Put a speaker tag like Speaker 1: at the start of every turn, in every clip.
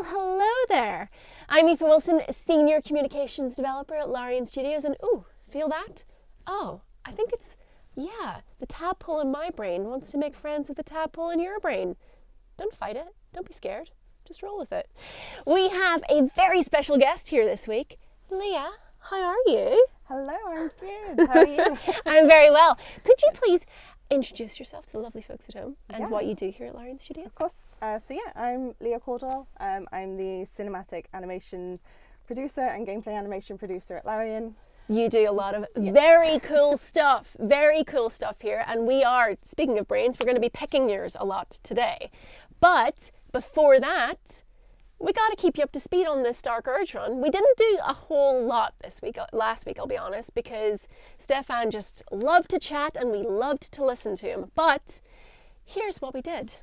Speaker 1: Well, hello there. I'm Aoife Wilson, Senior Communications Developer at Larian Studios, and ooh, feel that? Oh, I think it's, yeah, the tadpole in my brain wants to make friends with the tadpole in your brain. Don't fight it. Don't be scared. Just roll with it. We have a very special guest here this week. Leah, how are you?
Speaker 2: Hello, I'm good. How are you?
Speaker 1: I'm very well. Could you please introduce yourself to the lovely folks at home and
Speaker 2: Yeah.
Speaker 1: what you do here at Larian Studios?
Speaker 2: Of course. I'm Leah Caldwell. I'm the cinematic animation producer and gameplay animation producer at Larian.
Speaker 1: You do a lot of very cool stuff here, and we are, speaking of brains, we're going to be picking yours a lot today. But before that, we got to keep you up to speed on this Dark Urge run. We didn't do a whole lot last week, I'll be honest, because Stefan just loved to chat and we loved to listen to him. But here's what we did.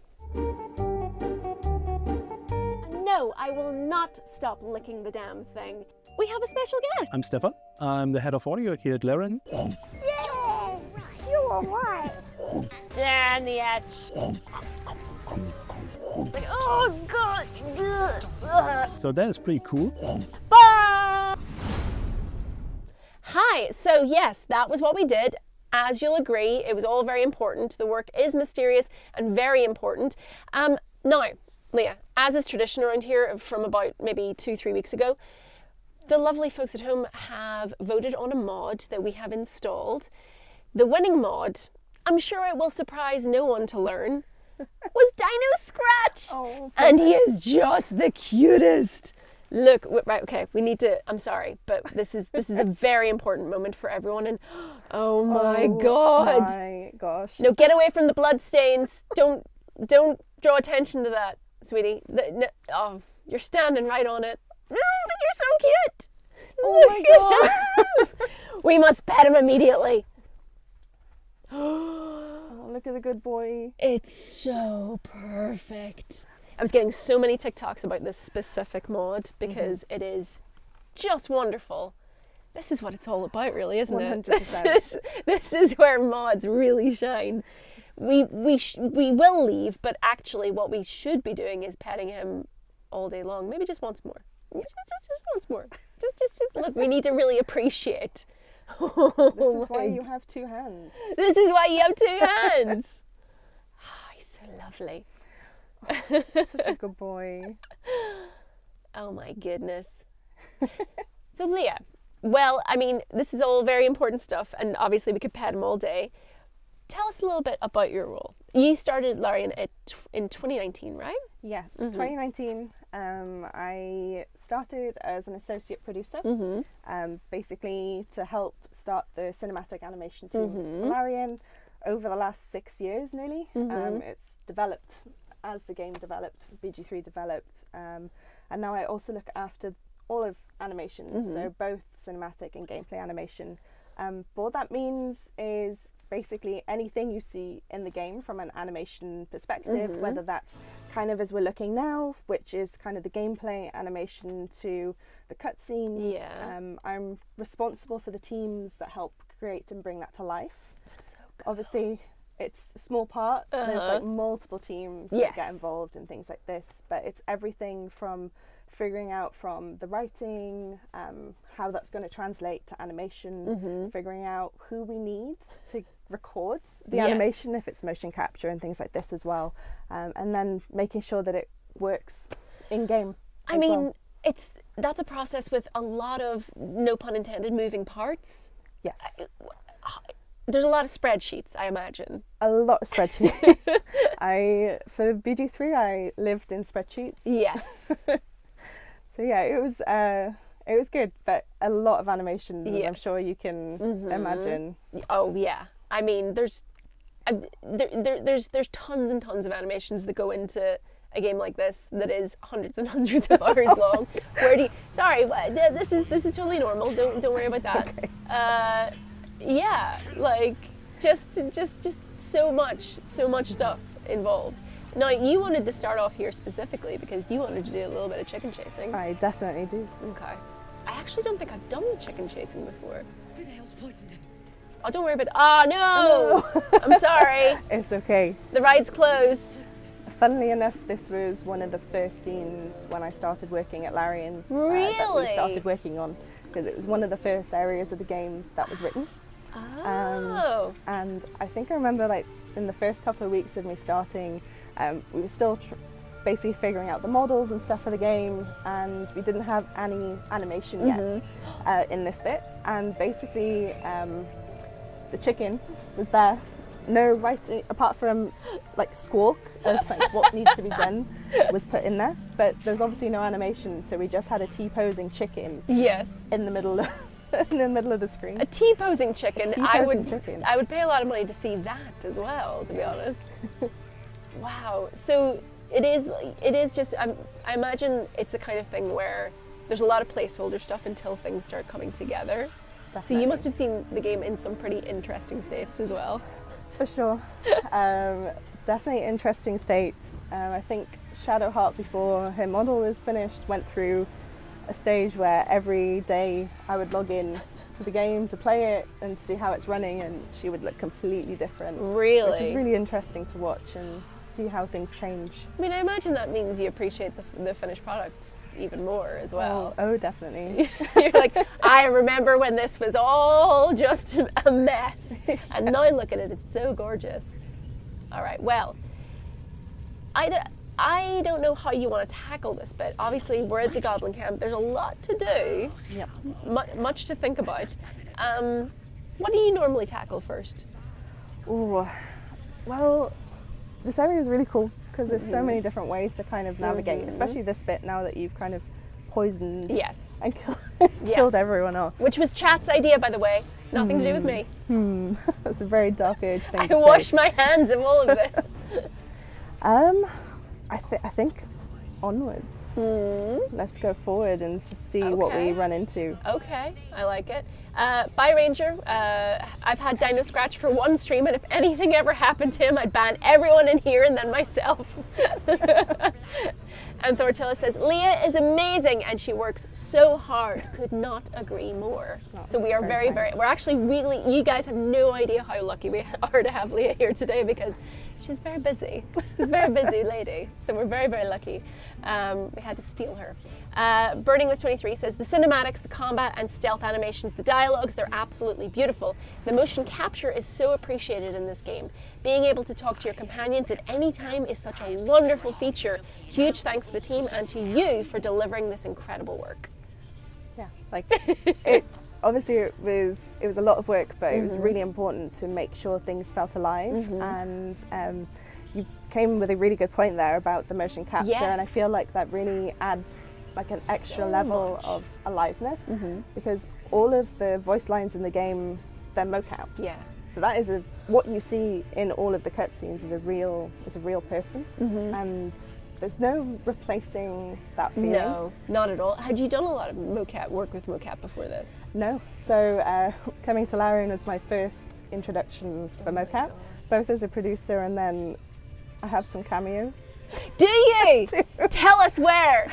Speaker 1: No, I will not stop licking the damn thing. We have a special guest.
Speaker 3: I'm Stefan. I'm the head of audio here at Larian.
Speaker 2: Yeah! You are right.
Speaker 1: Down the edge. Like, oh God!
Speaker 3: So that is pretty cool.
Speaker 1: Hi, so yes, that was what we did. As you'll agree, it was all very important. The work is mysterious and very important. Now, Leah, as is tradition around here from about maybe 2-3 weeks ago, the lovely folks at home have voted on a mod that we have installed. The winning mod, I'm sure it will surprise no one to learn, was Dino Scratch.
Speaker 2: Oh,
Speaker 1: and he is just the cutest. Look, right, okay, we need to, I'm sorry, but this is a very important moment for everyone, and oh my God.
Speaker 2: My gosh.
Speaker 1: No, get away from the blood stains. Don't draw attention to that, sweetie. Oh, you're standing right on it. No, but you're so cute.
Speaker 2: Oh my God.
Speaker 1: We must pet him immediately.
Speaker 2: Oh, look at the good boy.
Speaker 1: It's so perfect. I was getting so many TikToks about this specific mod because it is just wonderful. This is what it's all about, really, isn't
Speaker 2: 100%.
Speaker 1: it? This is where mods really shine. We will leave, but actually what we should be doing is petting him all day long. Maybe just once more. Just once more. Just look, we need to really appreciate.
Speaker 2: This is why you have two hands.
Speaker 1: This is why you have two hands. Oh, he's so lovely.
Speaker 2: Such a good boy.
Speaker 1: Oh my goodness. So Leah, well, I mean, this is all very important stuff, and obviously we could pet him all day. Tell us a little bit about your role. You started Larian in 2019, right?
Speaker 2: Yeah, 2019. I started as an associate producer, basically to help start the cinematic animation team for Larian. Over the last 6 years, nearly, it's developed as the game developed, BG3 developed, and now I also look after all of animation, so both cinematic and gameplay animation. But what that means is basically anything you see in the game from an animation perspective, whether that's kind of as we're looking now, which is kind of the gameplay animation to the cutscenes.
Speaker 1: Yeah.
Speaker 2: I'm responsible for the teams that help create and bring that to life.
Speaker 1: That's so cool.
Speaker 2: Obviously, it's a small part. There's like multiple teams that get involved in things like this, but it's everything from figuring out from the writing, how that's going to translate to animation, figuring out who we need to record the animation if it's motion capture and things like this as well, and then making sure that it works in game.
Speaker 1: I mean, that's a process with a lot of, no pun intended, moving parts.
Speaker 2: Yes.
Speaker 1: There's a lot of spreadsheets, I imagine.
Speaker 2: A lot of spreadsheets. For BG3 I lived in spreadsheets.
Speaker 1: Yes.
Speaker 2: So yeah, it was good, but a lot of animations, as I'm sure you can imagine.
Speaker 1: Oh yeah. I mean, there's tons and tons of animations that go into a game like this that is hundreds and hundreds of hours long. Where do you? Sorry, this is totally normal. Don't worry about that.
Speaker 2: Okay.
Speaker 1: Yeah, like just so much stuff involved. Now, you wanted to start off here specifically because you wanted to do a little bit of chicken chasing.
Speaker 2: I definitely do.
Speaker 1: Okay. I actually don't think I've done chicken chasing before.
Speaker 4: Who the hell's poisoned him?
Speaker 1: Oh, don't worry about it. Oh, no! I'm sorry.
Speaker 2: It's okay.
Speaker 1: The ride's closed.
Speaker 2: Funnily enough, this was one of the first scenes when I started working at Larian that we
Speaker 1: Really?
Speaker 2: started working on, because it was one of the first areas of the game that was written.
Speaker 1: Oh.
Speaker 2: And I think I remember, like, in the first couple of weeks of me starting, we were still basically figuring out the models and stuff for the game, and we didn't have any animation yet in this bit. And basically, the chicken was there. No writing apart from like squawk as like what needs to be done was put in there, but there's obviously no animation, so we just had a T-posing chicken.
Speaker 1: Yes.
Speaker 2: In the middle of the screen.
Speaker 1: A T-posing chicken. I would pay a lot of money to see that as well, to be honest. Wow. So it is just I imagine it's the kind of thing where there's a lot of placeholder stuff until things start coming together.
Speaker 2: Definitely.
Speaker 1: So you must have seen the game in some pretty interesting states as well.
Speaker 2: For sure. Definitely interesting states. I think Shadowheart, before her model was finished, went through a stage where every day I would log in to the game to play it and to see how it's running, and she would look completely different.
Speaker 1: Really?
Speaker 2: Which is really interesting to watch and see how things change.
Speaker 1: I mean, I imagine that means you appreciate the finished product even more as well.
Speaker 2: Oh, definitely.
Speaker 1: You're like, I remember when this was all just a mess. And now look at it, it's so gorgeous. All right, well, I don't know how you want to tackle this, but obviously we're at the Goblin camp. There's a lot to do,
Speaker 2: Yep.
Speaker 1: much to think about. What do you normally tackle first?
Speaker 2: Oh, well, this area is really cool because there's so many different ways to kind of navigate, especially this bit now that you've kind of poisoned and killed everyone off.
Speaker 1: Which was Chat's idea, by the way. Nothing to do with me.
Speaker 2: That's a very dark age thing
Speaker 1: I
Speaker 2: to say.
Speaker 1: wash my hands of all of this.
Speaker 2: I think onwards. Let's go forward and just see what we run into.
Speaker 1: Okay, I like it. By Ranger, I've had Dino Scratch for one stream, and if anything ever happened to him, I'd ban everyone in here and then myself. And Thortilla says, Leah is amazing and she works so hard. Could not agree more. So we are we're actually really, you guys have no idea how lucky we are to have Leah here today, because she's very busy. She's a very busy lady. So we're very, very lucky. We had to steal her. Burning with 23 says, the cinematics, the combat and stealth animations, the dialogues, they're absolutely beautiful. The motion capture is so appreciated in this game. Being able to talk to your companions at any time is such a wonderful feature. Huge thanks to the team and to you for delivering this incredible work.
Speaker 2: Yeah, like obviously it was a lot of work, but it was really important to make sure things felt alive. And you came with a really good point there about the motion capture, and I feel like that really adds like an extra level of aliveness, because all of the voice lines in the game, they're mocap.
Speaker 1: Yeah.
Speaker 2: So that is what you see in all of the cutscenes is a real person, and there's no replacing that feeling.
Speaker 1: No, not at all. Had you done a lot of work with mocap before this?
Speaker 2: No. So coming to Larian was my first introduction for mocap, both as a producer and then I have some cameos.
Speaker 1: Do you? Tell us where.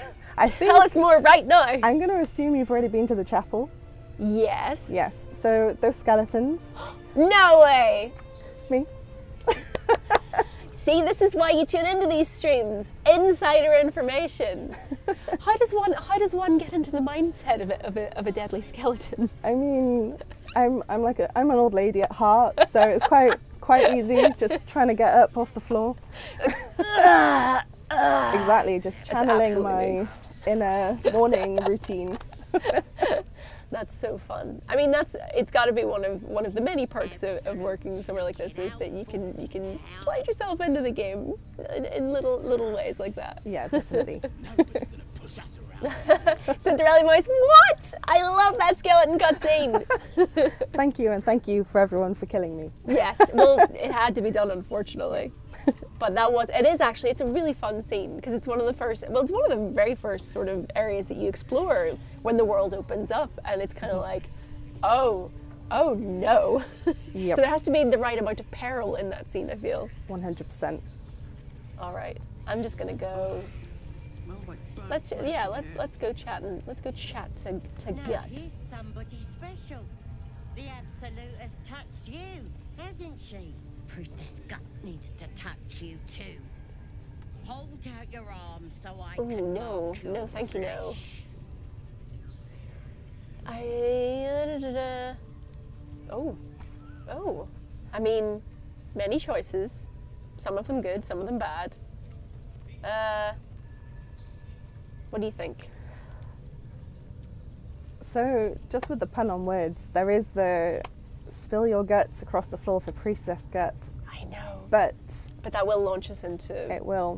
Speaker 1: Tell us more right now.
Speaker 2: I'm going to assume you've already been to the chapel.
Speaker 1: Yes.
Speaker 2: Yes. So those skeletons.
Speaker 1: No way.
Speaker 2: It's me.
Speaker 1: See, this is why you tune into these streams. Insider information. How does one get into the mindset of a deadly skeleton?
Speaker 2: I mean, I'm an old lady at heart, so it's quite easy just trying to get up off the floor. Exactly, just channeling my inner morning routine.
Speaker 1: That's so fun. I mean, it's got to be one of the many perks of working somewhere like this, is that you can slide yourself into the game in little ways like that.
Speaker 2: Yeah, definitely.
Speaker 1: Cinderella Mouse, what? I love that skeleton cutscene.
Speaker 2: Thank you, and thank you for everyone for killing me.
Speaker 1: Yes, well, it had to be done, unfortunately. But it's a really fun scene, because it's one of the very first sort of areas that you explore when the world opens up, and it's kind of like, oh no.
Speaker 2: Yep.
Speaker 1: So there has to be the right amount of peril in that scene, I feel.
Speaker 2: 100%.
Speaker 1: All right, I'm just gonna go. Let's go chat to
Speaker 4: Now
Speaker 1: Gut.
Speaker 4: here's somebody special. The Absolute has touched you, hasn't she? Priestess Gut needs to touch you too. Hold out your arms so I
Speaker 1: Oh
Speaker 4: can
Speaker 1: no,
Speaker 4: mark your
Speaker 1: no, thank you, no.
Speaker 4: flesh.
Speaker 1: Oh. I mean, many choices. Some of them good, some of them bad. What do you think?
Speaker 2: So, just with the pun on words, there is the spill your guts across the floor for priestess gut,
Speaker 1: I know.
Speaker 2: but
Speaker 1: But that will launch us into...
Speaker 2: it will.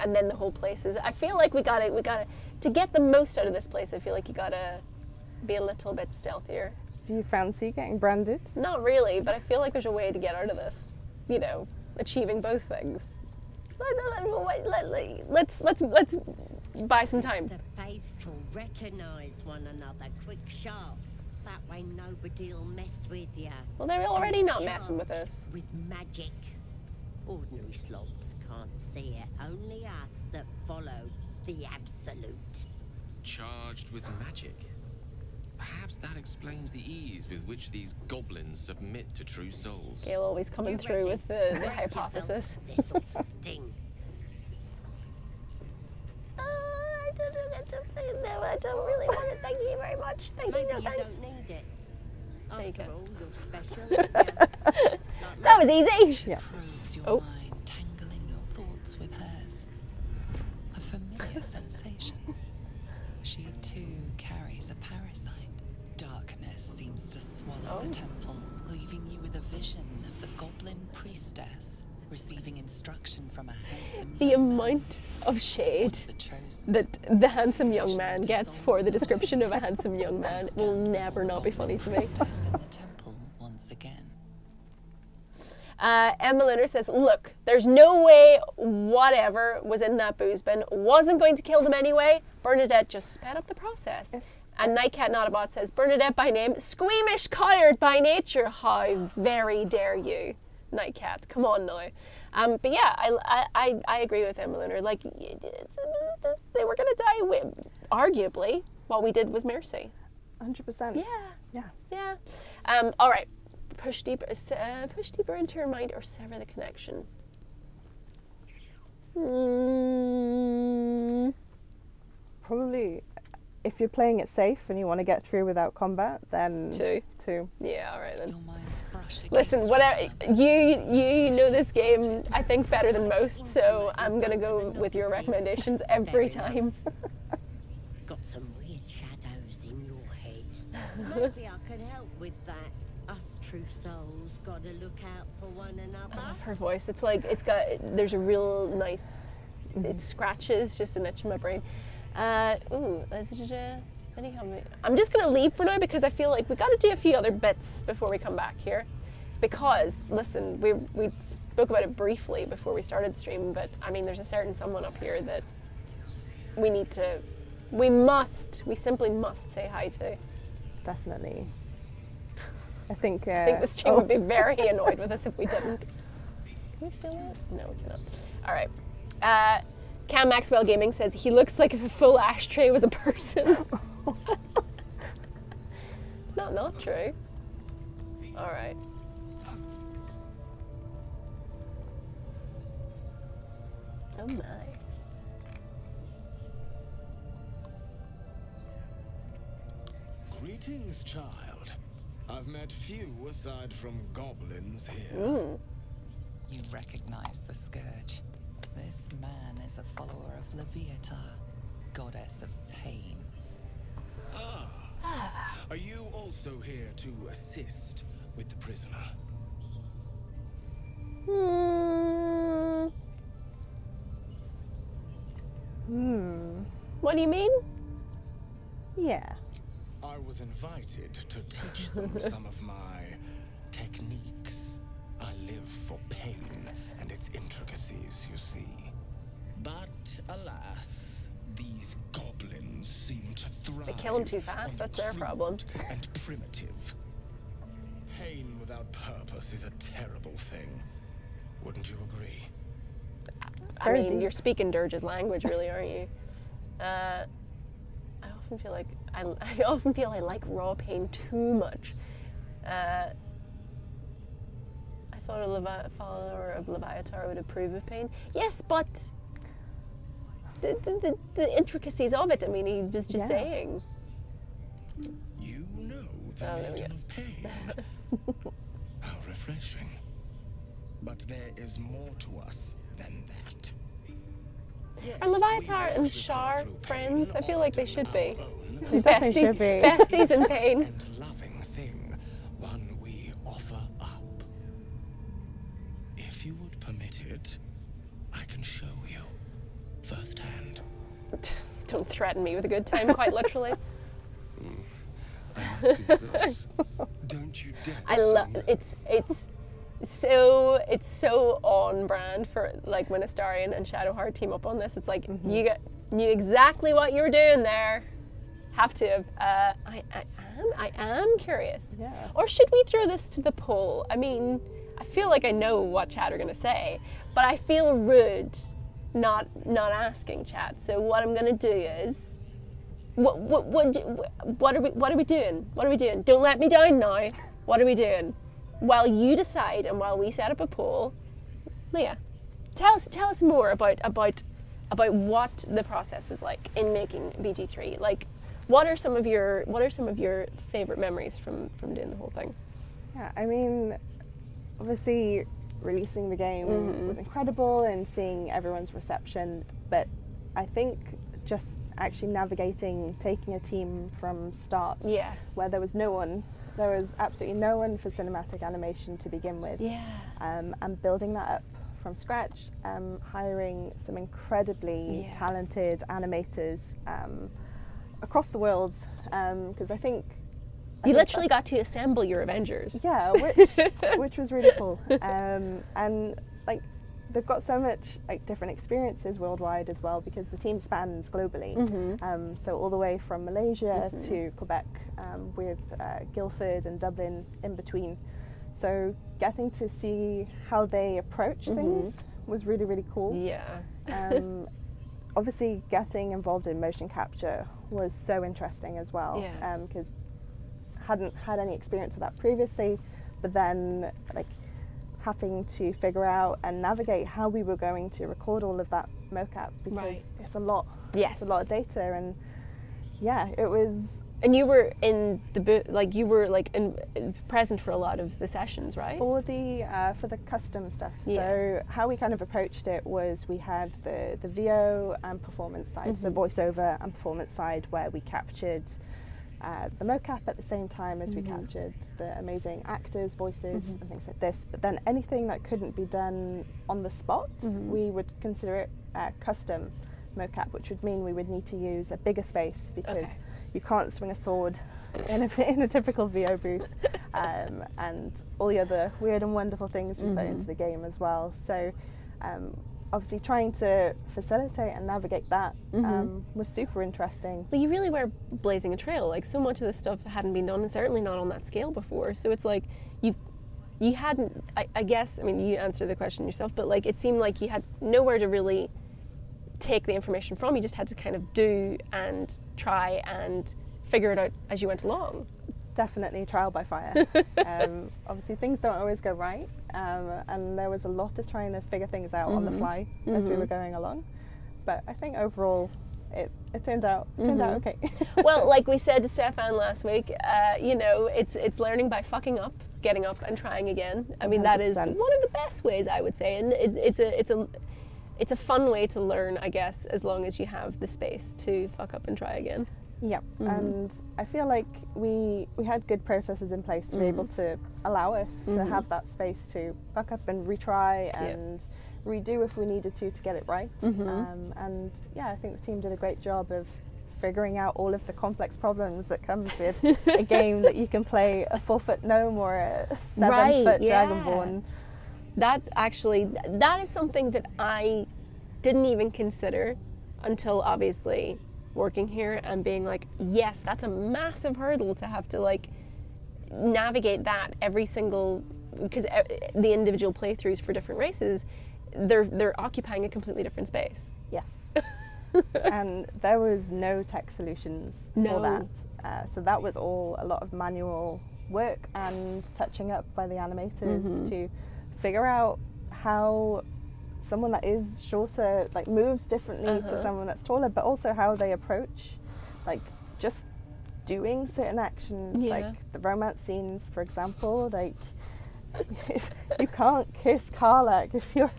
Speaker 1: and then the whole place is... I feel like we gotta... To get the most out of this place, I feel like you gotta be a little bit stealthier.
Speaker 2: Do you fancy getting branded?
Speaker 1: Not really, but I feel like there's a way to get out of this. You know, achieving both things. Let's buy some time.
Speaker 4: The faithful recognise one another quick, sharp. That way nobody'll mess with you.
Speaker 1: Well, they're already
Speaker 4: And
Speaker 1: not
Speaker 4: it's
Speaker 1: messing with
Speaker 4: charged
Speaker 1: us.
Speaker 4: With magic. Ordinary slobs can't see it. Only us that follow the absolute.
Speaker 5: Charged with magic. Perhaps that explains the ease with which these goblins submit to true souls.
Speaker 1: Gail always coming
Speaker 4: You
Speaker 1: through
Speaker 4: ready?
Speaker 1: with the
Speaker 4: Brace
Speaker 1: hypothesis.
Speaker 4: yourself. This'll sting.
Speaker 1: I don't really want it. Thank you very much. Thank
Speaker 4: Maybe
Speaker 1: you, no
Speaker 4: you
Speaker 1: thanks.
Speaker 4: don't need it.
Speaker 1: There you
Speaker 4: After
Speaker 1: go.
Speaker 4: all, you're special. Like
Speaker 1: That was easy.
Speaker 2: Yeah.
Speaker 6: Proves your
Speaker 1: Oh.
Speaker 6: mind tangling your thoughts with hers. A familiar sensation. She too carries a parasite. Darkness seems to swallow the temple, leaving you with a vision of the goblin priestess receiving instruction from a handsome
Speaker 1: The
Speaker 6: young man,
Speaker 1: amount of shade
Speaker 6: the chosen.
Speaker 1: that the handsome young man gets for the description of a handsome young man will never not be funny to me.
Speaker 6: Priestess in the temple once again.
Speaker 1: Emma Linder says, look, there's no way whatever was in that booze bin wasn't going to kill them anyway. Burnadette just sped up the process.
Speaker 2: Yes.
Speaker 1: And Nightcat Notabot says, Burnadette by name, squeamish coward by nature. How very dare you, Nightcat. Come on now. But yeah, I agree with Emma Linder. Like, they were going to die. Arguably, what we did was mercy.
Speaker 2: 100%.
Speaker 1: Yeah.
Speaker 2: Yeah.
Speaker 1: Yeah. All right. Push deeper into your mind or sever the connection.
Speaker 2: Probably, if you're playing it safe and you want to get through without combat, then two.
Speaker 1: Yeah, all right then.
Speaker 6: Your mind's brushed against
Speaker 1: Listen, whatever you know this game, I think better than most, so I'm gonna go with your recommendations every time.
Speaker 4: Got some weird shadows in your head. Maybe I could help with that. Us true souls gotta look out for one another.
Speaker 1: I love her voice. It's like there's a real nice. It scratches just an itch in my brain. Anyhow, I'm just gonna leave for now because I feel like we got to do a few other bits before we come back here. Because listen, we spoke about it briefly before we started the stream, but I mean, there's a certain someone up here that we simply must say hi to.
Speaker 2: Definitely. I think
Speaker 1: The stream would be very annoyed with us if we didn't. Can we steal that? No, we cannot. All right. Cam Maxwell Gaming says he looks like if a full ashtray was a person. It's not true. All right. Oh my.
Speaker 7: Greetings, child. I've met few aside from goblins here.
Speaker 6: You recognize the scourge. This man is a follower of Loviatar, goddess of pain.
Speaker 7: Are you also here to assist with the prisoner?
Speaker 1: What do you mean?
Speaker 2: Yeah.
Speaker 7: I was invited to teach them some of my techniques. I live for pain and its intricacies, you see. But alas, these goblins seem to thrive.
Speaker 1: They kill 'em too fast,
Speaker 7: on the
Speaker 1: that's their
Speaker 7: crude
Speaker 1: problem.
Speaker 7: And primitive. Pain without purpose is a terrible thing. Wouldn't you agree?
Speaker 1: I
Speaker 2: very
Speaker 1: mean,
Speaker 2: deep.
Speaker 1: you're speaking Dirge's language, really, aren't you? I often feel I like raw pain too much. I thought a follower of Loviatar would approve of pain. Yes, but the intricacies of it. I mean, he was just saying.
Speaker 7: You know the
Speaker 1: Oh, there we
Speaker 7: maiden of pain. How refreshing. But there is more to us than that.
Speaker 1: Are Loviatar and Shar friends? I feel like they should be.
Speaker 2: They definitely should be.
Speaker 1: Besties in pain.
Speaker 7: And loving thing, one we offer up. If you would permit it, I can show you firsthand.
Speaker 1: Don't threaten me with a good time, quite literally.
Speaker 8: I must see this. Don't you dare.
Speaker 1: I love it's so on brand for like when Astarion and Shadowheart team up on this. It's like you knew exactly what you were doing there. Have to have. I am curious.
Speaker 2: Yeah.
Speaker 1: Or should we throw this to the poll? I mean, I feel like I know what chat are gonna say, but I feel rude not asking chat. So what I'm gonna do is, what are we doing? What are we doing? Don't let me down now. What are we doing? While you decide and while we set up a poll, Leah, tell us more about what the process was like in making BG3. Like, what are some of your favorite memories from doing the whole thing?
Speaker 2: Yeah, I mean, obviously releasing the game was incredible and seeing everyone's reception, but I think just actually navigating, taking a team from start, where there was absolutely no one for cinematic animation to begin with, and building that up from scratch, hiring some incredibly talented animators across the world, because I think
Speaker 1: you literally got to assemble your Avengers.
Speaker 2: Yeah, which was really cool, and like they've got so much like different experiences worldwide as well, because the team spans globally. So all the way from Malaysia to Quebec, with Guildford and Dublin in between. So getting to see how they approach things was really, really cool.
Speaker 1: Yeah.
Speaker 2: Obviously getting involved in motion capture was so interesting as well, because hadn't had any experience with that previously, but then like having to figure out and navigate how we were going to record all of that mocap, because it's a lot. It's a lot of data, and it was.
Speaker 1: And you were in the you were like present for a lot of the sessions, right?
Speaker 2: For the custom stuff. So how we kind of approached it was we had the VO and performance side, so voiceover and performance side, where we captured the mocap at the same time as we captured the amazing actors' voices and things like this. But then anything that couldn't be done on the spot, we would consider it custom mocap, which would mean we would need to use a bigger space, because you can't swing a sword in a typical VO booth, and all the other weird and wonderful things we put into the game as well. So obviously trying to facilitate and navigate that was super interesting.
Speaker 1: Well, you really were blazing a trail. Like, so much of this stuff hadn't been done, and certainly not on that scale before. So it's like you hadn't, I guess, I mean, you answered the question yourself, but like it seemed like you had nowhere to really take the information from. You just had to kind of do and try and figure it out as you went along.
Speaker 2: Definitely trial by fire. Obviously things don't always go right, and there was a lot of trying to figure things out on the fly as we were going along, but I think overall it turned out okay.
Speaker 1: Well, like we said to Stefan last week, it's learning by fucking up, getting up and trying again. I mean, 100%. That is one of the best ways, I would say, and it's a fun way to learn, I guess, as long as you have the space to fuck up and try again.
Speaker 2: Yeah, and I feel like we had good processes in place to be able to allow us to have that space to fuck up and retry and redo if we needed to get it right. And I think the team did a great job of figuring out all of the complex problems that comes with a game that you can play a 4-foot gnome or a 7-foot dragonborn.
Speaker 1: That is something that I didn't even consider until obviously working here and being like, yes, that's a massive hurdle to have to like navigate that every single, because the individual playthroughs for different races, they're occupying a completely different space.
Speaker 2: Yes. And there was no tech solutions for that. So that was all a lot of manual work and touching up by the animators to figure out how someone that is shorter like moves differently to someone that's taller, but also how they approach, like just doing certain actions, like the romance scenes, for example. Like you can't kiss Karlach if you're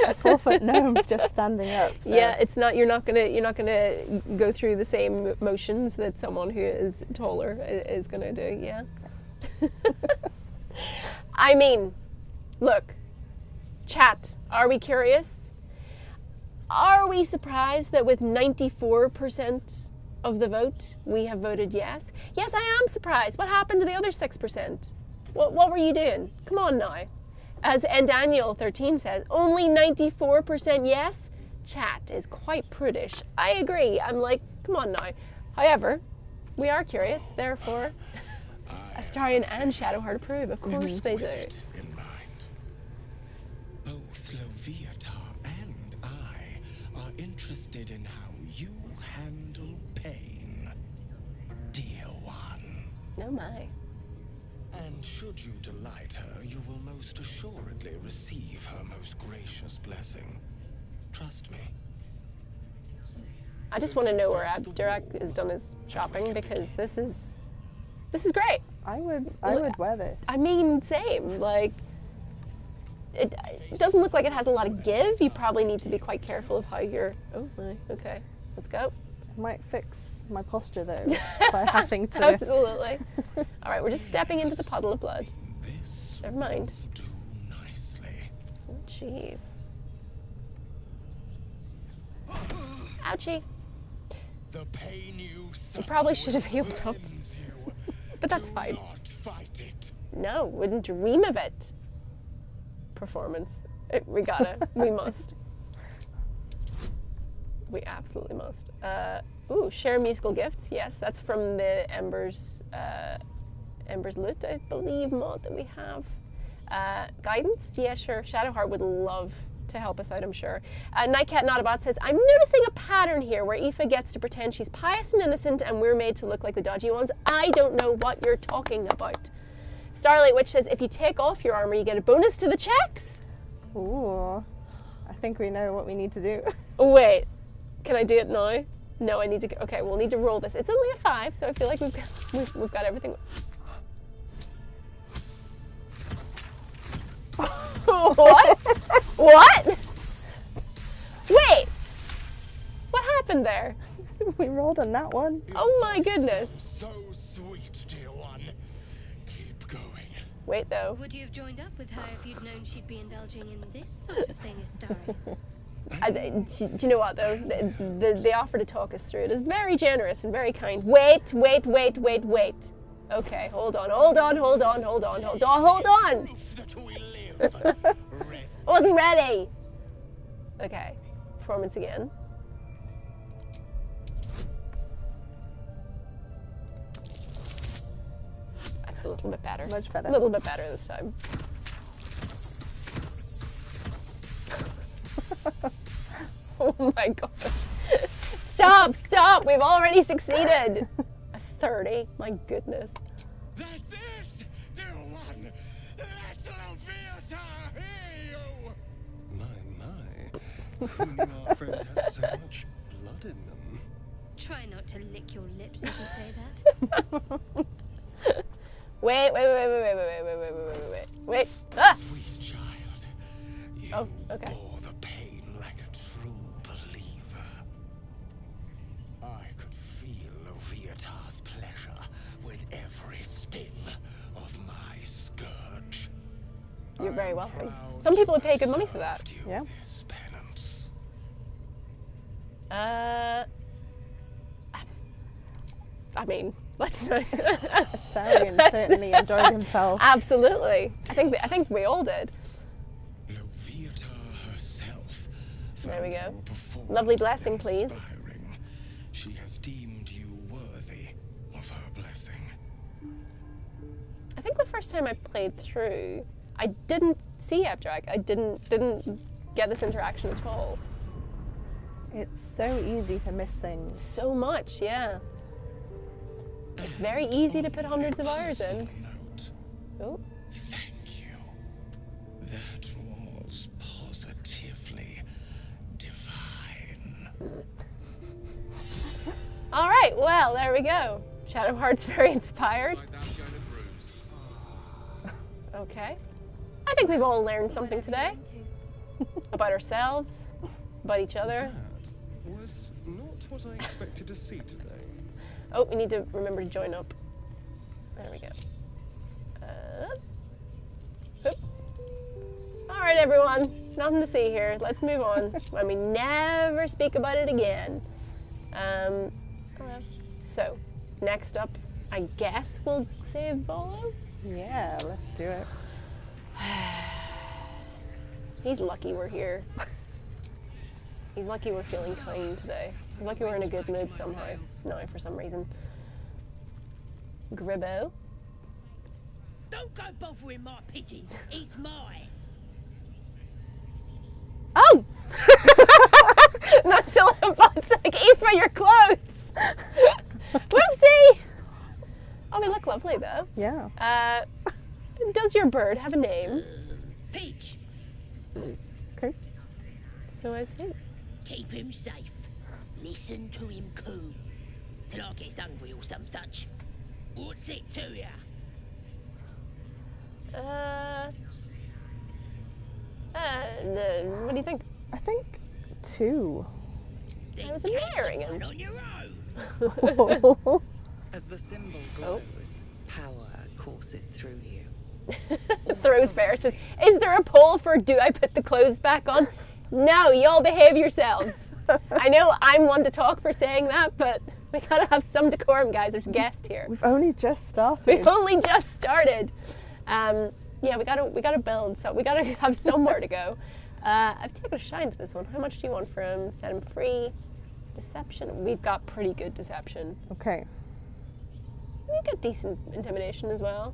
Speaker 2: a 4-foot gnome just standing up. So.
Speaker 1: Yeah, it's not. You're not gonna go through the same motions that someone who is taller is gonna do. Yeah. I mean, look, chat. Are we curious? Are we surprised that with 94% of the vote we have voted yes? Yes, I am surprised. What happened to the other 6%? What were you doing? Come on now. As Daniel13 says, only 94% yes? Chat is quite prudish. I agree. I'm like, come on now. However, we are curious, therefore, Astarion and Shadowheart approve. Of course they do.
Speaker 7: In mind. Both Loviatar and I are interested in how you handle pain, dear one.
Speaker 1: Oh my.
Speaker 7: And should you delight her, you will most assuredly receive her most gracious blessing. Trust me.
Speaker 1: I just want to know where Abdurak has done his shopping, because this is great.
Speaker 2: I would wear this.
Speaker 1: I mean, same. Like, it doesn't look like it has a lot of give. You probably need to be quite careful of how you're. Oh my. Okay, let's go.
Speaker 2: It might fix my posture though by having to.
Speaker 1: Absolutely. All right, we're just stepping into the puddle of blood.
Speaker 7: This
Speaker 1: Never mind.
Speaker 7: will do nicely.
Speaker 1: Oh, jeez. Ouchie.
Speaker 7: The pain you
Speaker 1: You probably should have healed up,
Speaker 7: you.
Speaker 1: but that's
Speaker 7: Do
Speaker 1: fine.
Speaker 7: not fight it.
Speaker 1: No, wouldn't dream of it. Performance. We gotta. We must. We absolutely must. Ooh, share musical gifts. Yes, that's from the Embers Loot, I believe, mod that we have. Guidance? Yeah, sure. Shadowheart would love to help us out, I'm sure. Nightcat Notabot says, I'm noticing a pattern here where Aoife gets to pretend she's pious and innocent and we're made to look like the dodgy ones. I don't know what you're talking about. Starlight Witch says, if you take off your armor, you get a bonus to the checks.
Speaker 2: Ooh, I think we know what we need to do.
Speaker 1: Oh, wait. Can I do it now? No, I need to. Okay, we'll need to roll this. It's only a 5, so I feel like we've got everything. What? What? Wait. What happened there?
Speaker 2: We rolled on that one.
Speaker 1: Oh my goodness.
Speaker 7: So sweet, dear one. Keep going.
Speaker 1: Wait though.
Speaker 9: Would you have joined up with her if you'd known she'd be indulging in this sort of thing, Astarion?
Speaker 1: Do you know what though? The offer to talk us through it is very generous and very kind. Wait. Okay, hold on.
Speaker 7: Proof that we live.
Speaker 1: I wasn't ready. Okay, performance again. That's a little bit better.
Speaker 2: Much better.
Speaker 1: A little bit better this time. Oh my gosh. Stop! We've already succeeded. A 30. My goodness.
Speaker 7: That's it, dear one. Let Loviatar hear you.
Speaker 8: My. Who knew our friend had so much blood in them?
Speaker 9: Try not to lick your lips as you say that.
Speaker 1: Wait. Ah!
Speaker 7: Sweet child, you
Speaker 1: Oh, okay.
Speaker 7: bore the pain like a true believer. I could feel Loviatar's pleasure with every sting of my scourge.
Speaker 1: You're very
Speaker 7: I'm
Speaker 1: welcome.
Speaker 7: proud
Speaker 1: Some people
Speaker 7: to
Speaker 1: would pay
Speaker 7: have
Speaker 1: good money for that.
Speaker 7: served you
Speaker 2: Yeah.
Speaker 7: this penance.
Speaker 1: I mean, let's not.
Speaker 2: Astarion certainly enjoyed himself.
Speaker 1: Absolutely. I think we all did.
Speaker 7: Loviatar herself.
Speaker 1: There we go.
Speaker 7: found your performance
Speaker 1: Lovely blessing, please.
Speaker 7: inspiring. She has deemed you worthy of her blessing.
Speaker 1: I think the first time I played through, I didn't see Abdrak. I didn't get this interaction at all.
Speaker 2: It's so easy to miss things.
Speaker 1: So much, yeah. It's very easy to put hundreds of hours in.
Speaker 7: Note,
Speaker 1: Oh,
Speaker 7: thank you. That was positively
Speaker 1: All right, well, there we go. Shadowheart's very inspired.
Speaker 5: Like that's going to bruise.
Speaker 1: Okay. I think we've all learned something today. About ourselves, about each other.
Speaker 8: That was not what I expected to see today.
Speaker 1: Oh, we need to remember to join up. There we go. Oop. All right, everyone. Nothing to see here. Let's move on. When we never speak about it again. So, next up, I guess we'll save Volo.
Speaker 2: Yeah, let's do it.
Speaker 1: He's lucky we're here. He's lucky we're feeling kind today. He's lucky we're in a good mood somehow. No, for some reason. Gribbo.
Speaker 4: Don't go bothering my pigeon. He's mine.
Speaker 1: Oh! Not Silverbots, like Aoife, your clothes! Whoopsie! Oh, we look lovely though.
Speaker 2: Yeah.
Speaker 1: Does your bird have a name?
Speaker 4: Peach,
Speaker 2: Okay.
Speaker 1: So I think.
Speaker 4: keep him safe. Listen to him coo. Till I gets hungry or some such. What's it to ya?
Speaker 1: What do you think?
Speaker 2: I think 2.
Speaker 4: Then
Speaker 1: I was
Speaker 4: catch
Speaker 1: admiring him.
Speaker 4: one on your own.
Speaker 6: As the symbol glows, power courses through you.
Speaker 1: Throws bear says, is there a poll for do I put the clothes back on? No, y'all behave yourselves. I know I'm one to talk for saying that, but we gotta have some decorum, guys. There's a guest here.
Speaker 2: We've only just started.
Speaker 1: We've only just started. Yeah, we gotta build, so we gotta have somewhere to go. I've taken a shine to this one. How much do you want for him? Set him free. Deception. We've got pretty good deception.
Speaker 2: Okay.
Speaker 1: We got decent intimidation as well.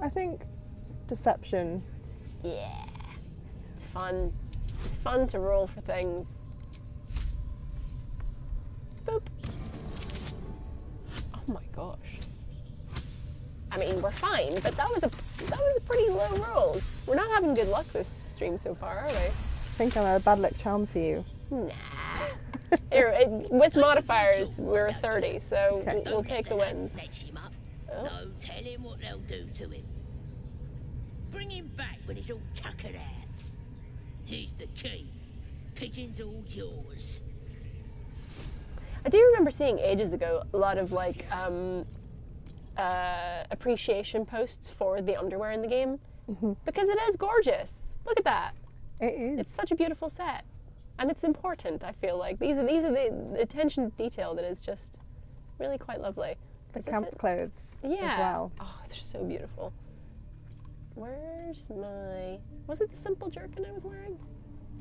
Speaker 2: I think deception.
Speaker 1: Yeah. It's fun. It's fun to roll for things. Boop. Oh my gosh. I mean, we're fine, but that was a pretty low roll. We're not having good luck this stream so far, are we?
Speaker 2: I think I'm a bad luck charm for you.
Speaker 1: Nah. Here, with modifiers, we're 30, so
Speaker 2: Okay.
Speaker 1: we'll take the wins.
Speaker 4: Snatch him up.
Speaker 1: Oh.
Speaker 4: No, tell him what they'll do to him. Bring him back when he's all tuckered out. Here's the key. Pigeon's all yours.
Speaker 1: I do remember seeing ages ago a lot of like appreciation posts for the underwear in the game because it is gorgeous. Look at that.
Speaker 2: It is.
Speaker 1: It's such a beautiful set, and it's important. I feel like these are the attention to detail that is just really quite lovely.
Speaker 2: The
Speaker 1: Is this
Speaker 2: camp
Speaker 1: it?
Speaker 2: clothes
Speaker 1: Yeah.
Speaker 2: as well.
Speaker 1: Oh, they're so beautiful. Where's my... Was it the simple jerkin I was wearing?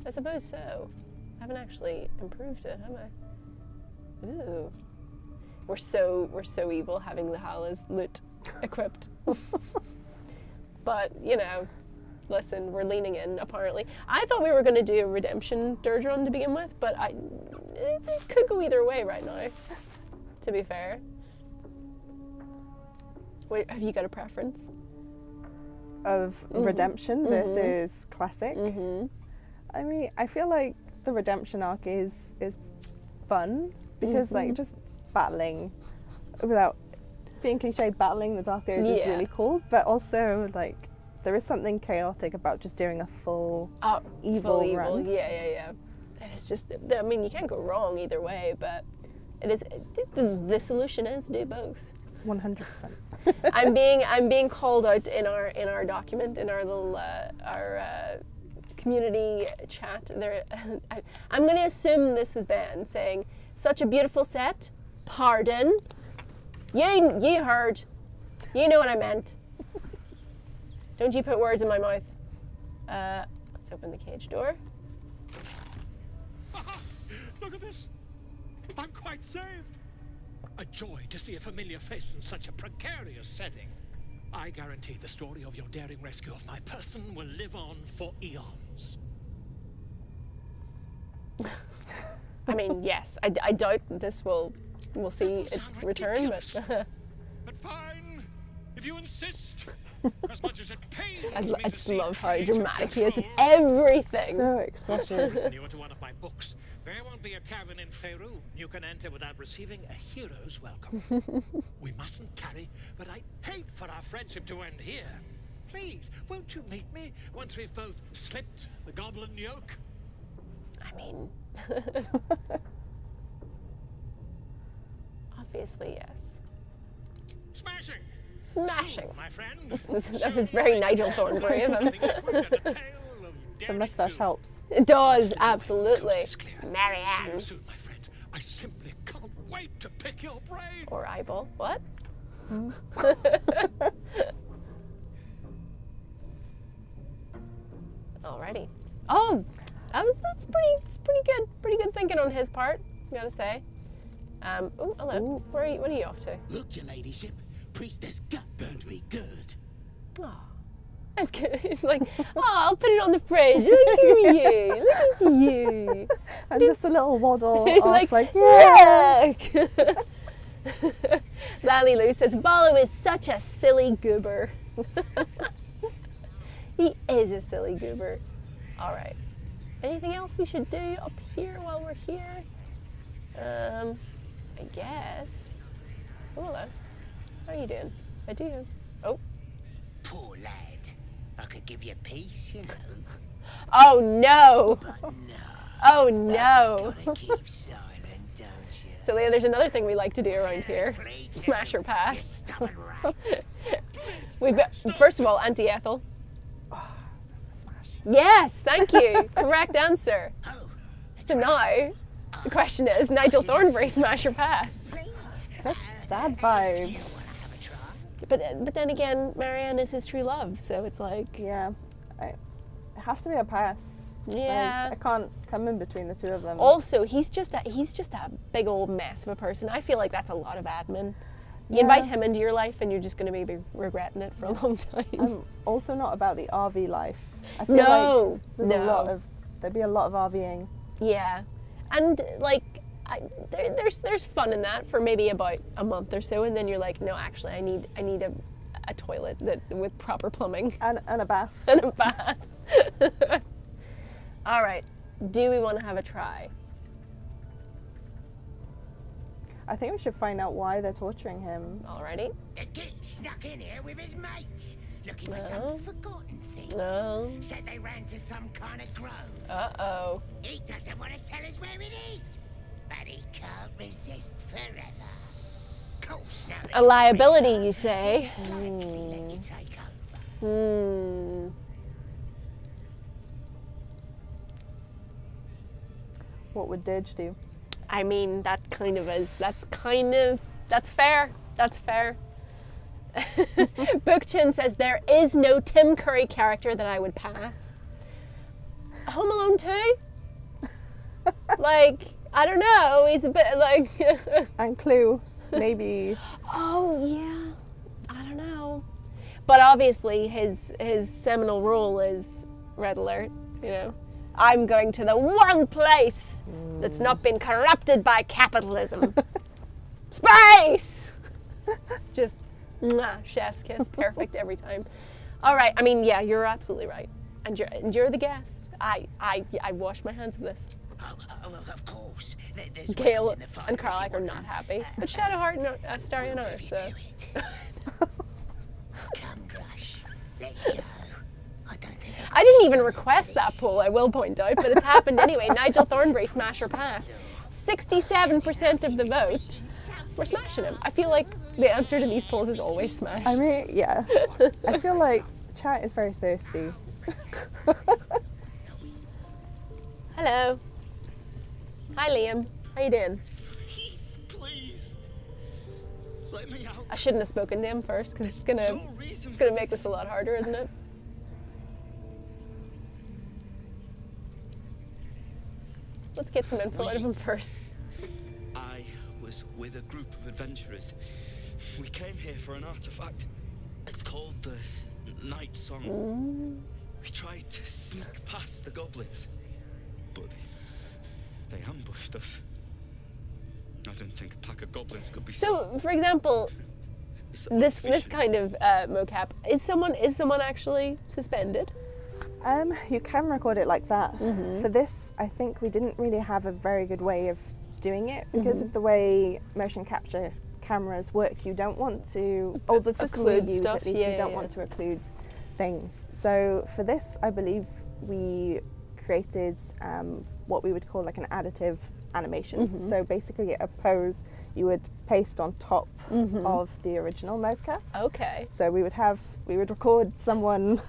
Speaker 1: I suppose so. I haven't actually improved it, have I? Ooh. We're so evil having the Hala's loot equipped. But, you know, listen, we're leaning in, apparently. I thought we were going to do a redemption dirge run to begin with, but it could go either way right now, to be fair. Wait, have you got a preference?
Speaker 2: Of redemption versus classic. I mean, I feel like the redemption arc is fun because like just battling without being cliche, battling the Dark Age is really cool, but also like there is something chaotic about just doing a full evil run.
Speaker 1: Yeah. It is just, I mean, you can't go wrong either way, but it is, the solution is do both.
Speaker 2: 100%.
Speaker 1: I'm being called out in our document, in our little community chat. There, I'm going to assume this was Ben saying, "Such a beautiful set." Pardon. You heard. You know what I meant. Don't you put words in my mouth. Let's open the cage door.
Speaker 7: Look at this. I'm quite saved. A joy to see a familiar face in such a precarious setting. I guarantee the story of your daring rescue of my person will live on for eons.
Speaker 1: I mean, yes. I doubt this we'll see it return, but
Speaker 7: But fine, if you insist. As much as it pains
Speaker 1: I
Speaker 7: me to
Speaker 1: just
Speaker 7: see
Speaker 1: love how
Speaker 7: creatures
Speaker 1: dramatic he is with
Speaker 7: so
Speaker 1: everything.
Speaker 2: So expressive.
Speaker 7: newer to one of my books,
Speaker 10: There won't be a tavern in Faerun you can enter without receiving a hero's welcome. We mustn't tarry, but I hate for our friendship to end here. Please, won't you meet me once we've both slipped the goblin yoke?
Speaker 1: I mean, obviously yes.
Speaker 10: Smashing!
Speaker 1: Smashing.
Speaker 10: My friend.
Speaker 1: That was very Nigel Thornbury of him.
Speaker 2: The mustache helps.
Speaker 1: It does, absolutely. Marianne.
Speaker 10: Soon, my friend. I simply can't wait to pick your brain.
Speaker 1: Or eyeball. What? Alrighty. Oh, that's pretty good. Pretty good thinking on his part, gotta say. Oh, hello.
Speaker 2: Ooh.
Speaker 1: What are you off to?
Speaker 11: Look, your ladyship, priestess gut burned me good.
Speaker 1: Oh, that's good. It's like, oh, I'll put it on the fridge. Look at you. Look at you.
Speaker 2: And just a little waddle
Speaker 1: like,
Speaker 2: off, yeah.
Speaker 1: Yuck. Lally Lou says, Bolo is such a silly goober. He is a silly goober. All right. Anything else we should do up here while we're here? I guess. Oh, hello. How are you doing? I do. Oh.
Speaker 11: Poor lad. I could give you peace, you know.
Speaker 1: Oh no.
Speaker 11: But no.
Speaker 1: Oh no.
Speaker 11: Gotta keep silent, don't you?
Speaker 1: So Leah, there's another thing we like to do around here. Smash or pass. First of all, Auntie Ethel.
Speaker 2: Smash.
Speaker 1: Yes, thank you. Correct answer. So now, the question is, Nigel Thornbury, smash or pass?
Speaker 2: Such dad vibes.
Speaker 1: But then again, Marianne is his true love, so it's like...
Speaker 2: Yeah, it have to be a pass.
Speaker 1: Yeah.
Speaker 2: I can't come in between the two of them.
Speaker 1: Also, he's just a big old mess of a person. I feel like that's a lot of admin. You invite him into your life and you're just going to maybe regretting it for a long time.
Speaker 2: I'm also not about the RV life. I feel like there'd be a lot of RVing.
Speaker 1: Yeah, and like there's fun in that for maybe about a month or so, and then you're like, no, actually, I need a toilet with proper plumbing
Speaker 2: And a bath.
Speaker 1: and a bath. All right, do we want to have a try?
Speaker 2: I think we should find out why they're torturing him.
Speaker 1: Alrighty.
Speaker 11: The geek snuck in here with his mates, looking for some forgotten thing.
Speaker 1: No.
Speaker 11: Said they ran to some kind of grove.
Speaker 1: Uh-oh.
Speaker 11: He doesn't want to tell us where it is, but he can't resist forever. Course, now
Speaker 1: A liability, you say?
Speaker 11: gladly let you take over.
Speaker 2: What would Dirge do?
Speaker 1: I mean, that's fair. That's fair. Bookchin says, there is no Tim Curry character that I would pass. Home Alone 2? Like, I don't know, he's a bit like...
Speaker 2: And Clue, maybe.
Speaker 1: Oh, yeah. I don't know. But obviously his seminal role is Red Alert, you know. I'm going to the one place that's not been corrupted by capitalism. Space! It's just, chef's kiss, perfect every time. All right, I mean, yeah, you're absolutely right. And you're the guest. I wash my hands of this.
Speaker 11: Oh, of course. There's
Speaker 1: Gale
Speaker 11: weapons in the fire
Speaker 1: and
Speaker 11: if you
Speaker 1: Carlac are
Speaker 11: want
Speaker 1: not
Speaker 11: them.
Speaker 1: happy. But Shadowheart and Astarion are,
Speaker 11: Leave
Speaker 1: so...
Speaker 11: you to it. Come, Grush. Let's go.
Speaker 1: I didn't even request that poll, I will point out, but it's happened anyway. Nigel Thornbury, smash or pass. 67% of the vote, we're smashing him. I feel like the answer to these polls is always smash.
Speaker 2: I mean, yeah. I feel like chat is very thirsty.
Speaker 1: Hello. Hi, Liam. How you doing?
Speaker 11: Please. Let me out.
Speaker 1: I shouldn't have spoken to him first, because it's gonna make this a lot harder, isn't it? Let's get some info out of him first.
Speaker 12: I was with a group of adventurers. We came here for an artifact. It's called the Night Song. We tried to sneak past the goblins, but they ambushed us. I didn't think a pack of goblins could be
Speaker 1: So, for example, this kind of mocap, is someone actually suspended?
Speaker 2: You can record it like that. For this, I think we didn't really have a very good way of doing it because of the way motion capture cameras work. You don't want to, or the system we use
Speaker 1: stuff.
Speaker 2: at least, you don't want to occlude things. So for this, I believe we created what we would call like an additive animation. So basically a pose you would paste on top of the original mocap.
Speaker 1: Okay.
Speaker 2: So we would record someone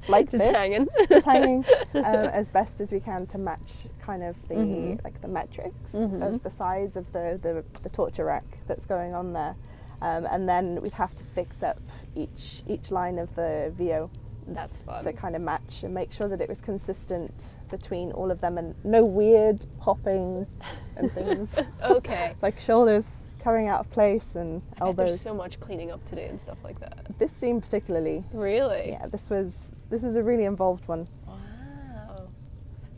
Speaker 2: like
Speaker 1: Just
Speaker 2: this,
Speaker 1: hanging.
Speaker 2: just hanging, as best as we can to match kind of the like the metrics of the size of the torture rack that's going on there, and then we'd have to fix up each line of the VO.
Speaker 1: That's fun.
Speaker 2: To kind of match and make sure that it was consistent between all of them and no weird popping and things.
Speaker 1: Okay.
Speaker 2: Like shoulders coming out of place and
Speaker 1: I bet
Speaker 2: elbows.
Speaker 1: there's so much cleaning up to do and stuff like that.
Speaker 2: This scene particularly.
Speaker 1: Really?
Speaker 2: Yeah, this was a really involved one.
Speaker 1: Wow.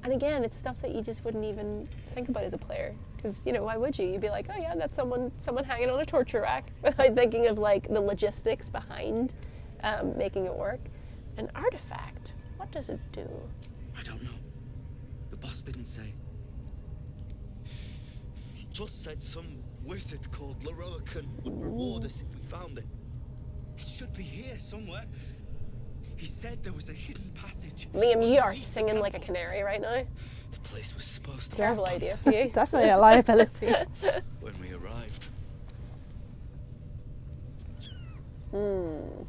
Speaker 1: And again, it's stuff that you just wouldn't even think about as a player. Because, you know, why would you? You'd be like, oh yeah, that's someone hanging on a torture rack. Without thinking of like the logistics behind making it work. An artifact, what does it do?
Speaker 12: I don't know. The boss didn't say. He just said some wizard called Larian would reward us if we found it. It should be here somewhere. He said there was a hidden passage.
Speaker 1: Liam, you are singing like a canary right now.
Speaker 12: The place was supposed to.
Speaker 1: Terrible idea for you.
Speaker 2: Definitely a liability.
Speaker 12: When we arrived.
Speaker 1: Ooh,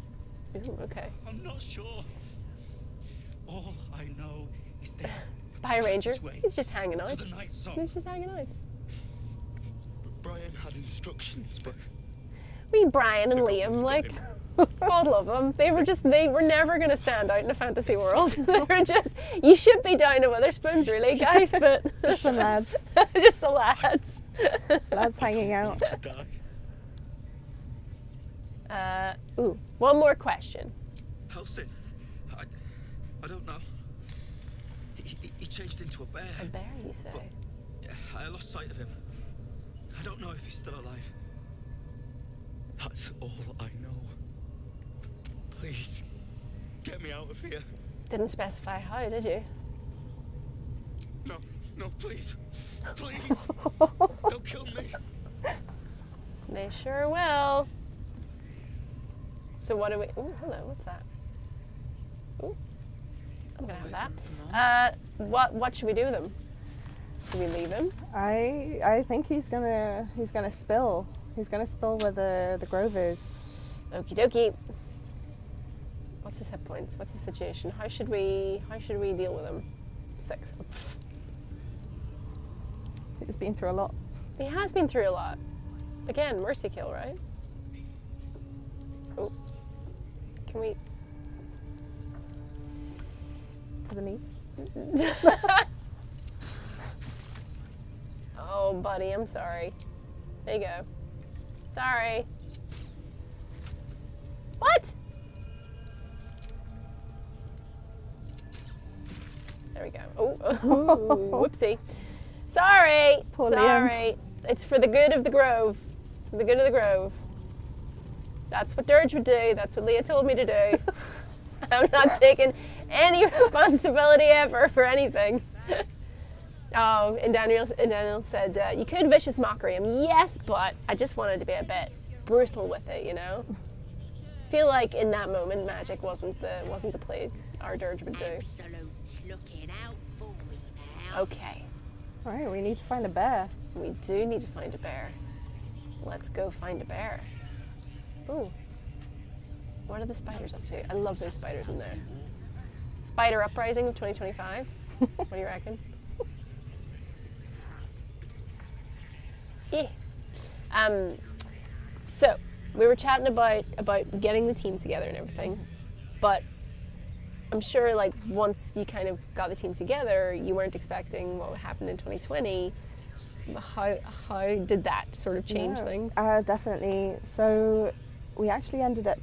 Speaker 1: okay.
Speaker 12: I'm not sure. All I know is this.
Speaker 1: By a ranger. He's just hanging out.
Speaker 12: The night song.
Speaker 1: He's just hanging out.
Speaker 12: Brian had instructions, but
Speaker 1: We Brian and Liam, like, God love them. They were never going to stand out in a fantasy world. They were just, you should be down to Witherspoons really, guys, but.
Speaker 2: Just some lads.
Speaker 1: Just the lads.
Speaker 2: Lads hanging out.
Speaker 1: Ooh, one more question.
Speaker 12: Halsin, I don't know. He changed into a bear.
Speaker 1: A bear, you say?
Speaker 12: But, I lost sight of him. I don't know if he's still alive. That's all I know. Please, get me out of here.
Speaker 1: Didn't specify how, did you?
Speaker 12: No, please. Please. Don't kill me.
Speaker 1: They sure will. So what do we... Oh, hello, what's that? Oh, I'm gonna have that. What should we do with him? Do we leave him?
Speaker 2: I think he's gonna spill. He's gonna spill where the grove is.
Speaker 1: Okie dokie. What's his hit points? What's the situation? How should we deal with him? 6.
Speaker 2: He's been through a lot.
Speaker 1: He has been through a lot. Again, mercy kill, right? Oh. Can we...
Speaker 2: To the knee.
Speaker 1: Oh, buddy, I'm sorry. There you go. Sorry. What? There we go. Oh, whoopsie. Sorry.
Speaker 2: Poor
Speaker 1: Sorry.
Speaker 2: Liam.
Speaker 1: It's for the good of the grove. For the good of the grove. That's what Dirge would do. That's what Leah told me to do. I'm not taking any responsibility ever for anything. Oh, and Daniel said, you could vicious mockery him. Yes, but I just wanted to be a bit brutal with it, you know? I feel like in that moment, magic wasn't the play our Dirge would do.
Speaker 4: Absolute looking out for me now.
Speaker 1: Okay.
Speaker 2: All right, we need to find a bear.
Speaker 1: We do need to find a bear. Let's go find a bear. Ooh. What are the spiders up to? I love those spiders in there. Spider Uprising of 2025. What do you reckon? Yeah. So we were chatting about getting the team together and everything, but I'm sure like once you kind of got the team together, you weren't expecting what would happen in 2020. How did that sort of change things?
Speaker 2: Definitely. So we actually ended up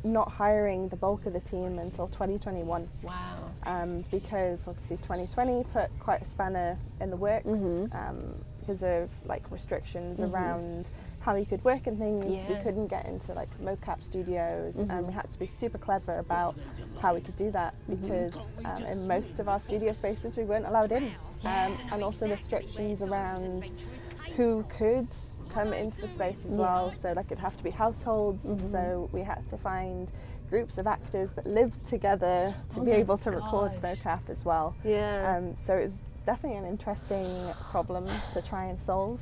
Speaker 2: not hiring the bulk of the team until 2021.
Speaker 1: Wow.
Speaker 2: Because obviously 2020 put quite a spanner in the works. because of like restrictions around how you could work and things. We couldn't get into like mocap studios, and we had to be super clever about how we could do that, because in most of our studio spaces we weren't allowed in, and also restrictions around who could come into the space as well. So like it'd have to be households, so we had to find groups of actors that lived together to be able to record mocap as well. So it was definitely an interesting problem to try and solve,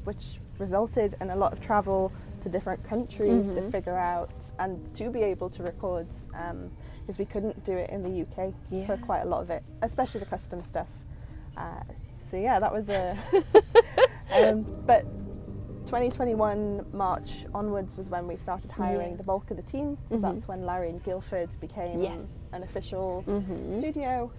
Speaker 2: which resulted in a lot of travel to different countries to figure out and to be able to record, because we couldn't do it in the UK for quite a lot of it, especially the custom stuff. So yeah, that was a but 2021 March onwards was when we started hiring the bulk of the team, because that's when Larian Guildford became an official studio,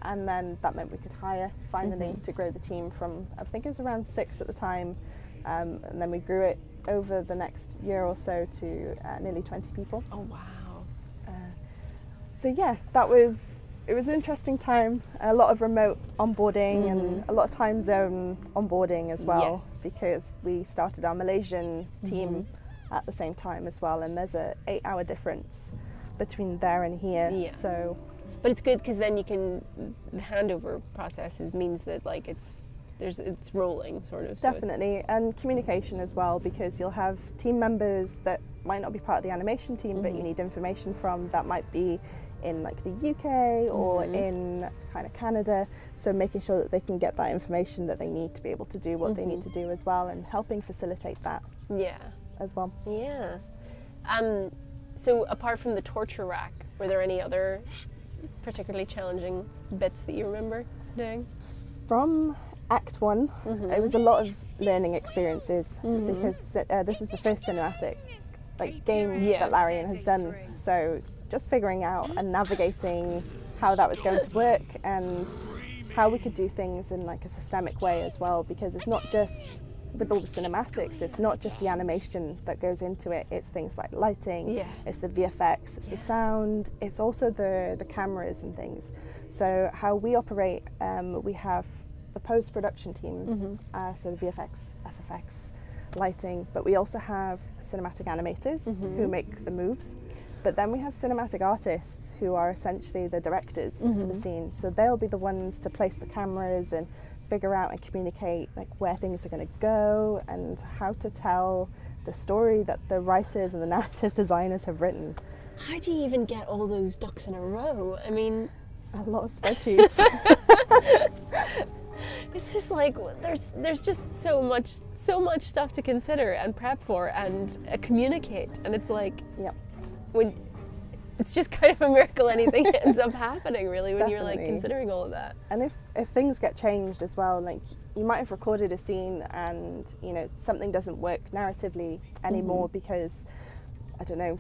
Speaker 2: and then that meant we could hire finally to grow the team from, I think it was around 6 at the time, and then we grew it over the next year or so to nearly 20 people.
Speaker 1: Oh wow.
Speaker 2: So yeah, it was an interesting time, a lot of remote onboarding and a lot of time zone onboarding as well, because we started our Malaysian team at the same time as well, and there's a 8-hour difference between there and here. So,
Speaker 1: but it's good because then you can, the handover processes means that like it's rolling sort of.
Speaker 2: Definitely, and communication as well, because you'll have team members that might not be part of the animation team, but you need information from, that might be in like the UK or in kind of Canada, so making sure that they can get that information that they need to be able to do what they need to do as well, and helping facilitate that as well.
Speaker 1: So apart from the torture rack, were there any other particularly challenging bits that you remember doing?
Speaker 2: From Act 1, it was a lot of learning experiences, because this was the first cinematic like game that Larian has done, so just figuring out and navigating how that was going to work, and how we could do things in like a systemic way as well, because it's not just with all the cinematics, it's not just the animation that goes into it, it's things like lighting, it's the VFX, it's the sound, it's also the cameras and things. So how we operate, we have the post-production teams, so the VFX, SFX, lighting, but we also have cinematic animators who make the moves. But then we have cinematic artists who are essentially the directors for the scene. So they'll be the ones to place the cameras and figure out and communicate like where things are going to go and how to tell the story that the writers and the narrative designers have written.
Speaker 1: How do you even get all those ducks in a row? I mean,
Speaker 2: a lot of spreadsheets.
Speaker 1: It's just like there's just so much stuff to consider and prep for and communicate, and it's like when it's just kind of a miracle anything ends up happening, really, when you're like considering all of that.
Speaker 2: And if things get changed as well, like you might have recorded a scene and you know something doesn't work narratively anymore because I don't know,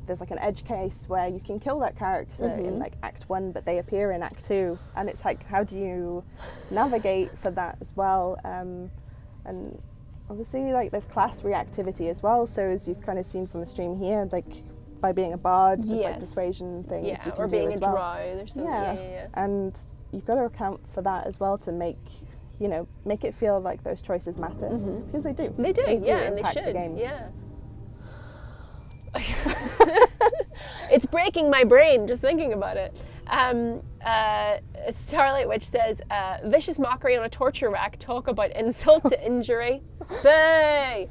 Speaker 2: there's like an edge case where you can kill that character in like Act 1, but they appear in Act 2, and it's like, how do you navigate for that as well? And obviously, like there's class reactivity as well. So as you've kind of seen from the stream here, like by being a bard, there's like persuasion things you can
Speaker 1: or
Speaker 2: do
Speaker 1: being
Speaker 2: as
Speaker 1: a
Speaker 2: well.
Speaker 1: drow. There's some,
Speaker 2: And you've got to account for that as well to make it feel like those choices matter, because they do.
Speaker 1: They do, and they
Speaker 2: impact
Speaker 1: should.
Speaker 2: the game.
Speaker 1: It's breaking my brain just thinking about it. Starlight Witch says, vicious mockery on a torture rack, talk about insult to injury. Bay!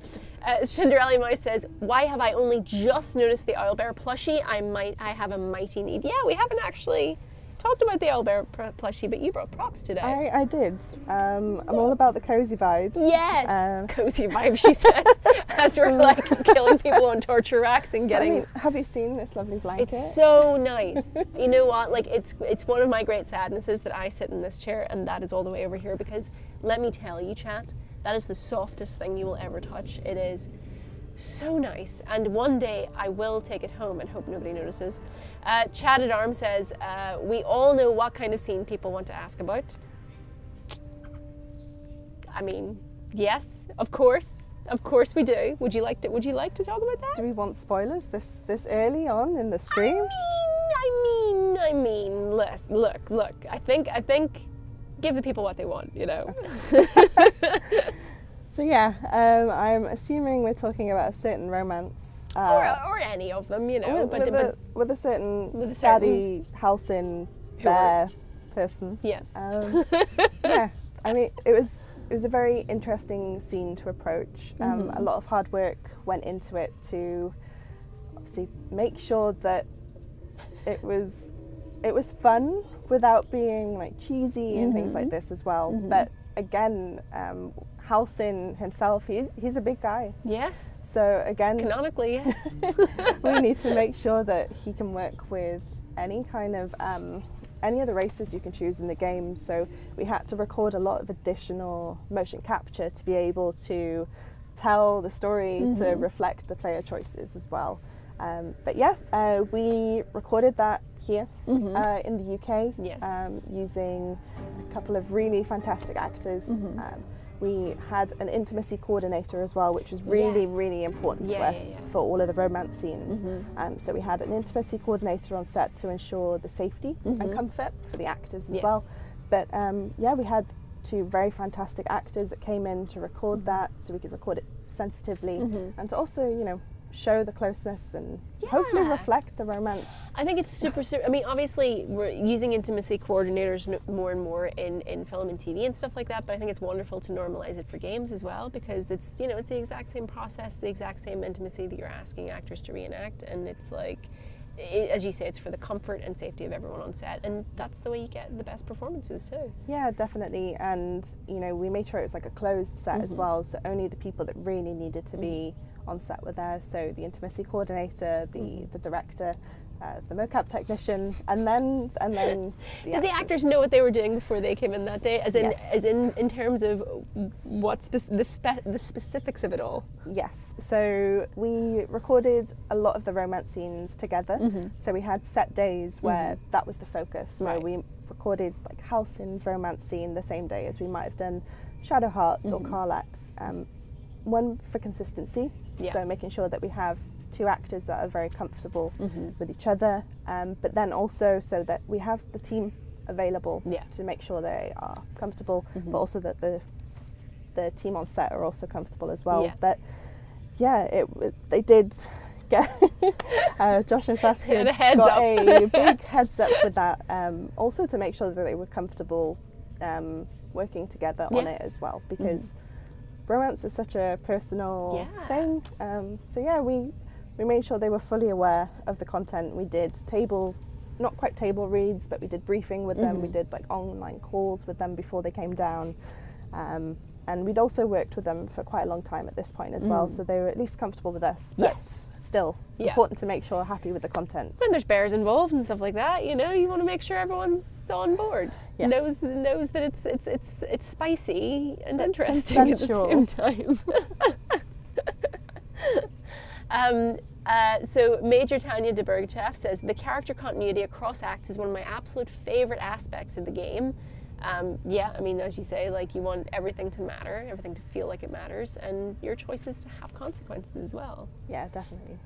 Speaker 1: Cinderella Mouse says, why have I only just noticed the owlbear plushie? I have a mighty need. Yeah, we haven't actually talked about the owlbear plushie, but you brought props today.
Speaker 2: I did. I'm all about the cozy vibes.
Speaker 1: Yes, cozy vibes, she says, as we're like killing people on torture racks and getting...
Speaker 2: I mean, have you seen this lovely blanket?
Speaker 1: It's so nice. You know what, like it's one of my great sadnesses that I sit in this chair and that is all the way over here, because let me tell you, chat, that is the softest thing you will ever touch. It is so nice, and one day I will take it home and hope nobody notices. Chad at Arm says, we all know what kind of scene people want to ask about. I mean, yes, of course we do. Would you like to talk about that?
Speaker 2: Do we want spoilers this early on in the stream?
Speaker 1: I mean, look. I think give the people what they want, you know.
Speaker 2: So yeah, I'm assuming we're talking about a certain romance.
Speaker 1: Or any of them, you know.
Speaker 2: With a certain Daddy Halsin bear person.
Speaker 1: Yes.
Speaker 2: Yeah, I mean, it was a very interesting scene to approach. A lot of hard work went into it to obviously make sure that it was fun without being like cheesy and things like this as well. But again, Halsin himself, he's a big guy.
Speaker 1: Yes.
Speaker 2: So again,
Speaker 1: canonically, yes.
Speaker 2: we need to make sure that he can work with any kind of any of the races you can choose in the game. So we had to record a lot of additional motion capture to be able to tell the story to reflect the player choices as well. But yeah, we recorded that here in the UK, using a couple of really fantastic actors. We had an intimacy coordinator as well, which was really important to us for all of the romance scenes. So we had an intimacy coordinator on set to ensure the safety and comfort for the actors as well. But yeah, we had 2 very fantastic actors that came in to record that, so we could record it sensitively and to also, you know, show the closeness and hopefully reflect the romance.
Speaker 1: I think it's super, I mean, obviously we're using intimacy coordinators more and more in film and TV and stuff like that, but I think it's wonderful to normalize it for games as well, because it's, you know, it's the exact same process, the exact same intimacy that you're asking actors to reenact, and it's like, as you say, it's for the comfort and safety of everyone on set, and that's the way you get the best performances too. Yeah,
Speaker 2: definitely. And you know, we made sure it was like a closed set as well, so only the people that really needed to be on set were there. So the intimacy coordinator, the director, the mocap technician, and then
Speaker 1: did the actors know what they were doing before they came in that day, as in terms of what the specifics of it all?
Speaker 2: Yes, so we recorded a lot of the romance scenes together, so we had set days where that was the focus. So we recorded like Halsin's romance scene the same day as we might have done Shadow Hearts or Karlach's. One for consistency, so making sure that we have 2 actors that are very comfortable with each other, but then also so that we have the team available to make sure they are comfortable, but also that the team on set are also comfortable as well. But yeah, they did get Josh and Saskia got a big heads up with that, also to make sure that they were comfortable working together on it as well, because romance is such a personal thing. So yeah, we made sure they were fully aware of the content. We did not quite table reads, but we did briefing with them. We did like online calls with them before they came down. And we'd also worked with them for quite a long time at this point as well, so they were at least comfortable with us. But still important to make sure they're happy with the content.
Speaker 1: When there's bears involved and stuff like that, you know, you want to make sure everyone's on board. Knows that it's spicy and interesting at the same time. So Major Tanya de Bergchef says, the character continuity across acts is one of my absolute favourite aspects of the game. Yeah, I mean, as you say, like, you want everything to matter, everything to feel like it matters, and your choices to have consequences as well.
Speaker 2: Yeah, definitely.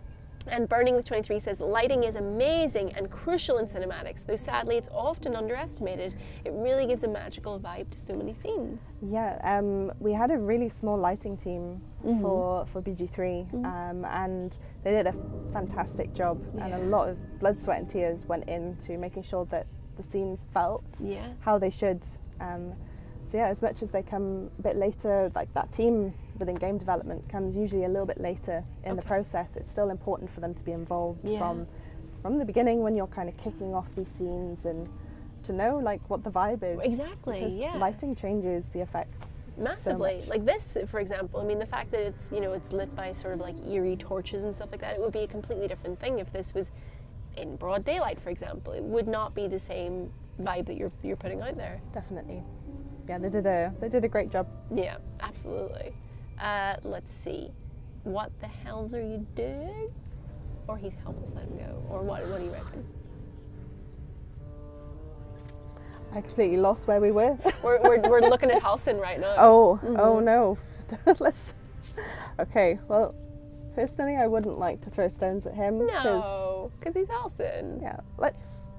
Speaker 1: And Burning with 23 says, lighting is amazing and crucial in cinematics, though sadly it's often underestimated. It really gives a magical vibe to so many scenes.
Speaker 2: Yeah, we had a really small lighting team for BG3, and they did a fantastic job, and a lot of blood, sweat and tears went into making sure that the scenes felt how they should. So yeah, as much as they come a bit later, like that team within game development comes usually a little bit later in the process, it's still important for them to be involved from the beginning when you're kind of kicking off these scenes, and to know like what the vibe is.
Speaker 1: Exactly,
Speaker 2: because lighting changes the effects
Speaker 1: massively.
Speaker 2: so
Speaker 1: like this, for example, I mean, the fact that it's, you know, it's lit by sort of like eerie torches and stuff like that, it would be a completely different thing if this was in broad daylight, for example. It would not be the same vibe that you're putting out there.
Speaker 2: Definitely. Yeah, they did a great job.
Speaker 1: Yeah, absolutely. Let's see. What the hells are you doing? Or he's helpless, let him go. Or what do you reckon?
Speaker 2: I completely lost where we were.
Speaker 1: we're looking at Halsin right now.
Speaker 2: Oh no. Okay, well, personally, I wouldn't like to throw stones at him.
Speaker 1: No, because he's Halsin.
Speaker 2: Yeah, let's.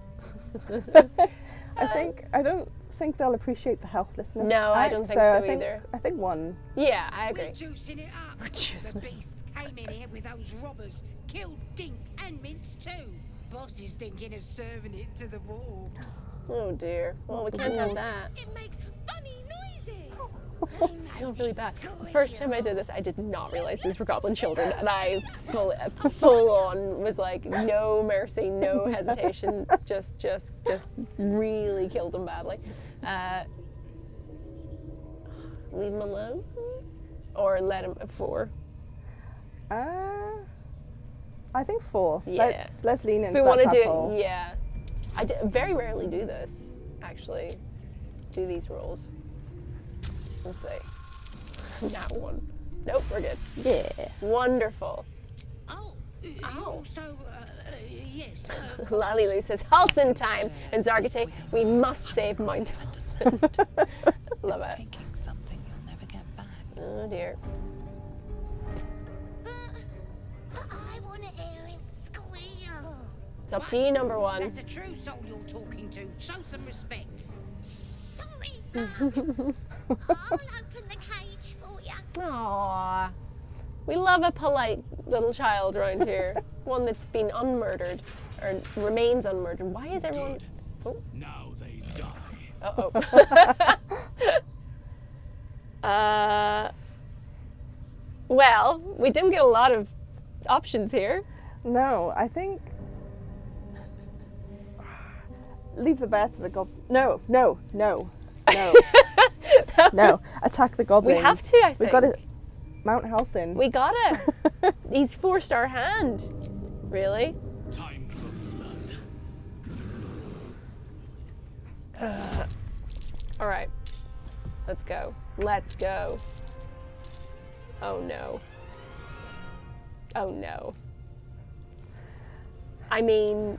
Speaker 2: I don't think they'll appreciate the helplessness.
Speaker 1: No, I don't think so either.
Speaker 2: I think 1.
Speaker 1: Yeah, I agree.
Speaker 11: We're juicing it up.
Speaker 1: We're juicing
Speaker 11: The beast came in here with those robbers, killed Dink and Mince too. Boss is thinking of serving it to the wargs.
Speaker 1: Oh dear. Well, we can't have that.
Speaker 9: It makes funny noises.
Speaker 1: I feel really bad. The first time I did this, I did not realize these were goblin children, and I full on was like, no mercy, no hesitation, just really killed them badly. Leave them alone, or let them 4.
Speaker 2: I think 4.
Speaker 1: Yeah.
Speaker 2: Let's lean into
Speaker 1: If we want to do
Speaker 2: hole.
Speaker 1: it, yeah. I very rarely do this, actually. Do these rolls. Let's see. That 1. Nope, we're good. Yeah. Wonderful.
Speaker 11: Oh.
Speaker 1: Ow.
Speaker 11: So, yes.
Speaker 1: Lalilu says, Halsin time! And Zargate, we must save Mount Halsin. Love
Speaker 6: It's
Speaker 1: it.
Speaker 6: taking something you'll never get back.
Speaker 1: Oh dear.
Speaker 11: But I want to hear it squeal.
Speaker 1: It's up to you, number 1.
Speaker 11: That's a true soul you're talking to. Show some respect. Sorry, Mum. I'll open the cage for you.
Speaker 1: Aww. We love a polite little child around here. One that's been unmurdered, or remains unmurdered. Why is everyone... Oh.
Speaker 7: Now they die.
Speaker 1: Uh-oh. Well, we didn't get a lot of options here.
Speaker 2: No, I think... Leave the bear to the goblin. No. No. Attack the goblins.
Speaker 1: We have to, I think.
Speaker 2: We've got to... Mount Halsin.
Speaker 1: We gotta. He's forced our hand. Really?
Speaker 7: Time for blood.
Speaker 1: All right. Let's go. Let's go. Oh no. Oh no. I mean,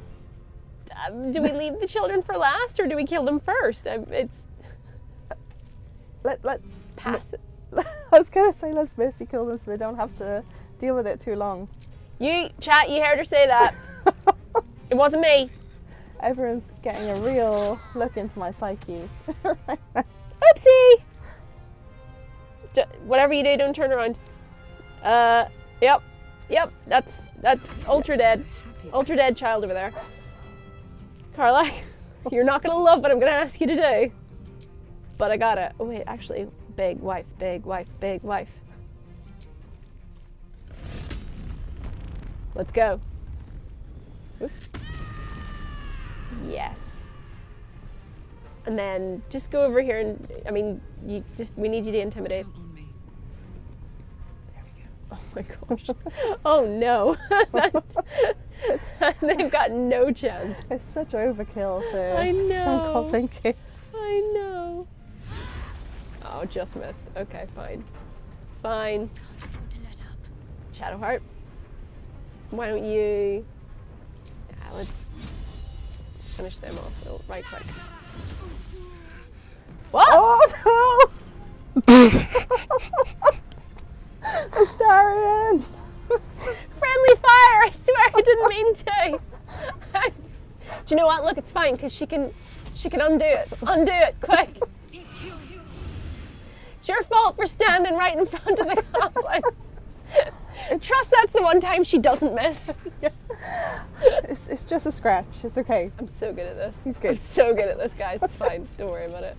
Speaker 1: do we leave the children for last, or do we kill them first? It's...
Speaker 2: Let's...
Speaker 1: Pass it.
Speaker 2: I was going to say let's mercy kill them so they don't have to deal with it too long.
Speaker 1: You, chat, you heard her say that. It wasn't me.
Speaker 2: Everyone's getting a real look into my psyche right now.
Speaker 1: Oopsie! Whatever you do, don't turn around. Yep, that's ultra dead. Ultra dead child over there. Carla, you're not gonna love what I'm gonna ask you to do. But I got it. Oh wait, actually, big wife, big wife, big wife. Let's go. Oops. Yes. And then just go over here and, I mean, we need you to intimidate. There we go. Oh my gosh. Oh no. They've got no chance.
Speaker 2: It's such overkill for
Speaker 1: I know.
Speaker 2: some goblin kids.
Speaker 1: I know. Oh, just missed. Okay, fine. Fine. Shadowheart. Why don't you... Yeah, let's finish them off right quick. What?
Speaker 2: Oh no! Larian!
Speaker 1: Friendly fire! I swear I didn't mean to. Do you know what? Look, it's fine because she can undo it. Undo it, quick. It's your fault for standing right in front of the goblin. Trust that's the one time she doesn't miss.
Speaker 2: Yeah. It's just a scratch. It's okay.
Speaker 1: I'm so good at this.
Speaker 2: He's good.
Speaker 1: I'm so good at this, guys. It's fine. Don't worry about it.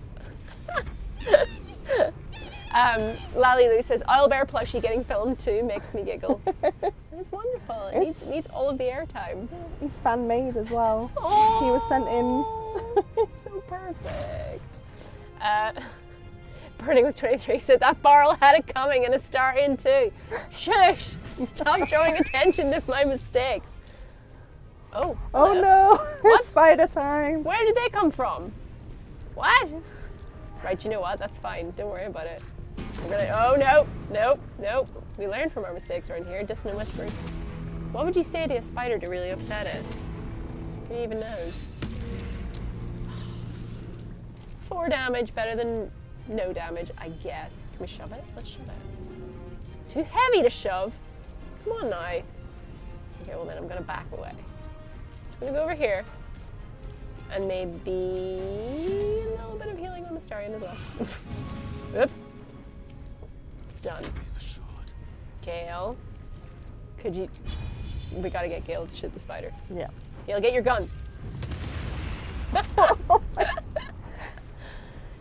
Speaker 1: Lalilu says, Owlbear plushie getting filmed too makes me giggle. It's wonderful. It needs all of the airtime.
Speaker 2: He's fan made as well.
Speaker 1: Oh,
Speaker 2: he was sent in.
Speaker 1: It's so perfect. Burning with 23 said that barrel had it coming and a star in too. Shush! Stop drawing attention to my mistakes. Oh.
Speaker 2: Oh no! It's spider time.
Speaker 1: Where did they come from? What? Right, you know what? That's fine. Don't worry about it. We're gonna. Oh no! Nope! Nope! We learn from our mistakes around here. Dissonant whispers. What would you say to a spider to really upset it? Who even knows? 4 damage, better than no damage, I guess. Can we shove it? Let's shove it. Too heavy to shove. Come on now. Okay, well then I'm gonna back away. Just gonna go over here. And maybe a little bit of healing on the Starian as well. Oops. Done. Gale. Could you... We gotta get Gale to shoot the spider.
Speaker 2: Yeah.
Speaker 1: Gale, get your gun.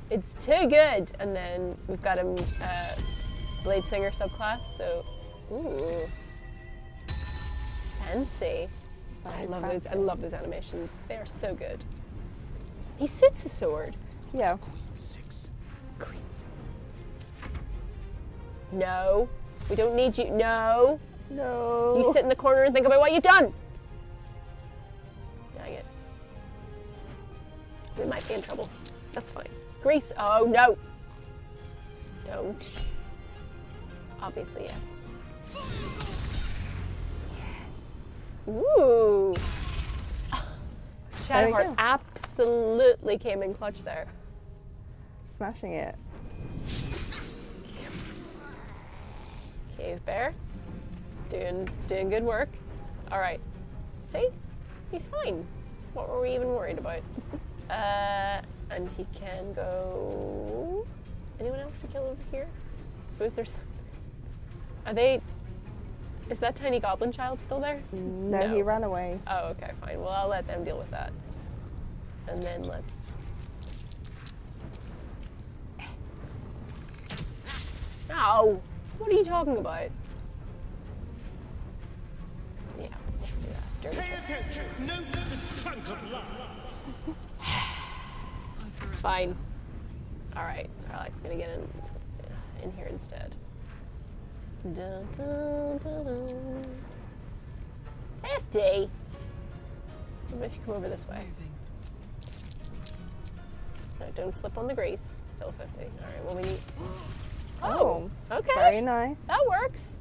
Speaker 1: It's too good. And then we've got him Blade Singer subclass, so... Ooh. Fancy. I love those animations. They are so good. He suits a sword.
Speaker 2: Yeah.
Speaker 1: Queens. No. We don't need you. No.
Speaker 2: No.
Speaker 1: You sit in the corner and think about what you've done. Dang it. We might be in trouble. That's fine. Grease. Oh, no. Don't. Obviously, yes. Yes. Ooh. Shadowheart absolutely came in clutch there.
Speaker 2: Smashing it.
Speaker 1: Cave Bear. Doing good work. All right. See? He's fine. What were we even worried about? And he can go... Anyone else to kill over here? I suppose there's... Are they... Is that tiny goblin child still there?
Speaker 2: No, he ran away.
Speaker 1: Oh, okay, fine. Well, I'll let them deal with that. And then let's... Ow! What are you talking about? Yeah, let's do that. Dirty
Speaker 10: attention! Note this trunk of love.
Speaker 1: Fine. Alright, Alex gonna get in here instead. Dun, dun, dun, dun. 50! What if you come over this way? No, don't slip on the grease. Still 50. Alright, well we need... Oh, okay.
Speaker 2: Very nice.
Speaker 1: That works.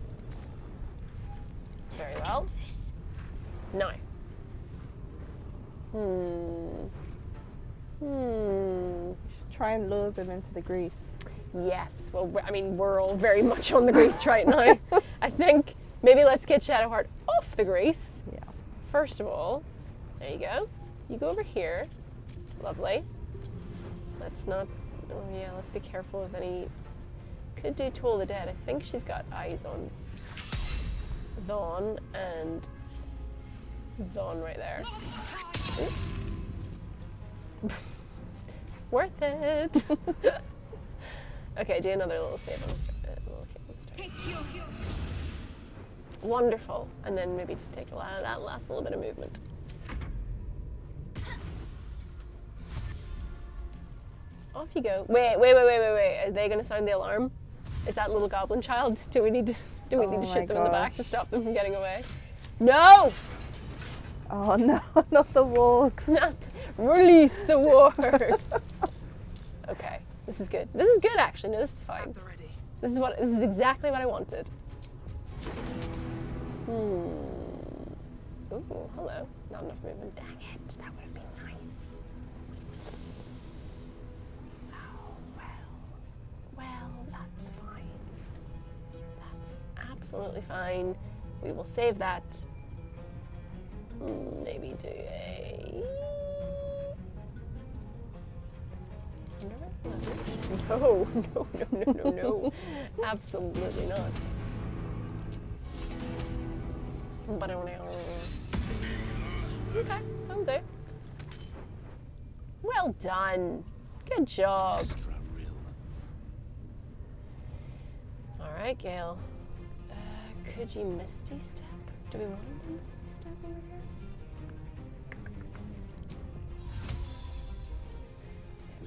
Speaker 1: Very well. No.
Speaker 2: Try and lure them into the grease.
Speaker 1: Yes. Well, I mean, we're all very much on the grease right now. I think maybe let's get Shadowheart off the grease.
Speaker 2: Yeah.
Speaker 1: First of all, there you go. You go over here. Lovely. Let's not... Oh, yeah, let's be careful of any... Could do Toll the Dead. I think she's got eyes on Vaughn and Vaughn right there. Worth it. Okay, do another little save on the start. Wonderful. And then maybe just take that last little bit of movement. Off you go. Wait. Are they going to sound the alarm? Is that little goblin child? Do we need to shoot them in the back to stop them from getting away? No!
Speaker 2: Oh no, not the wargs.
Speaker 1: Release the wargs. Okay, this is good. This is good actually. No, this is fine. This is exactly what I wanted. Ooh, hello. Not enough movement. Dang it. That would have been nice. Well, that's fine. That's absolutely fine. We will save that. Maybe do a... No. Absolutely not. But I don't know. Okay, that'll do. Well done. Good job. Alright, Gale. Could you Misty Step? Do we want to Misty Step over here?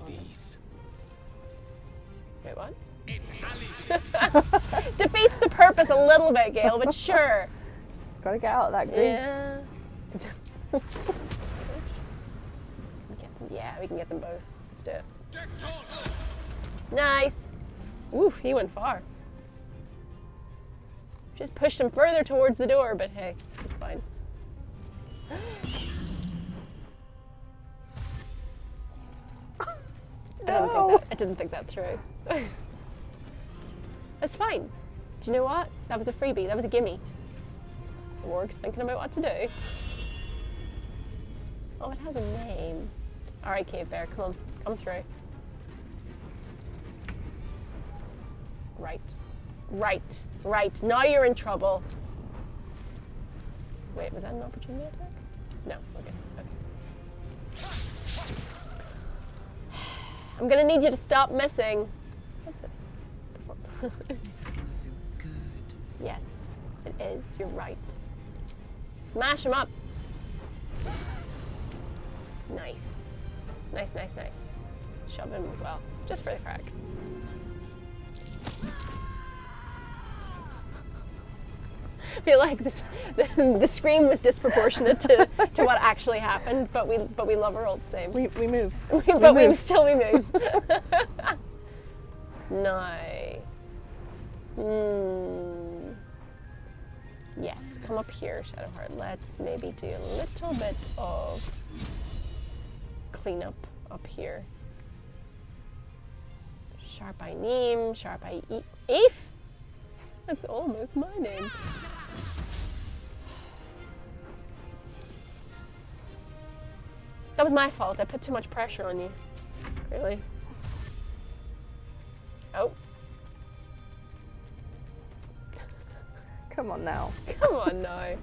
Speaker 7: These.
Speaker 1: Wait, what? Defeats the purpose a little bit, Gale, but sure.
Speaker 2: Gotta get out of that grease.
Speaker 1: Yeah. Yeah, we can get them both. Let's do it. Nice. Oof, he went far. Just pushed him further towards the door, but hey, it's fine.
Speaker 2: No.
Speaker 1: I didn't think that through. It's fine. Do you know what? That was a freebie. That was a gimme. The warg's thinking about what to do. Oh, it has a name. All right, Cave Bear, come on, come through. Right, right, right. Now you're in trouble. Wait, was that an opportunity attack? No, okay, okay. I'm gonna need you to stop missing. What's this?
Speaker 6: This is gonna feel good.
Speaker 1: Yes, it is, you're right. Smash him up. Nice. Nice, nice, nice. Shove him as well, just for the crack. I feel like the scream was disproportionate to what actually happened, but we love her all the same.
Speaker 2: We move.
Speaker 1: But we still move. No. Yes, come up here, Shadowheart. Let's maybe do a little bit of cleanup up here. Sharp Eye Neem, Sharp Eye Aoife? That's almost my name. That was my fault. I put too much pressure on you. Really? Oh.
Speaker 2: Come on now.
Speaker 1: Come on now.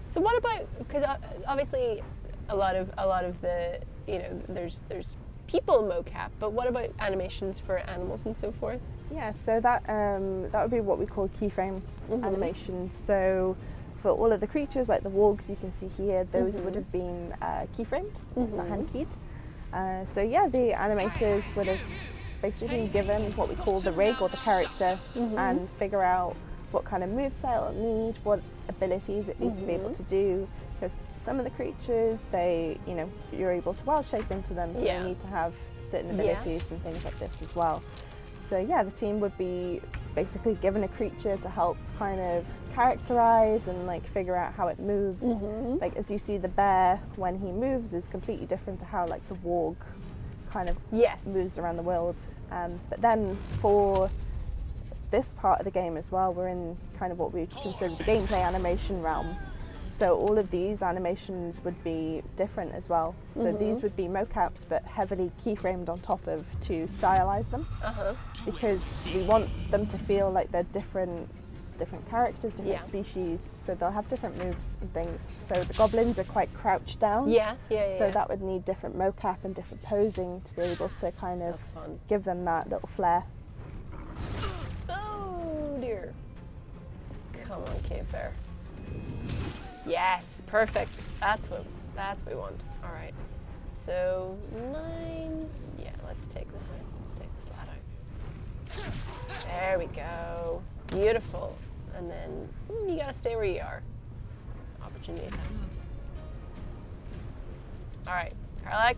Speaker 1: So what about, because obviously a lot of the, you know, there's people mocap, but what about animations for animals and so forth?
Speaker 2: Yeah, so that would be what we call keyframe animations. So for all of the creatures, like the wargs you can see here, those would have been keyframed, so hand keyed. So yeah, the animators would have basically been given what we call the rig or the character and figure out what kind of moveset it needs, what abilities it needs to be able to do. Because some of the creatures, they, you know, you're able to wild shape into them, so they need to have certain abilities and things like this as well. So yeah, the team would be basically given a creature to help kind of characterize and like figure out how it moves. Like as you see, the bear when he moves is completely different to how like the warg kind of moves around the world. But then for this part of the game as well, we're in kind of what we consider the gameplay animation realm. So all of these animations would be different as well. So these would be mocaps, but heavily keyframed on top of to stylize them, because we want them to feel like they're different characters, different species. So they'll have different moves and things. So the goblins are quite crouched down. So that would need different mocap and different posing to be able to kind of give them that little flair.
Speaker 1: Oh dear. Come on, Cave Bear. Yes, perfect. That's what we want. All right. So 9. Yeah, let's take this out. Let's take this lad out. There we go. Beautiful. And then you gotta stay where you are. Opportunity attack. All right, Karlak.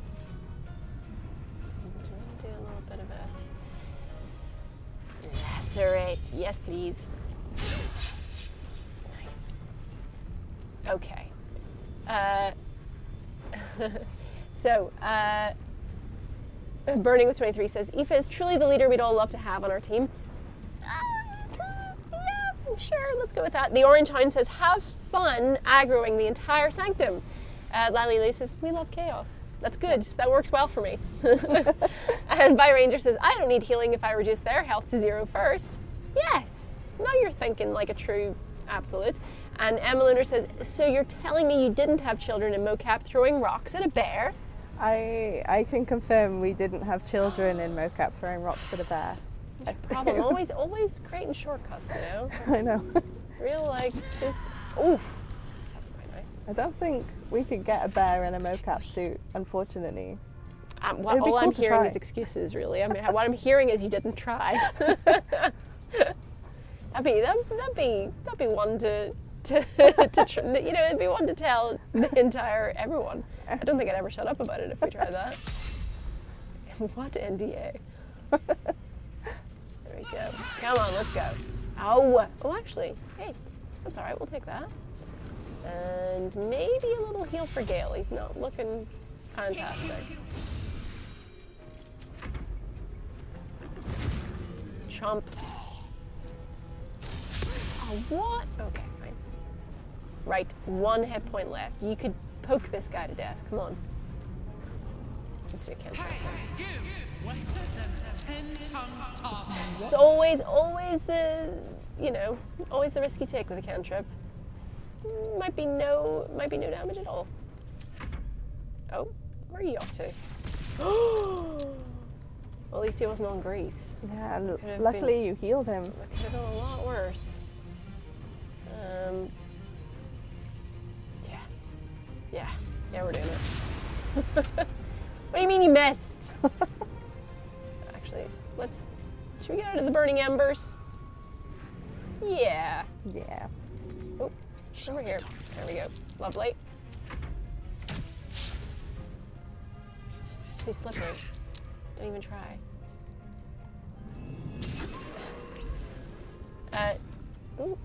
Speaker 1: Do you want to do a little bit of a lacerate? Yes, please. Okay. So, Burning with 23 says, Aoife is truly the leader we'd all love to have on our team. Yeah, sure, let's go with that. The Orange Hound says, have fun aggroing the entire sanctum. Lally Lee says, we love chaos. That's good, that works well for me. And By Ranger says, I don't need healing if I reduce their health to 0 first. Yes, now you're thinking like a true absolute. And Emma Lunar says, so you're telling me you didn't have children in mocap throwing rocks at a bear?
Speaker 2: I can confirm we didn't have children in mocap throwing rocks at a bear.
Speaker 1: Problem, always creating shortcuts, you know?
Speaker 2: I know.
Speaker 1: Real like just, oof. That's quite nice.
Speaker 2: I don't think we could get a bear in a mocap suit, unfortunately.
Speaker 1: All I'm hearing is excuses, really. I mean, what I'm hearing is you didn't try. That'd be one to you know, it'd be one to tell the entire everyone. I don't think I'd ever shut up about it if we tried that. What NDA? There we go. Come on, let's go. Oh, actually, hey, that's all right. We'll take that. And maybe a little heal for Gale. He's not looking fantastic. Chomp. Oh, what? Okay, fine. Right, 1 hit point left. You could poke this guy to death. Come on. Let's do a cantrip. It's always the, you know, always the risky take with a cantrip. Might be no damage at all. Oh, where are you off to? Well, at least he wasn't on grease.
Speaker 2: Yeah, and luckily you healed him.
Speaker 1: That could have been a lot worse. Yeah, we're doing it. What do you mean you missed? Actually, should we get out of the burning embers? Yeah.
Speaker 2: Yeah.
Speaker 1: Oh, over here. There we go. Lovely. Too slippery. Don't even try. Ooh.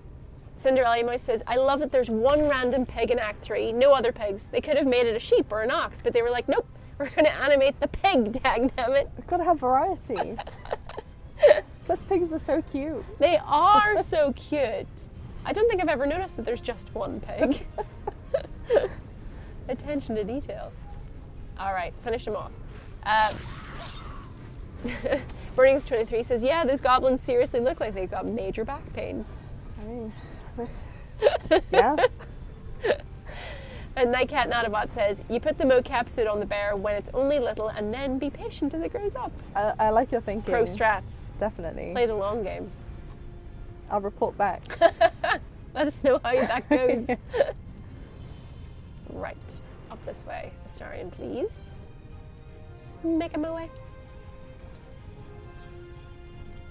Speaker 1: Cinderella Mouse says, I love that there's one random pig in Act 3, no other pigs. They could have made it a sheep or an ox, but they were like, nope, we're going to animate the pig, dagnammit.
Speaker 2: We've got to have variety. Plus pigs are so cute.
Speaker 1: They are so cute. I don't think I've ever noticed that there's just one pig. Attention to detail. All right, finish him off. Burning with 23 says, yeah, those goblins seriously look like they've got major back pain.
Speaker 2: I mean, yeah.
Speaker 1: And Nightcat Natabot says, you put the mocap suit on the bear when it's only little and then be patient as it grows up.
Speaker 2: I like your thinking.
Speaker 1: Pro strats.
Speaker 2: Definitely.
Speaker 1: Play the long game.
Speaker 2: I'll report back.
Speaker 1: Let us know how that goes. Right, up this way. Astarion, please. Making my way.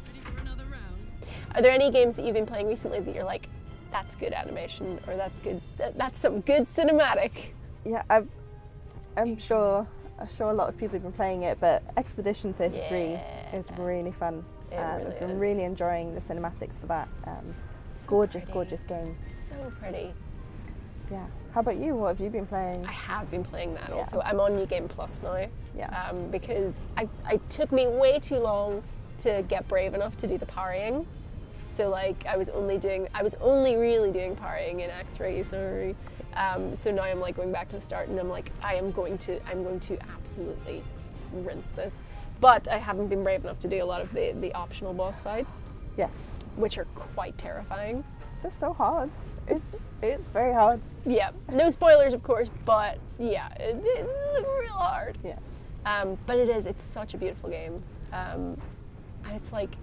Speaker 6: Ready for another round?
Speaker 1: Are there any games that you've been playing recently that you're like, that's good animation, or that's good, that's some good cinematic?
Speaker 2: Yeah, I'm sure a lot of people have been playing it, but Expedition 33 is really fun. I've been really enjoying the cinematics for that. Gorgeous game.
Speaker 1: So pretty.
Speaker 2: Yeah. How about you? What have you been playing?
Speaker 1: I have been playing that also. I'm on New Game Plus now.
Speaker 2: Yeah.
Speaker 1: Because it took me way too long to get brave enough to do the parrying. So like I was only really doing parrying in Act 3, sorry. So now I'm like going back to the start and I'm like, I'm going to absolutely rinse this. But I haven't been brave enough to do a lot of the optional boss fights.
Speaker 2: Yes.
Speaker 1: Which are quite terrifying.
Speaker 2: They're so hard. It's very hard.
Speaker 1: Yeah. No spoilers, of course, but yeah, it's real hard.
Speaker 2: Yeah.
Speaker 1: But it's such a beautiful game. And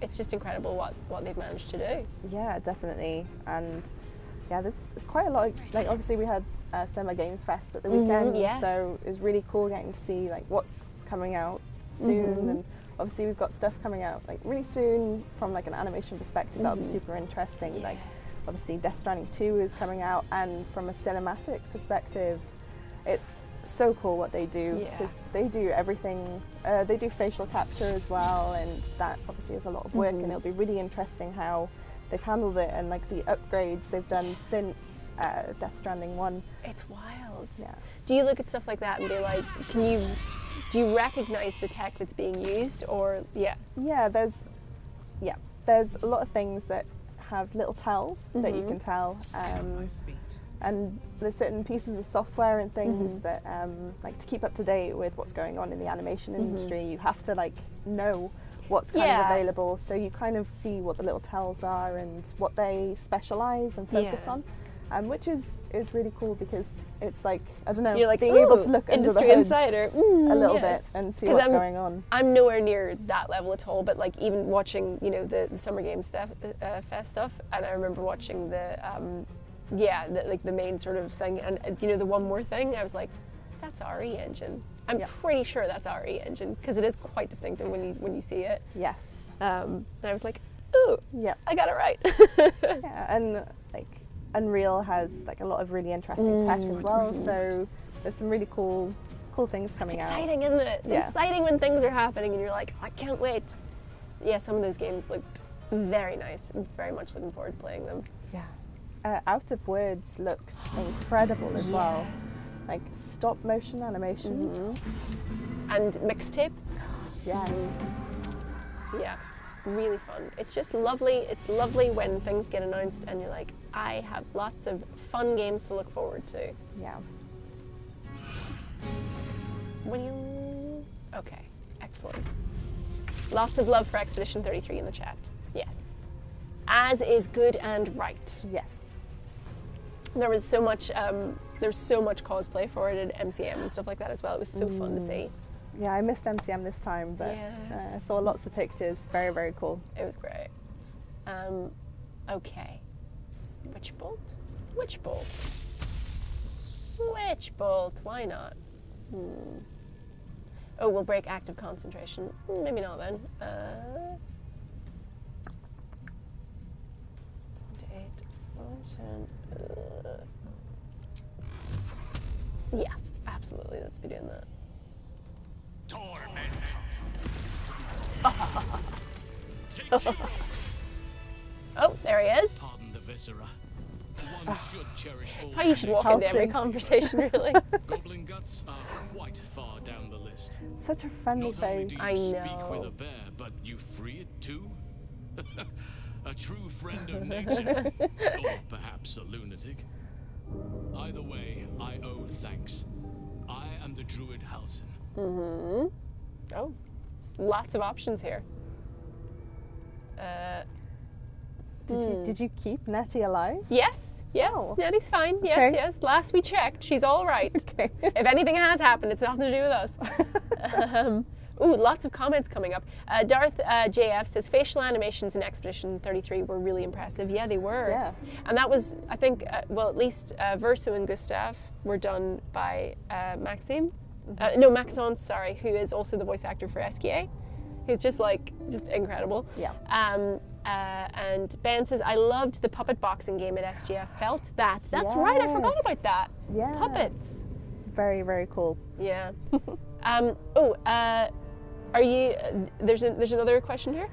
Speaker 1: it's just incredible what they've managed to do.
Speaker 2: Yeah, definitely. And yeah, there's quite a lot. Like obviously we had Summer Games Fest at the weekend,
Speaker 1: yes.
Speaker 2: So it was really cool getting to see like what's coming out soon. And obviously we've got stuff coming out like really soon from like an animation perspective. That'll be super interesting.
Speaker 1: Yeah.
Speaker 2: Like obviously Death Stranding 2 is coming out, and from a cinematic perspective, it's so cool what they do, because they do everything. They do facial capture as well, and that obviously is a lot of work, and it'll be really interesting how they've handled it and like the upgrades they've done since Death Stranding 1.
Speaker 1: It's wild.
Speaker 2: Yeah.
Speaker 1: Do you look at stuff like that and be like, do you recognize the tech that's being used, or
Speaker 2: Yeah, there's a lot of things that have little tells that you can tell, and there's certain pieces of software and things that like to keep up to date with what's going on in the animation industry, you have to like know what's kind of available, so you kind of see what the little tells are and what they specialize and focus on. Which is really cool, because it's like, I don't know,
Speaker 1: you're like,
Speaker 2: being able to look under the
Speaker 1: industry
Speaker 2: hoods
Speaker 1: insider
Speaker 2: a little bit and see what's going on.
Speaker 1: I'm nowhere near that level at all, but like even watching, the Summer Games stuff, Fest stuff, and I remember watching the main sort of thing, and the One More Thing, I was like, that's RE Engine. I'm pretty sure that's RE Engine, because it is quite distinctive when you see it.
Speaker 2: Yes.
Speaker 1: And I was like, ooh, I got it right.
Speaker 2: Yeah, and like Unreal has like a lot of really interesting tech as well, so there's some really cool things coming out.
Speaker 1: It's exciting, isn't it? It's exciting when things are happening and you're like, I can't wait. Yeah, some of those games looked very nice. I'm very much looking forward to playing them.
Speaker 2: Yeah. Out of Words looks incredible as well. Like stop motion animation.
Speaker 1: And mixtape.
Speaker 2: Yes.
Speaker 1: Yeah. Really fun. It's just lovely. It's lovely when things get announced and you're like, I have lots of fun games to look forward to.
Speaker 2: Yeah.
Speaker 1: when you... Okay, excellent. Lots of love for Expedition 33 in the chat. Yes. As is good and right.
Speaker 2: Yes.
Speaker 1: There was so much cosplay for it at MCM and stuff like that as well. It was so fun to see.
Speaker 2: Yeah, I missed MCM this time, but I saw lots of pictures. Very, very cool.
Speaker 1: It was great. Okay. Witch bolt? Witch bolt. Witch bolt. Why not? Oh, we'll break active concentration. Maybe not then. 8, yeah, absolutely. Let's be doing that. Oh, there he is.
Speaker 13: Pardon the viscera. One should cherish all.
Speaker 1: That's how you should walk into every conversation, really.
Speaker 13: Goblin guts are quite far down the list.
Speaker 2: Such a friendly face.
Speaker 1: I know.
Speaker 13: Speak with a bear, but you free it too? A true friend of nature, or perhaps a lunatic. Either way, I owe thanks. I am the Druid Halsin.
Speaker 1: Oh, lots of options here.
Speaker 2: Did you keep Nettie alive?
Speaker 1: Yes, yes.
Speaker 2: Oh.
Speaker 1: Nettie's fine. Yes,
Speaker 2: Okay.
Speaker 1: yes. Last we checked, she's all right.
Speaker 2: Okay.
Speaker 1: If anything has happened, it's nothing to do with us. Ooh, lots of comments coming up. Darth JF says facial animations in Expedition 33 were really impressive. Yeah, they were.
Speaker 2: Yeah.
Speaker 1: And that was, I think, well, at least Verso and Gustav were done by Maxime. No, Maxon, sorry, who is also the voice actor for SKA. Who's just incredible.
Speaker 2: Yeah.
Speaker 1: And Ben says, I loved the puppet boxing game at SGF. Felt that. That's right, I forgot about that.
Speaker 2: Yeah.
Speaker 1: Puppets.
Speaker 2: Very, very cool.
Speaker 1: Yeah. Are you, there's another question here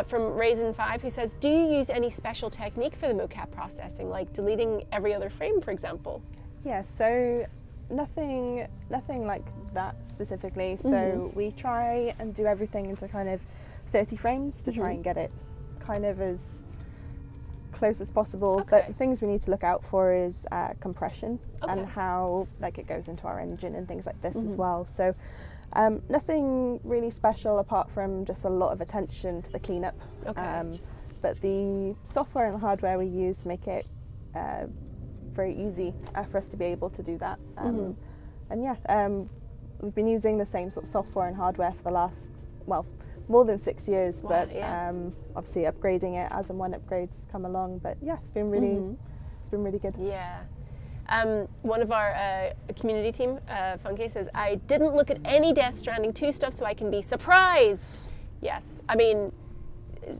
Speaker 1: from Raisin5 who says, do you use any special technique for the mocap processing, like deleting every other frame, for example?
Speaker 2: Yeah, so nothing like that specifically. So we try and do everything into kind of 30 frames to try and get it kind of as close as possible.
Speaker 1: Okay.
Speaker 2: But the things we need to look out for is compression and how it goes into our engine and things like this as well. So nothing really special apart from just a lot of attention to the cleanup.
Speaker 1: Okay.
Speaker 2: But the software and the hardware we use make it very easy for us to be able to do that. And yeah, we've been using the same sort of software and hardware for the last, more than 6 years,
Speaker 1: Wow,
Speaker 2: but
Speaker 1: yeah.
Speaker 2: obviously upgrading it as and when upgrades come along. But yeah, it's been really good.
Speaker 1: Yeah. One of our community team, Funky, says, I didn't look at any Death Stranding 2 stuff so I can be surprised. Yes, I mean,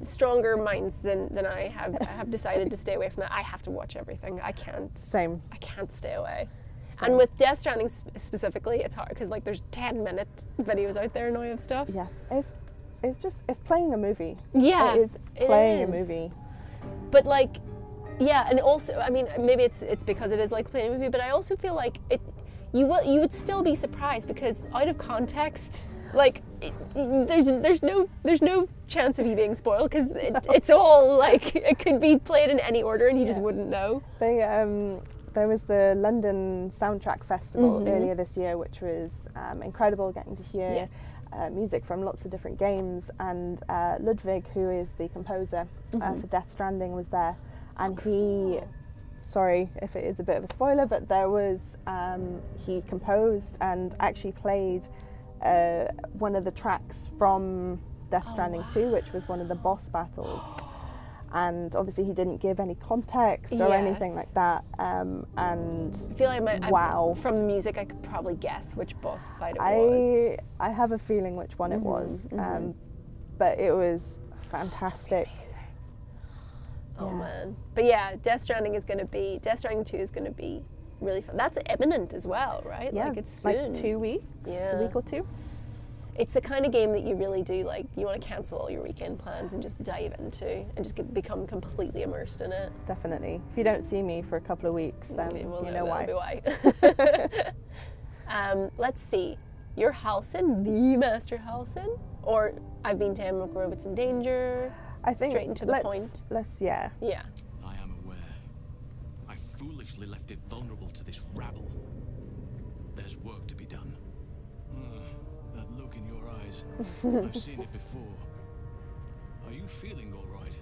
Speaker 1: stronger minds than I have decided to stay away from that. I have to watch everything. I can't.
Speaker 2: Same.
Speaker 1: I can't stay away.
Speaker 2: Same.
Speaker 1: And with Death Stranding specifically, it's hard because there's 10-minute videos out there now of stuff.
Speaker 2: Yes, it's playing a movie.
Speaker 1: Yeah,
Speaker 2: it is playing a movie.
Speaker 1: But yeah, and also, I mean, maybe it's because it is like playing a movie, but I also feel like you would still be surprised because out of context, there's no chance of you being spoiled because it's all it could be played in any order and you just wouldn't know.
Speaker 2: There was the London Soundtrack Festival earlier this year, which was incredible, getting to hear music from lots of different games, and Ludwig, who is the composer for Death Stranding, was there, and he, sorry if it is a bit of a spoiler, but there was, he composed and actually played one of the tracks from Death Stranding 2, which was one of the boss battles. And obviously he didn't give any context or anything like that. And
Speaker 1: I feel like from the music I could probably guess which boss fight it was.
Speaker 2: I have a feeling which one it was, but it was fantastic.
Speaker 1: Amazing. Oh man. But yeah, Death Stranding 2 is going to be really fun. That's imminent as well, right?
Speaker 2: Yeah,
Speaker 1: it's soon.
Speaker 2: 2 weeks, a week or two.
Speaker 1: It's the kind of game that you really do, you want to cancel all your weekend plans and just dive into and just become completely immersed in it.
Speaker 2: Definitely. If you don't see me for a couple of weeks, then you know why.
Speaker 1: That'll be why. Let's see. You're Halsin, the Master Halsin? Or I've been to Emerald Grove, it's in danger?
Speaker 2: I think
Speaker 1: straight into the point.
Speaker 2: Yeah.
Speaker 13: I am aware. I foolishly left it vulnerable to this rabble. There's work to be done. That look in your eyes. I've seen it before. Are you feeling all right?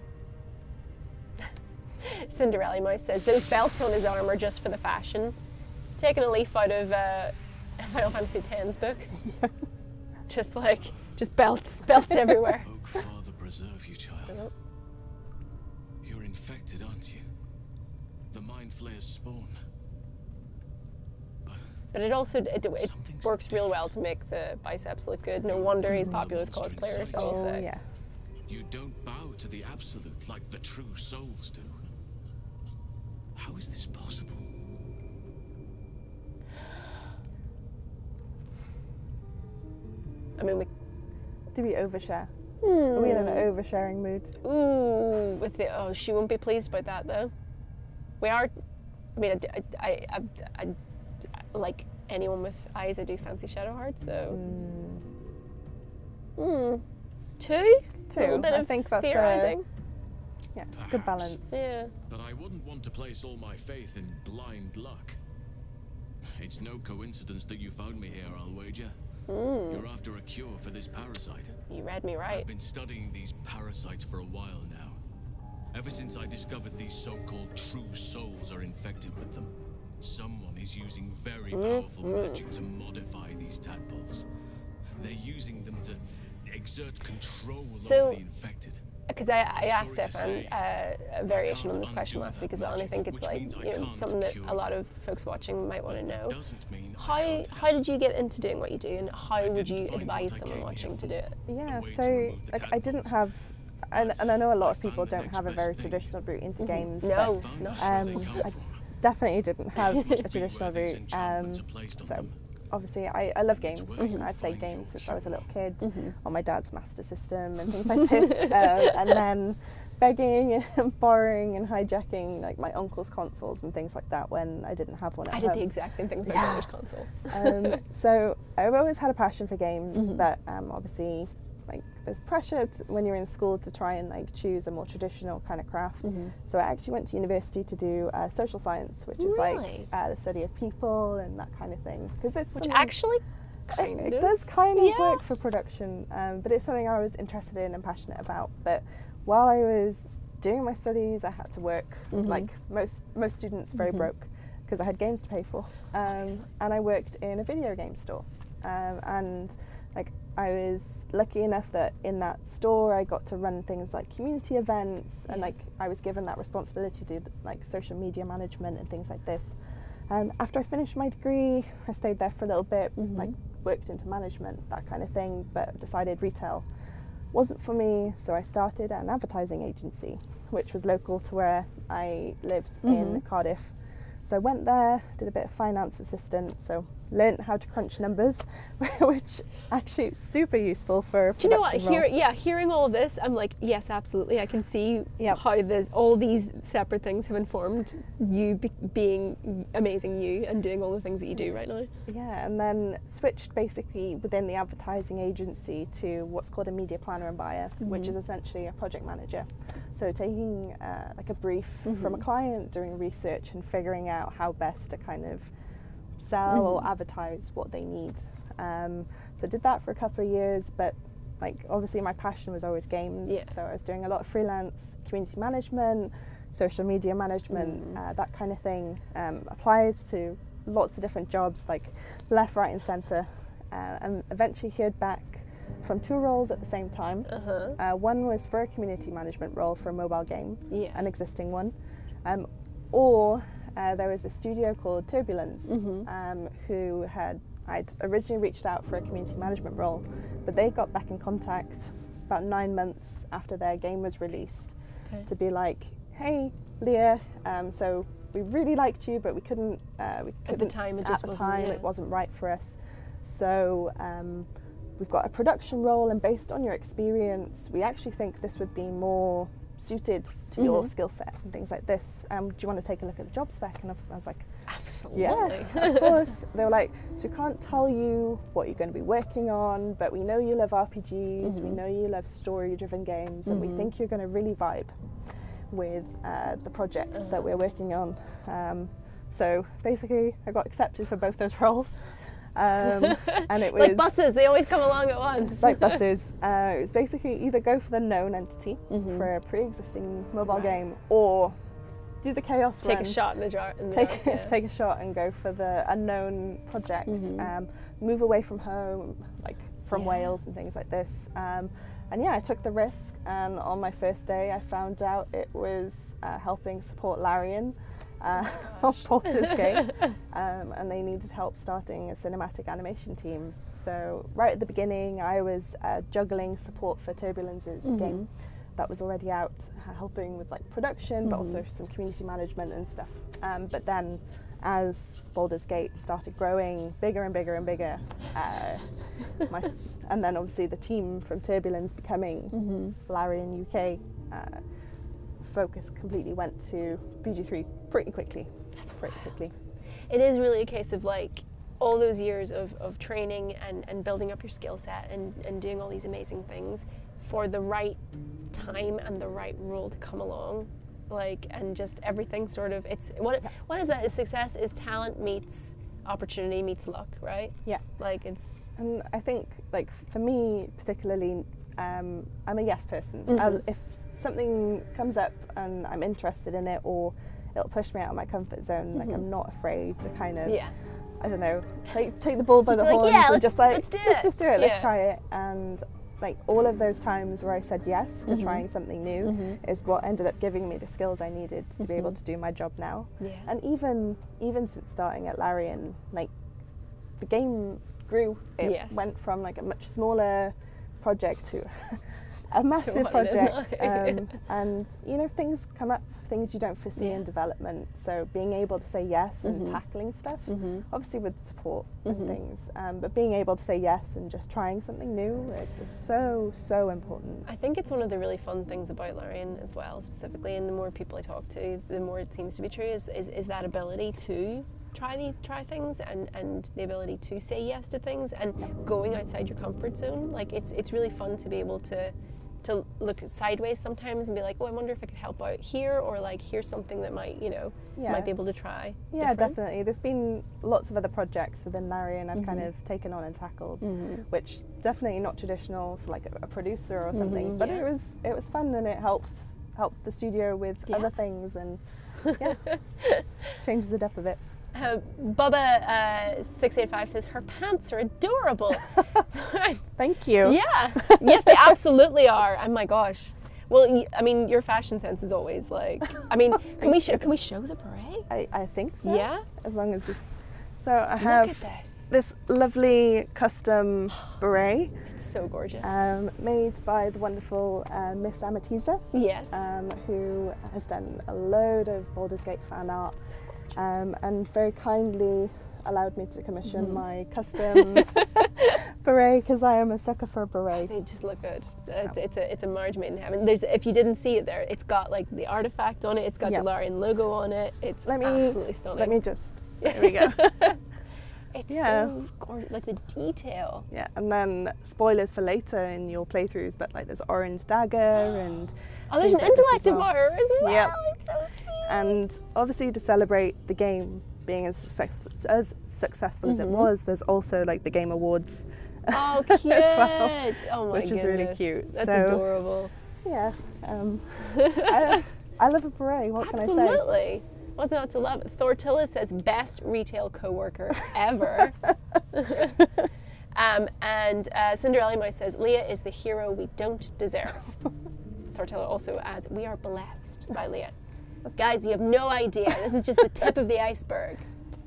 Speaker 1: Cinderella Mouse says those belts on his arm are just for the fashion. Taking a leaf out of Final Fantasy X's book. Just belts everywhere.
Speaker 13: Oak Father preserve you, child. You're infected, aren't you? The Mind Flayer's spawn.
Speaker 1: But it also it works real well to make the biceps look good. No wonder he's popular with cosplayers.
Speaker 2: Oh yes.
Speaker 13: You don't bow to the absolute like the true souls do. How is this possible?
Speaker 1: I mean,
Speaker 2: do we overshare? Are we in an oversharing mood?
Speaker 1: Ooh, she won't be pleased about that though. We are. I mean, I like anyone with eyes. I do fancy Shadowheart, so. Two. A little bit
Speaker 2: I
Speaker 1: of
Speaker 2: think that's
Speaker 1: theorizing.
Speaker 2: Yeah, it's a good balance.
Speaker 1: Yeah.
Speaker 13: But I wouldn't want to place all my faith in blind luck. It's no coincidence that you found me here, I'll wager. You're after a cure for this parasite.
Speaker 1: You read me right.
Speaker 13: I've been studying these parasites for a while now. Ever since I discovered these so-called true souls are infected with them. Someone is using very powerful magic to modify these tadpoles. They're using them to exert control over the infected.
Speaker 1: Because I asked Stefan a variation on this question last week as well, and I think it's something that a lot of folks watching might want to know. How did you get into doing what you do, and how would you advise someone watching to do it?
Speaker 2: Yeah, so I didn't have, and I know a lot of people don't have a very traditional route into games.
Speaker 1: No,
Speaker 2: but, I definitely didn't have a traditional route. So obviously I love games. I've played games since I was a little kid on my dad's Master System and things like this, and then begging and borrowing and hijacking like my uncle's consoles and things like that when I didn't have one at home.
Speaker 1: I did the exact same thing with my brother's console.
Speaker 2: So I've always had a passion for games, but obviously like there's pressure when you're in school to try and like choose a more traditional kind of craft. So I actually went to university to do social science, which is like the study of people and that kind of thing. Because it's
Speaker 1: actually
Speaker 2: it does kind of work for production, but it's something I was interested in and passionate about. But while I was doing my studies, I had to work like most students, very broke, because I had games to pay for, and I worked in a video game store, and like I was lucky enough that in that store I got to run things like community events, and like I was given that responsibility to do like social media management and things like this. After I finished my degree, I stayed there for a little bit, like worked into management, that kind of thing, but decided retail wasn't for me, so I started an advertising agency, which was local to where I lived in Cardiff. So I went there, did a bit of finance assistant, so learned how to crunch numbers, which actually is super useful for a
Speaker 1: Do you know what?
Speaker 2: production role.
Speaker 1: Hearing all of this, I'm like, yes, absolutely. I can see how all these separate things have informed you being amazing you and doing all the things that you do right now.
Speaker 2: Yeah, and then switched basically within the advertising agency to what's called a media planner and buyer, which is essentially a project manager. So taking like a brief from a client, doing research and figuring out how best to kind of sell or advertise what they need. So I did that for a couple of years, but like obviously my passion was always games, so I was doing a lot of freelance community management, social media management, that kind of thing. Applied to lots of different jobs, like left, right and centre, and eventually heard back from 2 roles at the same time. One was for a community management role for a mobile game, an existing one, or there was a studio called Turbulence, who I'd originally reached out for a community management role, but they got back in contact about 9 months after their game was released to be like, hey Leah, so we really liked you, but we couldn't
Speaker 1: at the time
Speaker 2: it wasn't right for us. So we've got a production role, and based on your experience, we actually think this would be more suited to your skill set and things like this. Do you want to take a look at the job spec? And I was like,
Speaker 1: absolutely.
Speaker 2: Yeah, of course. They were like, so we can't tell you what you're going to be working on, but we know you love RPGs, we know you love story-driven games, and we think you're going to really vibe with the project that we're working on. So basically, I got accepted for both those roles. And it was
Speaker 1: like buses, they always come along at once.
Speaker 2: like buses. It was basically either go for the known entity for a pre-existing mobile game, or do the chaos
Speaker 1: Take
Speaker 2: run.
Speaker 1: a shot in the jar.
Speaker 2: Take a shot and go for the unknown project. Move away from home, like from Wales and things like this. And yeah, I took the risk, and on my first day I found out it was helping support Larian on Baldur's Gate, and they needed help starting a cinematic animation team. So right at the beginning I was juggling support for Turbulence's game that was already out, helping with like production, but also some community management and stuff. But then as Baldur's Gate started growing bigger and bigger and bigger, and then obviously the team from Turbulence becoming Larian UK, focus completely went to BG3 pretty quickly.
Speaker 1: It is really a case of like all those years of training and building up your skill set and doing all these amazing things for the right time and the right role to come along. Like, and just everything sort of, it's what is that? Success is talent meets opportunity meets luck, right?
Speaker 2: Yeah.
Speaker 1: Like it's.
Speaker 2: And I think, like for me particularly, I'm a yes person. If something comes up and I'm interested in it, or it'll push me out of my comfort zone, like I'm not afraid to kind of, I don't know, take the bull by the horns and just like let's just do it. Let's try it. And like all of those times where I said yes to trying something new is what ended up giving me the skills I needed to be able to do my job now. And even since starting at Larian, like the game grew. It went from like a much smaller project to a massive project. And you know, things come up, things you don't foresee in development. So being able to say yes and tackling stuff, obviously with support and things, but being able to say yes and just trying something new, it is so important.
Speaker 1: I think it's one of the really fun things about Larian as well, specifically, and the more people I talk to, the more it seems to be true, is that ability to try things and the ability to say yes to things and going outside your comfort zone. Like it's really fun to be able to look sideways sometimes and be like, oh, I wonder if I could help out here, or like here's something that might, you know, might be able to try.
Speaker 2: Yeah, definitely. There's been lots of other projects within Larian I've kind of taken on and tackled, which definitely not traditional for like a producer or something, but it was fun, and it helped the studio with other things, and changes it up a bit.
Speaker 1: Bubba 685 says her pants are adorable.
Speaker 2: Thank you.
Speaker 1: Yeah. Yes, they absolutely are. Oh my gosh. Well, I mean, your fashion sense is always like. I mean, can we show the beret?
Speaker 2: I think so.
Speaker 1: Yeah.
Speaker 2: As long as we. So I have
Speaker 1: Look at
Speaker 2: this lovely custom beret.
Speaker 1: It's so gorgeous.
Speaker 2: Made by the wonderful Miss Amatiza.
Speaker 1: Yes.
Speaker 2: Who has done a load of Baldur's Gate fan art. And very kindly allowed me to commission my custom beret, because I am a sucker for a beret.
Speaker 1: They just look good. It's a marriage made in heaven. If you didn't see it there, it's got like the artifact on it. It's got the Larian logo on it. It's absolutely stunning.
Speaker 2: Let me just. There we go.
Speaker 1: It's so gorgeous, like the detail.
Speaker 2: Yeah, and then spoilers for later in your playthroughs, but like there's Orin's dagger and.
Speaker 1: Oh, there's an intellect bar as well.
Speaker 2: Yep.
Speaker 1: It's so cute.
Speaker 2: And obviously to celebrate the game being as successful as it was, there's also like the Game Awards.
Speaker 1: Oh, cute.
Speaker 2: As well,
Speaker 1: oh my
Speaker 2: which
Speaker 1: goodness.
Speaker 2: is really cute.
Speaker 1: That's adorable.
Speaker 2: Yeah. I love a beret. What can I say?
Speaker 1: Absolutely. What's not to love? Thortilla says best retail coworker ever. And Cinderella Mouse says Leah is the hero we don't deserve. Thortilla also adds, we are blessed by Leah. Guys, you have no idea. This is just the tip of the iceberg.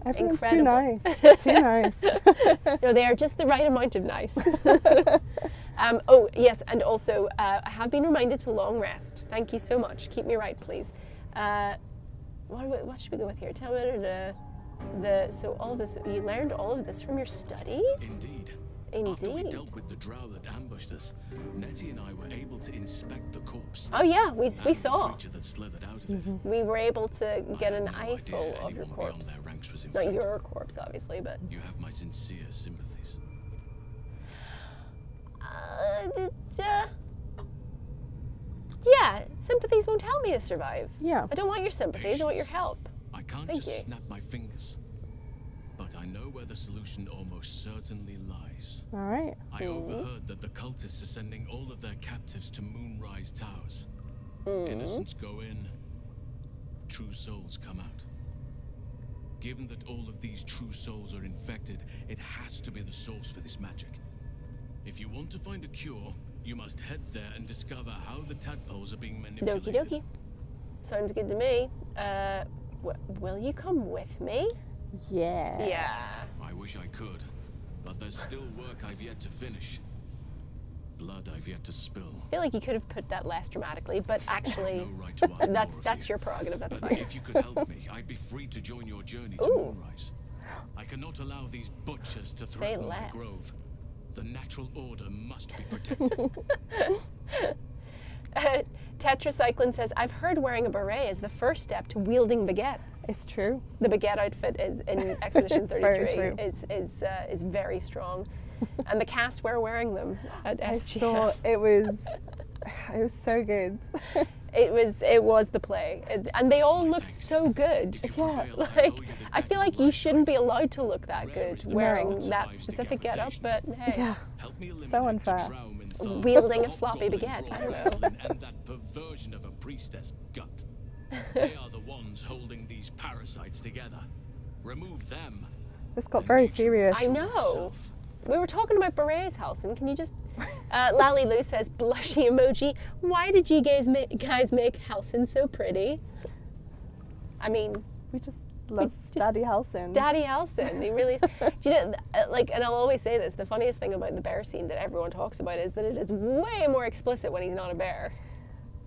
Speaker 2: Everyone's
Speaker 1: Incredible.
Speaker 2: too nice. Too nice.
Speaker 1: No, they are just the right amount of nice. Oh, yes, and also I have been reminded to long rest. Thank you so much. Keep me right, please. What should we go with here? Tell me so all of this, you learned all of this from your studies?
Speaker 13: Indeed.
Speaker 1: Indeed.
Speaker 13: After we dealt with the drow that ambushed us, Nettie and I were able to inspect the corpse.
Speaker 1: Oh yeah, we saw.
Speaker 13: The creature that slithered out of it.
Speaker 1: We were able to get an eyeful of your corpse. Not your corpse, obviously, but.
Speaker 13: You have my sincere sympathies.
Speaker 1: Yeah, sympathies won't help me to survive.
Speaker 2: Yeah.
Speaker 1: I don't want your sympathies, I want your help.
Speaker 13: I can't
Speaker 1: Thank
Speaker 13: just
Speaker 1: you.
Speaker 13: snap my fingers. but I know where the solution almost certainly lies.
Speaker 2: All right.
Speaker 13: I overheard that the cultists are sending all of their captives to Moonrise Towers. Innocents go in, true souls come out. Given that all of these true souls are infected, it has to be the source for this magic. If you want to find a cure, you must head there and discover how the tadpoles are being manipulated.
Speaker 1: Dokie dokie. Sounds good to me. Will you come with me?
Speaker 2: Yeah.
Speaker 1: Yeah.
Speaker 13: I wish I could, but there's still work I've yet to finish. Blood I've yet to spill.
Speaker 1: I feel like you could have put that less dramatically, but actually,
Speaker 13: No right to ask
Speaker 1: that's your prerogative. That's
Speaker 13: but
Speaker 1: fine.
Speaker 13: if you could help me, I'd be free to join your journey to Moonrise. I cannot allow these butchers to threaten my
Speaker 1: less.
Speaker 13: grove. The natural order must be protected.
Speaker 1: Tetracycline says, I've heard wearing a beret is the first step to wielding baguettes.
Speaker 2: It's true.
Speaker 1: The baguette outfit is in Expedition
Speaker 2: It's very
Speaker 1: 33
Speaker 2: true.
Speaker 1: is very strong. And the cast were wearing them at
Speaker 2: I
Speaker 1: SGF.
Speaker 2: saw it was so good.
Speaker 1: It was the play, and they all looked so good.
Speaker 2: Yeah.
Speaker 1: Like, I feel like you shouldn't be allowed to look that good wearing that specific getup, but hey,
Speaker 2: Yeah. So unfair.
Speaker 1: wielding a floppy baguette, I don't know.
Speaker 13: And that perversion of a priestess gut. They are the ones holding these parasites together. Remove them.
Speaker 2: This got very serious.
Speaker 1: I know. We were talking about berets, Halsin. Can you just... Lally Lou says, blushy emoji. Why did you guys make Halsin so pretty? I mean...
Speaker 2: We just love Daddy Halsin.
Speaker 1: Daddy Halsin. He really is. Do you know, like, and I'll always say this, the funniest thing about the bear scene that everyone talks about is that it is way more explicit when he's not a bear.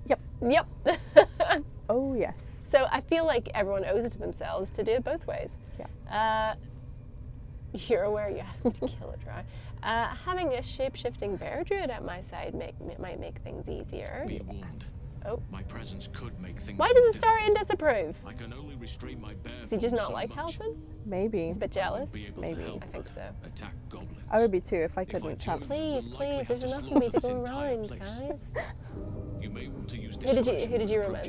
Speaker 2: Yep.
Speaker 1: Yep.
Speaker 2: Oh, yes.
Speaker 1: So I feel like everyone owes it to themselves to do it both ways.
Speaker 2: Yeah.
Speaker 1: You're aware you asked me to kill it, right? Having a shape-shifting bear druid at my side might make things easier.
Speaker 13: Be warned.
Speaker 1: Oh.
Speaker 13: My presence could make things.
Speaker 1: Why does Astarion disapprove?
Speaker 13: I can only restrain my bear.
Speaker 1: Does he just not
Speaker 13: so
Speaker 1: like
Speaker 13: much.
Speaker 1: Halsin?
Speaker 2: Maybe.
Speaker 1: He's a bit jealous.
Speaker 2: Maybe.
Speaker 1: I think so.
Speaker 13: Attack goblins.
Speaker 2: I would be too if I couldn't chance.
Speaker 1: Please, there's enough for me to go around, guys.
Speaker 13: You may want to use
Speaker 1: Who did you romance?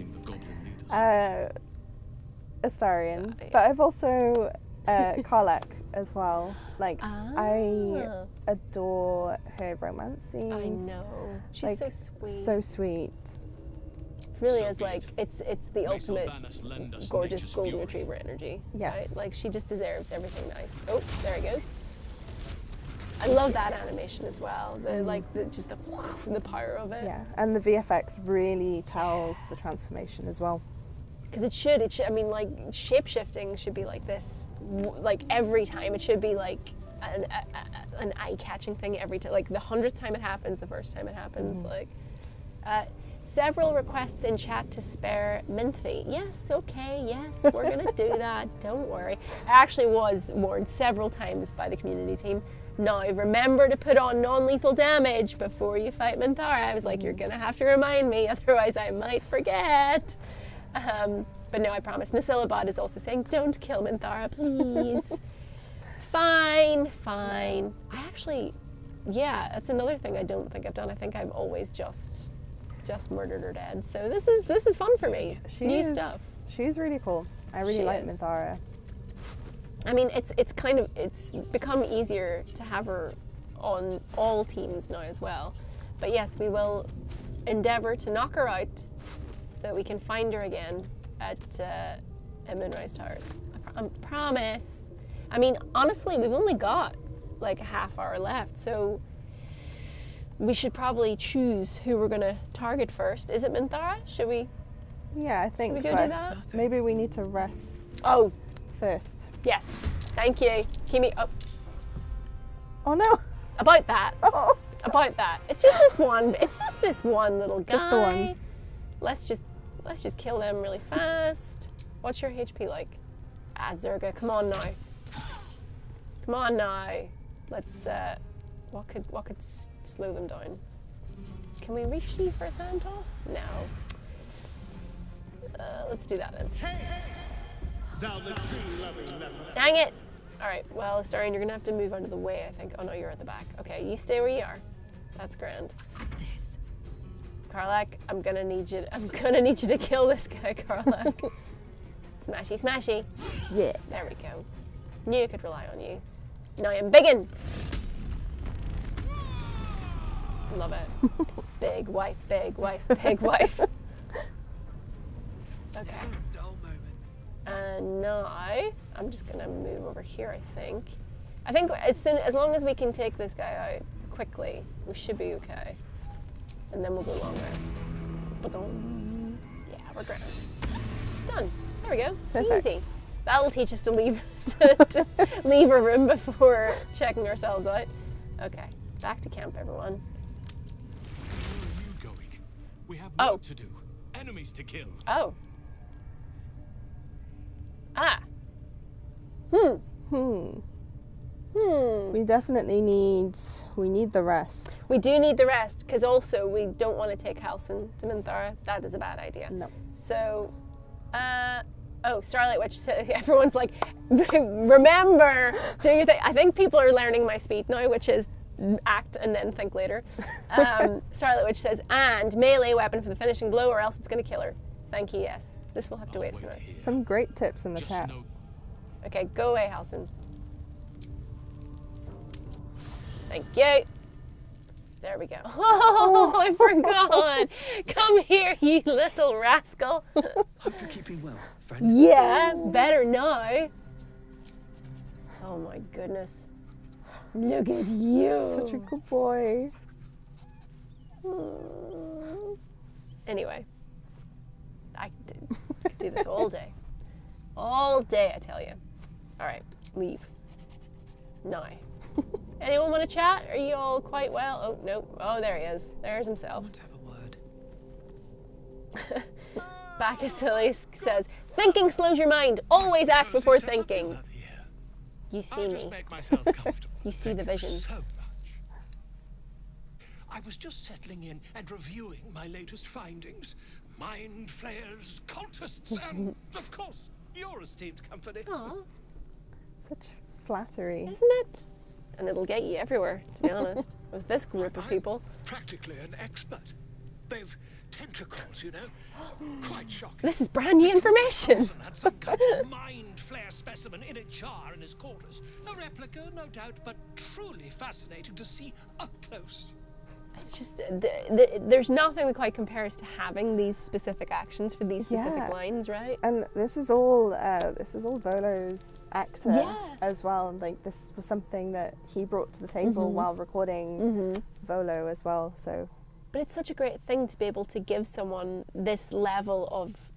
Speaker 2: Astarion, but I've also Karlach as well. Like I adore her romance scenes.
Speaker 1: I know. She's
Speaker 2: like,
Speaker 1: so sweet.
Speaker 2: So sweet.
Speaker 1: Really is like it's the ultimate gorgeous golden retriever energy.
Speaker 2: Yes.
Speaker 1: Right? Like she just deserves everything nice. Oh, there he goes. I love that animation as well. Just the power of it.
Speaker 2: Yeah, and the VFX really tells the transformation as well.
Speaker 1: Because it should. I mean, like shape-shifting should be like this. Like every time, it should be like an eye-catching thing every time. Like the 100th time it happens, the first time it happens. Like several requests in chat to spare Minthy. Yes, okay, yes, we're gonna do that. Don't worry. I actually was warned several times by the community team. Now remember to put on non-lethal damage before you fight Minthara. I was like, you're gonna have to remind me, otherwise I might forget. But no, I promise. Nasilabad is also saying, don't kill Minthara, please. Fine. I actually, yeah, that's another thing I don't think I've done. I think I've always just murdered her dead. So this is fun for me. New stuff.
Speaker 2: She's really cool. I really like Minthara.
Speaker 1: I mean, it's become easier to have her on all teams now as well. But yes, we will endeavour to knock her out so that we can find her again at Moonrise Towers. I promise. I mean, honestly, we've only got like a half hour left, so we should probably choose who we're going to target first. Is it Minthara? Should we?
Speaker 2: Yeah, I think.
Speaker 1: Should we go do that?
Speaker 2: Maybe we need to rest.
Speaker 1: Oh.
Speaker 2: First.
Speaker 1: Yes. Thank you. Kimi. Oh.
Speaker 2: Oh no.
Speaker 1: About that.
Speaker 2: Oh.
Speaker 1: About that. It's just this one. It's just this one little guy.
Speaker 2: Just the one.
Speaker 1: Let's just kill them really fast. What's your HP like? Zerga, come on now. Come on now. Let's what could slow them down? Can we reach you for a sand toss? No. Let's do that then. Dang it! Alright, well, Astarion, you're gonna have to move out of the way, I think. Oh no, you're at the back. Okay, you stay where you are. That's grand. Karlach, I'm gonna need you to kill this guy, Karlach. Smashy, smashy.
Speaker 2: Yeah.
Speaker 1: There we go. Knew I could rely on you. Now I'm biggin'. Love it. Big wife, big wife, big wife. Okay. And now I'm just gonna move over here. I think as long as we can take this guy out quickly, we should be okay. And then we'll go long rest. Ba-dum. Yeah, we're great. Done. There we go.
Speaker 2: Perfect.
Speaker 1: Easy. That'll teach us to leave to leave a room before checking ourselves out. Okay, back to camp, everyone.
Speaker 13: Where are you going? We have work to do. Enemies to kill.
Speaker 1: Oh. Ah.
Speaker 2: We definitely need the rest.
Speaker 1: We do need the rest, because also we don't want to take Halsin to Minthara. That is a bad idea.
Speaker 2: No.
Speaker 1: So, oh, Starlight Witch. So everyone's like, remember, do your thing. I think people are learning my speed now, which is act and then think later. Starlight Witch says, and melee weapon for the finishing blow, or else it's going to kill her. Thank you, yes. This will have to wait for it.
Speaker 2: Some great tips in the chat.
Speaker 1: Okay, go away, Halsin. Thank you. There we go. Oh, I forgot. Come here, you little rascal.
Speaker 14: Hope you're keeping well, friend.
Speaker 1: Yeah, better now. Oh my goodness. Look at you.
Speaker 2: Such a good boy.
Speaker 1: Anyway, I could do this all day. All day, I tell you. All right, leave. Now. Anyone want to chat? Are you all quite well? Oh, no. Oh, there he is. There's himself.
Speaker 14: Want to have a word?
Speaker 1: Bacchus says, thinking slows your mind. Always act before thinking. You see me. You see the vision.
Speaker 10: I was just settling in and reviewing my latest findings. Mind flayers, cultists, and, of course, your esteemed company.
Speaker 1: Aw.
Speaker 2: Such flattery.
Speaker 1: Isn't it? And it'll get you everywhere, to be honest, with this group of people.
Speaker 10: Practically an expert. They've tentacles, you know. Quite shocking.
Speaker 1: This is brand new information.
Speaker 10: Wilson had some kind of mind flare specimen in a jar in his quarters. A replica, no doubt, but truly fascinating to see up close.
Speaker 1: It's just, there's nothing that quite compares to having these specific actions for these specific lines, right?
Speaker 2: And this is all Volo's actor as well. Like, this was something that he brought to the table while recording Volo as well. So,
Speaker 1: but it's such a great thing to be able to give someone this level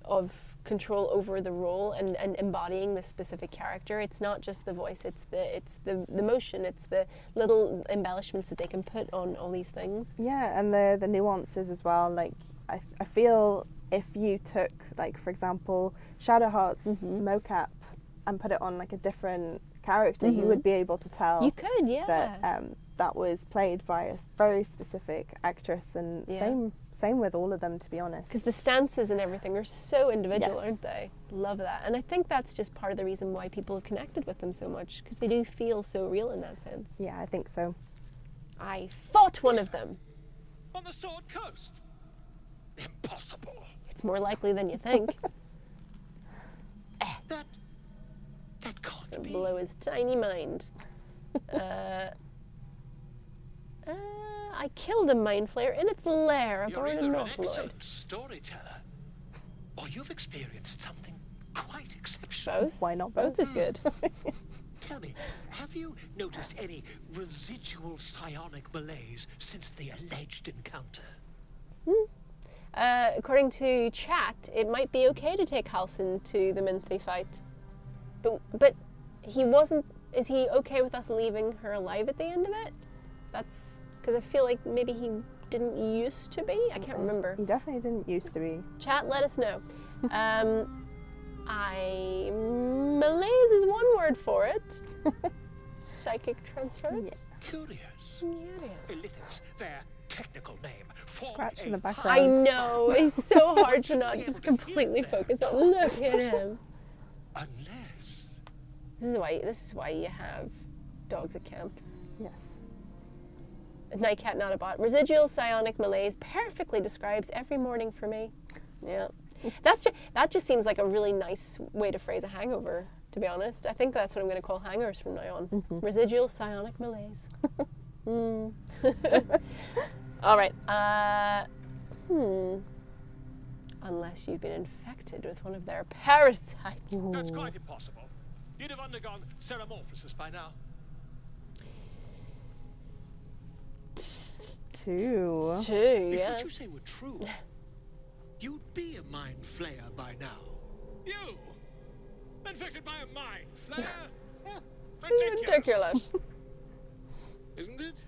Speaker 1: of control over the role and embodying this specific character. It's not just the voice, it's the motion, it's the little embellishments that they can put on all these things.
Speaker 2: Yeah, and the nuances as well. Like, I feel if you took, like, for example, Shadowheart's mocap and put it on like a different character, you would be able to tell.
Speaker 1: You could, yeah.
Speaker 2: That that was played by a very specific actress, and same with all of them, to be honest.
Speaker 1: Because the stances and everything are so individual, aren't they? Love that. And I think that's just part of the reason why people have connected with them so much, because they do feel so real in that sense.
Speaker 2: Yeah, I think so.
Speaker 1: I fought one of them.
Speaker 10: On the Sword Coast? Impossible.
Speaker 1: It's more likely than you think.
Speaker 10: That can't
Speaker 1: be. Blow his tiny mind. I killed a mind flayer in its lair aboard a nautiloid.
Speaker 10: Excellent storyteller, or you've experienced something quite exceptional.
Speaker 1: Both?
Speaker 2: Why not
Speaker 1: both? Both is good.
Speaker 10: Tell me, have you noticed any residual psionic malaise since the alleged encounter?
Speaker 1: According to chat, it might be okay to take Halsin to the Minthly fight. But he wasn't... Is he okay with us leaving her alive at the end of it? That's... Because I feel like maybe he didn't used to be? I can't remember.
Speaker 2: He definitely didn't used to be.
Speaker 1: Chat, let us know. Malaise is one word for it. Psychic transference?
Speaker 10: Curious. Illithics, their technical name.
Speaker 2: Scratch in the background.
Speaker 1: I know. It's so hard to not just completely focus on. Look at him.
Speaker 10: Unless...
Speaker 1: This is why you have dogs at camp.
Speaker 2: Yes.
Speaker 1: Nightcat, not a bot. Residual psionic malaise perfectly describes every morning for me. Yeah. That just seems like a really nice way to phrase a hangover, to be honest. I think that's what I'm going to call hangers from now on. Residual psionic malaise. All right. Unless you've been infected with one of their parasites.
Speaker 10: That's quite impossible. You'd have undergone ceramorphosis by now.
Speaker 2: 2.
Speaker 1: 2,
Speaker 10: If
Speaker 1: yeah.
Speaker 10: what you say were true, you'd be a mind flayer by now. You! Infected by a mind flayer?
Speaker 1: Ridiculous.
Speaker 10: Isn't it?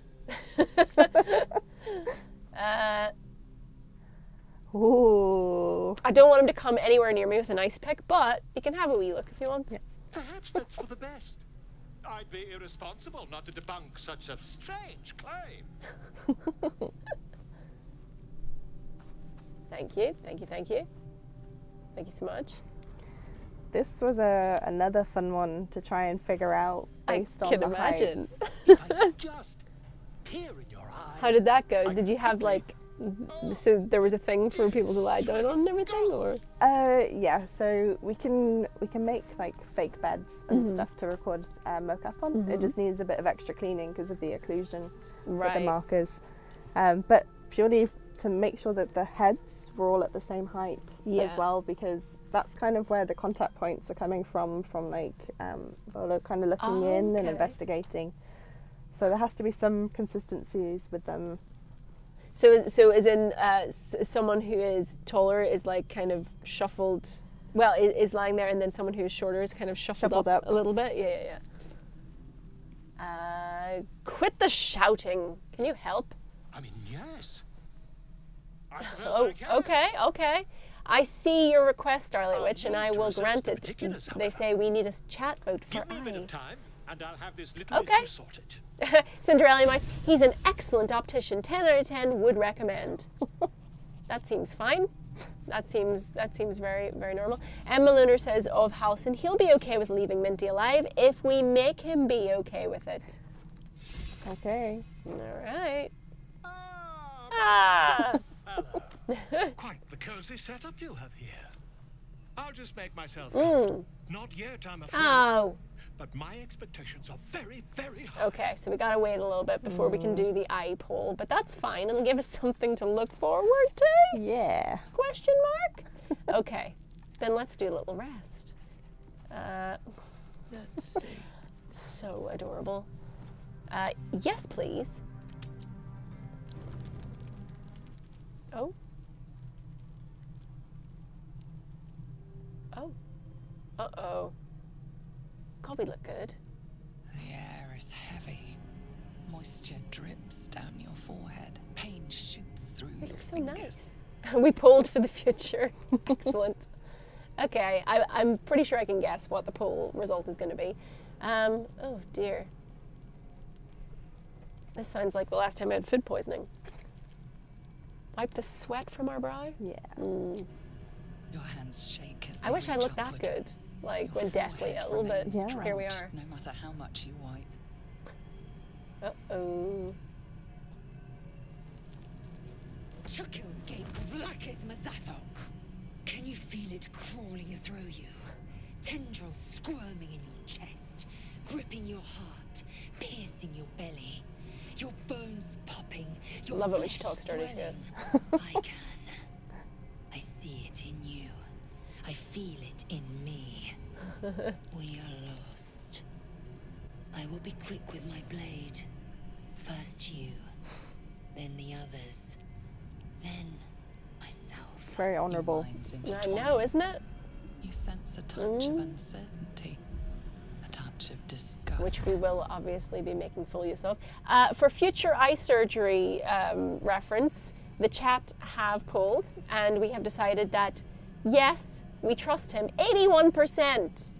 Speaker 2: Ooh.
Speaker 1: I don't want him to come anywhere near me with an ice pick, but he can have a wee look if he wants.
Speaker 2: Yeah.
Speaker 10: Perhaps that's for the best. I'd be irresponsible not to debunk such a strange claim.
Speaker 1: Thank you, thank you, thank you. Thank you so much.
Speaker 2: This was another fun one to try and figure out based on
Speaker 1: can
Speaker 2: the
Speaker 1: imagine.
Speaker 2: heights.
Speaker 10: If I just peer in your eye.
Speaker 1: How did that go? Did you have like, so there was a thing for people to lie down on and everything, or?
Speaker 2: Yeah, so we can make like fake beds and stuff to record mocap on. It just needs a bit of extra cleaning because of the occlusion with the markers. But purely to make sure that the heads were all at the same height as well, because that's kind of where the contact points are coming from like Volo kind of looking in and investigating. So there has to be some consistencies with them.
Speaker 1: So as in someone who is taller is like kind of shuffled, well, is lying there, and then someone who is shorter is kind of shuffled up a little bit. Yeah. Quit the shouting. Can you help?
Speaker 10: I mean, yes. I suppose I can.
Speaker 1: Okay. I see your request, Starlight Witch, and I will grant
Speaker 10: the
Speaker 1: it.
Speaker 10: particulars,
Speaker 1: They
Speaker 10: however.
Speaker 1: say we need a chat vote for
Speaker 10: Give me a bit
Speaker 1: I.
Speaker 10: of time, and I'll have this little issue sorted.
Speaker 1: Cinderella Mice, he's an excellent optician. 10 out of 10 would recommend. That seems fine. That seems very, very normal. Emma Lunar says of Halsin, he'll be okay with leaving Minty alive if we make him be okay with it.
Speaker 2: Okay.
Speaker 1: All right.
Speaker 10: Hello. Quite the cozy setup you have here. I'll just make myself not yet, I'm afraid.
Speaker 1: Oh.
Speaker 10: But my expectations are very, very high.
Speaker 1: Okay, so we gotta wait a little bit before we can do the eye poll, but that's fine. It'll give us something to look forward to.
Speaker 2: Yeah.
Speaker 1: Question mark? Okay, then let's do a little rest.
Speaker 10: Let's see.
Speaker 1: So adorable. Yes, please. Oh. Oh. Uh-oh. God, we look good.
Speaker 6: The air is heavy. Moisture drips down your forehead. Pain shoots through
Speaker 1: We
Speaker 6: your
Speaker 1: look so
Speaker 6: fingers.
Speaker 1: nice. We polled for the future. Excellent. Okay, I'm pretty sure I can guess what the poll result is going to be. Oh dear. This sounds like the last time I had food poisoning. Wipe the sweat from our brow?
Speaker 2: Yeah.
Speaker 6: Your hands shake as
Speaker 1: I
Speaker 6: they
Speaker 1: wish I
Speaker 6: reach
Speaker 1: looked that
Speaker 6: upward.
Speaker 1: good. Like
Speaker 6: Your
Speaker 1: when deathly
Speaker 6: forehead
Speaker 1: ill, but
Speaker 6: remains
Speaker 1: here we
Speaker 6: drenched
Speaker 1: are.
Speaker 6: No matter how much you wipe.
Speaker 1: Uh-oh.
Speaker 11: Chukil gate vlakith mazathok. Can you feel it crawling through you? Tendrils squirming in your chest, gripping your heart, piercing your belly. Your bones popping, your
Speaker 1: Love it when
Speaker 11: flesh
Speaker 1: she talks dirty to us.
Speaker 11: swelling. I can. I see it in you. I feel it in me. We are lost. I will be quick with my blade. First you, then the others, then myself.
Speaker 2: Very honourable.
Speaker 1: I know, isn't it?
Speaker 6: You sense a touch of uncertainty, a touch of disgust.
Speaker 1: Which we will obviously be making full use of. For future eye surgery reference, the chat have polled, and we have decided that yes, we trust him. 81%.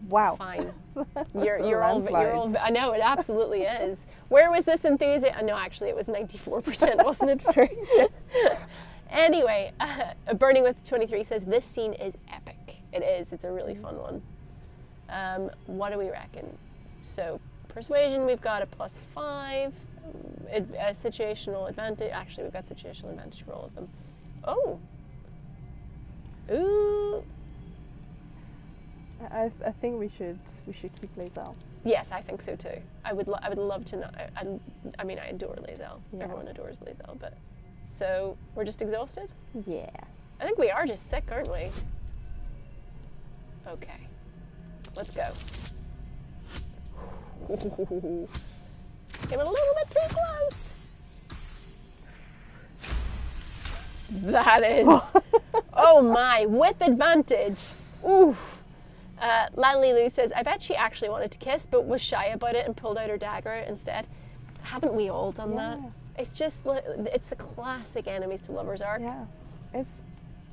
Speaker 2: Wow.
Speaker 1: Fine.
Speaker 2: That's
Speaker 1: You're
Speaker 2: a
Speaker 1: all.
Speaker 2: landslide.
Speaker 1: I know it absolutely is. Where was this enthusiasm? No, actually, it was 94%, wasn't it? For anyway, Burning with 23 says this scene is epic. It is. It's a really fun one. What do we reckon? So persuasion, we've got a +5. Situational advantage. Actually, we've got situational advantage for all of them. Oh. Ooh.
Speaker 2: I think we should keep Lae'zel.
Speaker 1: Yes, I think so too. I would love to know. I mean, I adore Lae'zel.
Speaker 2: Yeah.
Speaker 1: Everyone adores Lae'zel, but so we're just exhausted.
Speaker 2: Yeah.
Speaker 1: I think we are just sick, aren't we? Okay, let's go. Came a little bit too close. That is. Oh my, with advantage. Ooh. Lanley Lou says, I bet she actually wanted to kiss, but was shy about it and pulled out her dagger instead. Haven't we all done that? It's just, it's the classic enemies to lovers arc.
Speaker 2: Yeah, it's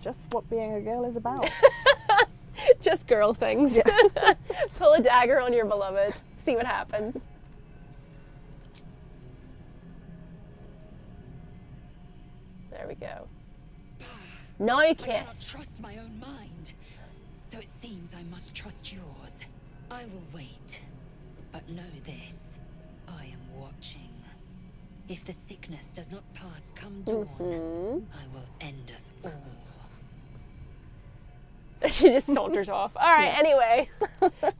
Speaker 2: just what being a girl is about.
Speaker 1: Just girl things. Yeah. Pull a dagger on your beloved, see what happens. There we go. Now kiss.
Speaker 11: I cannot trust my own mind, so it seems I must trust yours. I will wait, but know this, I am watching. If the sickness does not pass come dawn, I will end us all.
Speaker 1: She just saunters off. All right, anyway,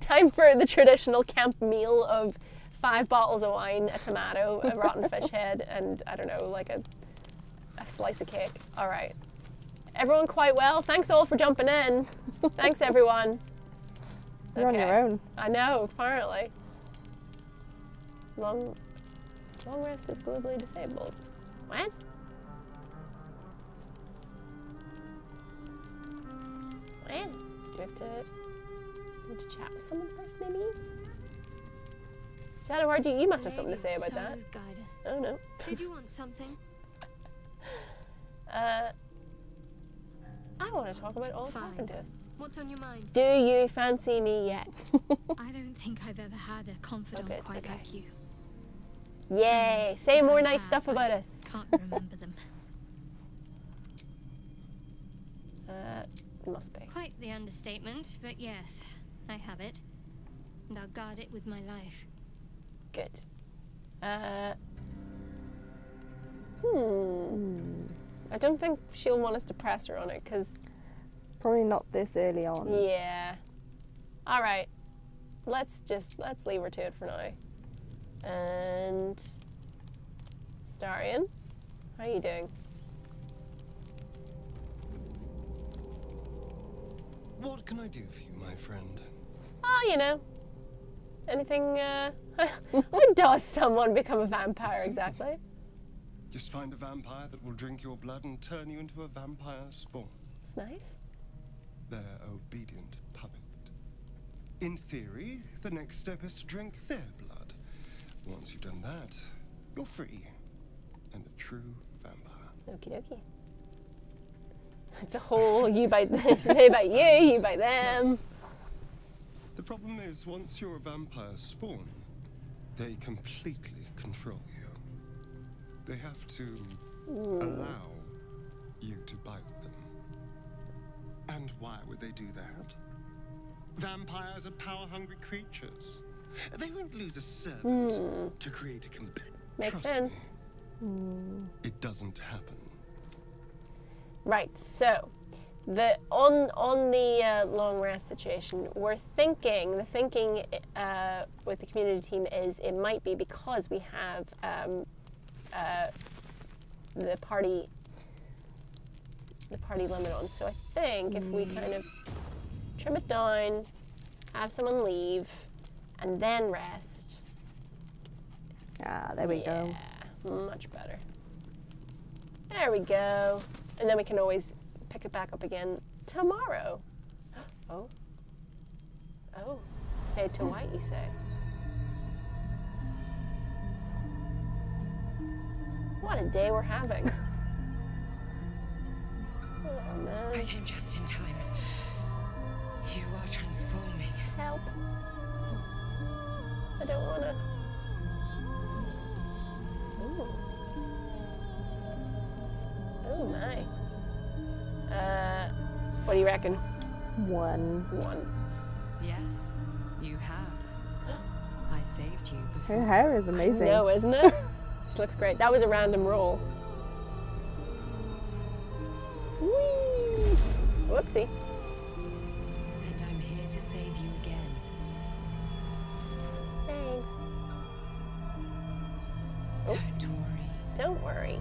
Speaker 1: time for the traditional camp meal of 5 bottles of wine, a tomato, a rotten fish head, and I don't know, like a slice of cake. All right. Everyone quite well. Thanks all for jumping in. Thanks, everyone.
Speaker 2: You're on your own.
Speaker 1: I know, apparently. Long rest is globally disabled. When? When? Do you have to chat with someone first, maybe? Shadow, you must have something to say about that. Oh no.
Speaker 9: Did you want something?
Speaker 1: I want to talk about all that's happened to us.
Speaker 9: What's on your mind?
Speaker 1: Do you fancy me yet?
Speaker 9: I don't think I've ever had a confidant quite like you.
Speaker 1: Yay! Say more nice stuff about us.
Speaker 9: Can't remember them.
Speaker 1: It must be.
Speaker 9: Quite the understatement, but yes, I have it. And I'll guard it with my life.
Speaker 1: Good. I don't think she'll want us to press her on it, because...
Speaker 2: Probably not this early on.
Speaker 1: Yeah. All right. Let's leave her to it for now. And... Starion, how are you doing?
Speaker 8: What can I do for you, my friend?
Speaker 1: Oh, you know. Anything, when does someone become a vampire exactly?
Speaker 8: Just find a vampire that will drink your blood and turn you into a vampire spawn.
Speaker 1: It's nice.
Speaker 8: Their obedient puppet. In theory, the next step is to drink their blood. Once you've done that, you're free. And a true vampire.
Speaker 1: Okie dokie. It's a whole you by they by you by them.
Speaker 8: The problem is, once you're a vampire spawn, they completely control you. They have to allow you to bite them. And why would they do that? Vampires are power-hungry creatures. They won't lose a servant to create a companion.
Speaker 1: Makes sense.
Speaker 8: It doesn't happen.
Speaker 1: Right, so on the long rest situation, the thinking with the community team is it might be because we have the party limit on. So I think if we kind of trim it down, have someone leave, and then rest.
Speaker 2: Ah, there we go.
Speaker 1: Much better. There we go. And then we can always pick it back up again tomorrow. Oh. Fade to white, you say? What a day we're having. Oh, man.
Speaker 11: I came just in time. You are transforming.
Speaker 1: Help. I don't want to. Ooh. Oh, my. What do you reckon?
Speaker 2: 1.
Speaker 6: Yes, you have. I saved you before.
Speaker 2: Her hair is amazing.
Speaker 1: I know, isn't it? She looks great. That was a random roll. Whee! Whoopsie.
Speaker 11: And I'm here to save you
Speaker 1: Don't worry.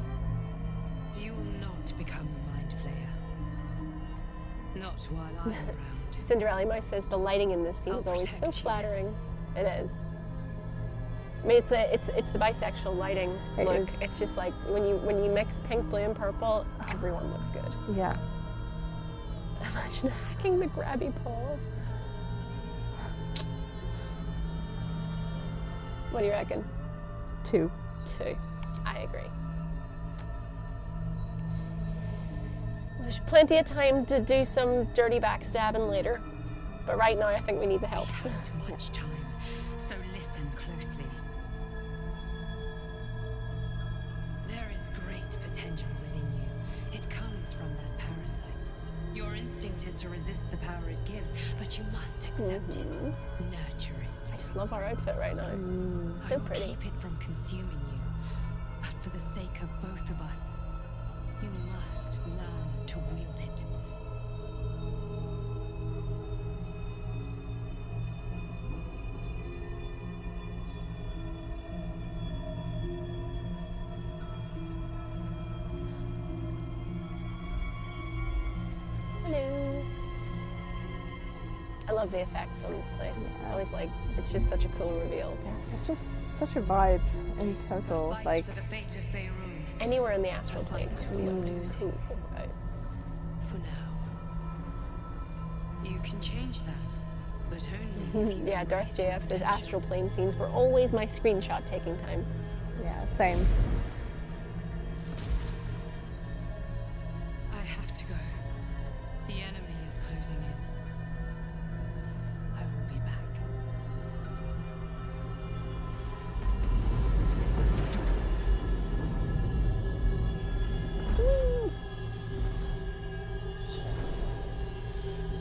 Speaker 11: You will not become a mind flayer. Not while I'm around.
Speaker 1: Cinderella Mouse says the lighting in this scene is always so flattering. It is. I mean, it's the bisexual lighting look. It's just like when you mix pink, blue, and purple, everyone looks good.
Speaker 2: Yeah.
Speaker 1: Imagine hacking the grabby paw. What do you reckon?
Speaker 2: 2.
Speaker 1: 2. I agree. There's plenty of time to do some dirty backstabbing later, but right now I think we need the help.
Speaker 11: We haven't much time, so listen closely. There is great potential within you. It comes from that parasite. Your instinct is to resist the power it gives, but you must accept it, nurture it.
Speaker 1: I just love our outfit right now. So
Speaker 11: I will
Speaker 1: pretty.
Speaker 11: keep it from consuming you, but for the sake of both of us, you must learn to wield it.
Speaker 1: Hello. I love the effects on this place. It's always like, it's just such a cool reveal.
Speaker 2: It's just such a vibe in total. Like,
Speaker 11: For the fate of Faerun.
Speaker 1: Anywhere in the astral plane is really cool. Right?
Speaker 11: For now. You can change that, but only if you
Speaker 1: Yeah, Darth JF says astral plane scenes were always my screenshot taking time.
Speaker 2: yeah, same.
Speaker 11: I have to go. The enemy is closing in. I will be back.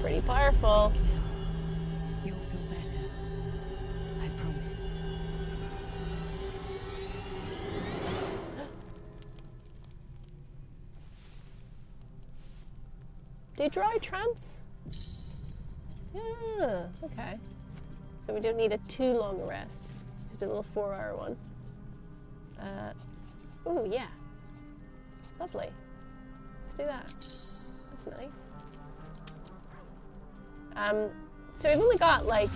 Speaker 1: Pretty powerful.
Speaker 11: You'll feel better. I promise.
Speaker 1: Do you draw a trance? Yeah, okay. So we don't need a too long a rest. Just a little 4-hour one. Oh yeah. Lovely. Let's do that. That's nice. So we've only got like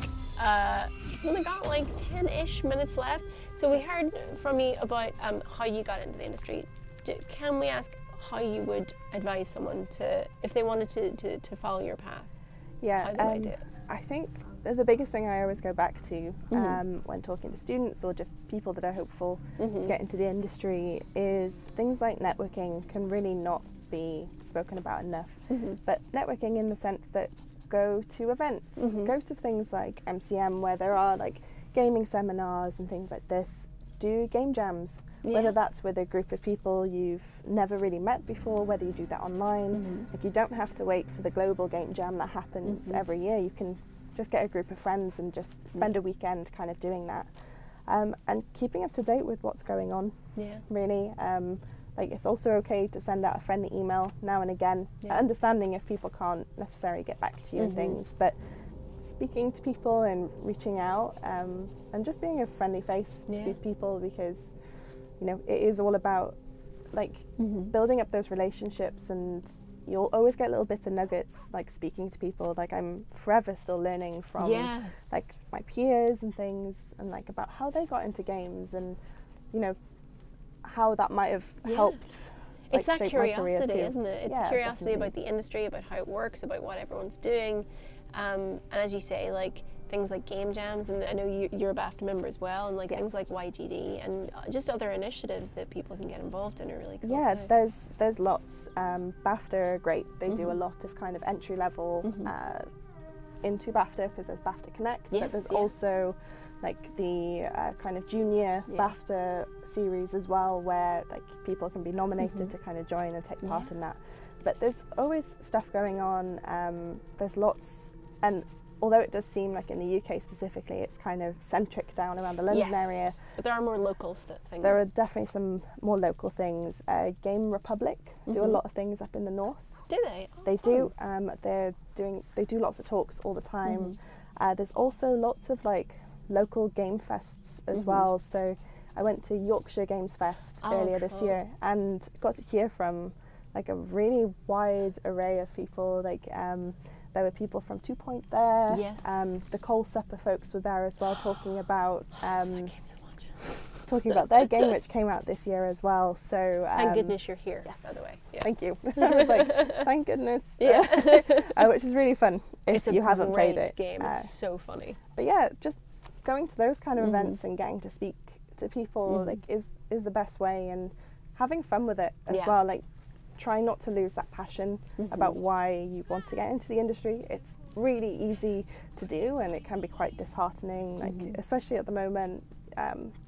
Speaker 1: 10-ish minutes left. So we heard from you about how you got into the industry. Can we ask how you would advise someone to, if they wanted to follow your path?
Speaker 2: Yeah,
Speaker 1: How they might do it?
Speaker 2: I think the biggest thing I always go back to when talking to students or just people that are hopeful to get into the industry is things like networking can really not be spoken about enough. But networking in the sense that go to events, go to things like MCM where there are like gaming seminars and things like this, do game jams, whether that's with a group of people you've never really met before, whether you do that online. Like, you don't have to wait for the global game jam that happens every year. You can just get a group of friends and just spend a weekend kind of doing that, and keeping up to date with what's going on. Really, like, it's also okay to send out a friendly email now and again, understanding if people can't necessarily get back to you and things, but speaking to people and reaching out, and just being a friendly face to these people, because you know it is all about like building up those relationships, and you'll always get little bits of nuggets, like speaking to people. Like, I'm forever still learning from like my peers and things, and like about how they got into games, and you know how that might have helped.
Speaker 1: It's
Speaker 2: like,
Speaker 1: that
Speaker 2: shape my career
Speaker 1: curiosity,
Speaker 2: too.
Speaker 1: isn't it? It's
Speaker 2: Yeah,
Speaker 1: curiosity
Speaker 2: definitely.
Speaker 1: about the industry, about how it works, about what everyone's doing. And as you say, like things like game jams, and I know you're a BAFTA member as well, and like things like YGD and just other initiatives that people can get involved in are really cool.
Speaker 2: Yeah,
Speaker 1: too.
Speaker 2: there's lots. BAFTA are great. They do a lot of kind of entry level into BAFTA, because there's BAFTA Connect, but there's also like the kind of junior BAFTA series as well, where like people can be nominated to kind of join and take part in that. But there's always stuff going on. There's lots, and although it does seem like in the UK specifically, it's kind of centric down around the London area.
Speaker 1: But there are more local things.
Speaker 2: There are definitely some more local things. Game Republic do a lot of things up in the north.
Speaker 1: Do they? Oh,
Speaker 2: they do. They do lots of talks all the time. There's also lots of like local game fests as well. So I went to Yorkshire Games Fest earlier this
Speaker 1: cool.
Speaker 2: year and got to hear from like a really wide array of people. Like there were people from 2 Point there.
Speaker 1: Yes.
Speaker 2: The Coal Supper folks were there as well, talking about
Speaker 1: that game so much.
Speaker 2: talking about their game, which came out this year as well. So
Speaker 1: Thank goodness you're here,
Speaker 2: yes.
Speaker 1: by the way. Yeah.
Speaker 2: Thank you. I was like, thank goodness.
Speaker 1: Yeah.
Speaker 2: Which is really fun if you haven't played it.
Speaker 1: It's a great game. It's so funny.
Speaker 2: But yeah, just going to those kind of events and getting to speak to people like is the best way, and having fun with it as well. Like, try not to lose that passion about why you want to get into the industry. It's really easy to do, and it can be quite disheartening. Like, especially at the moment.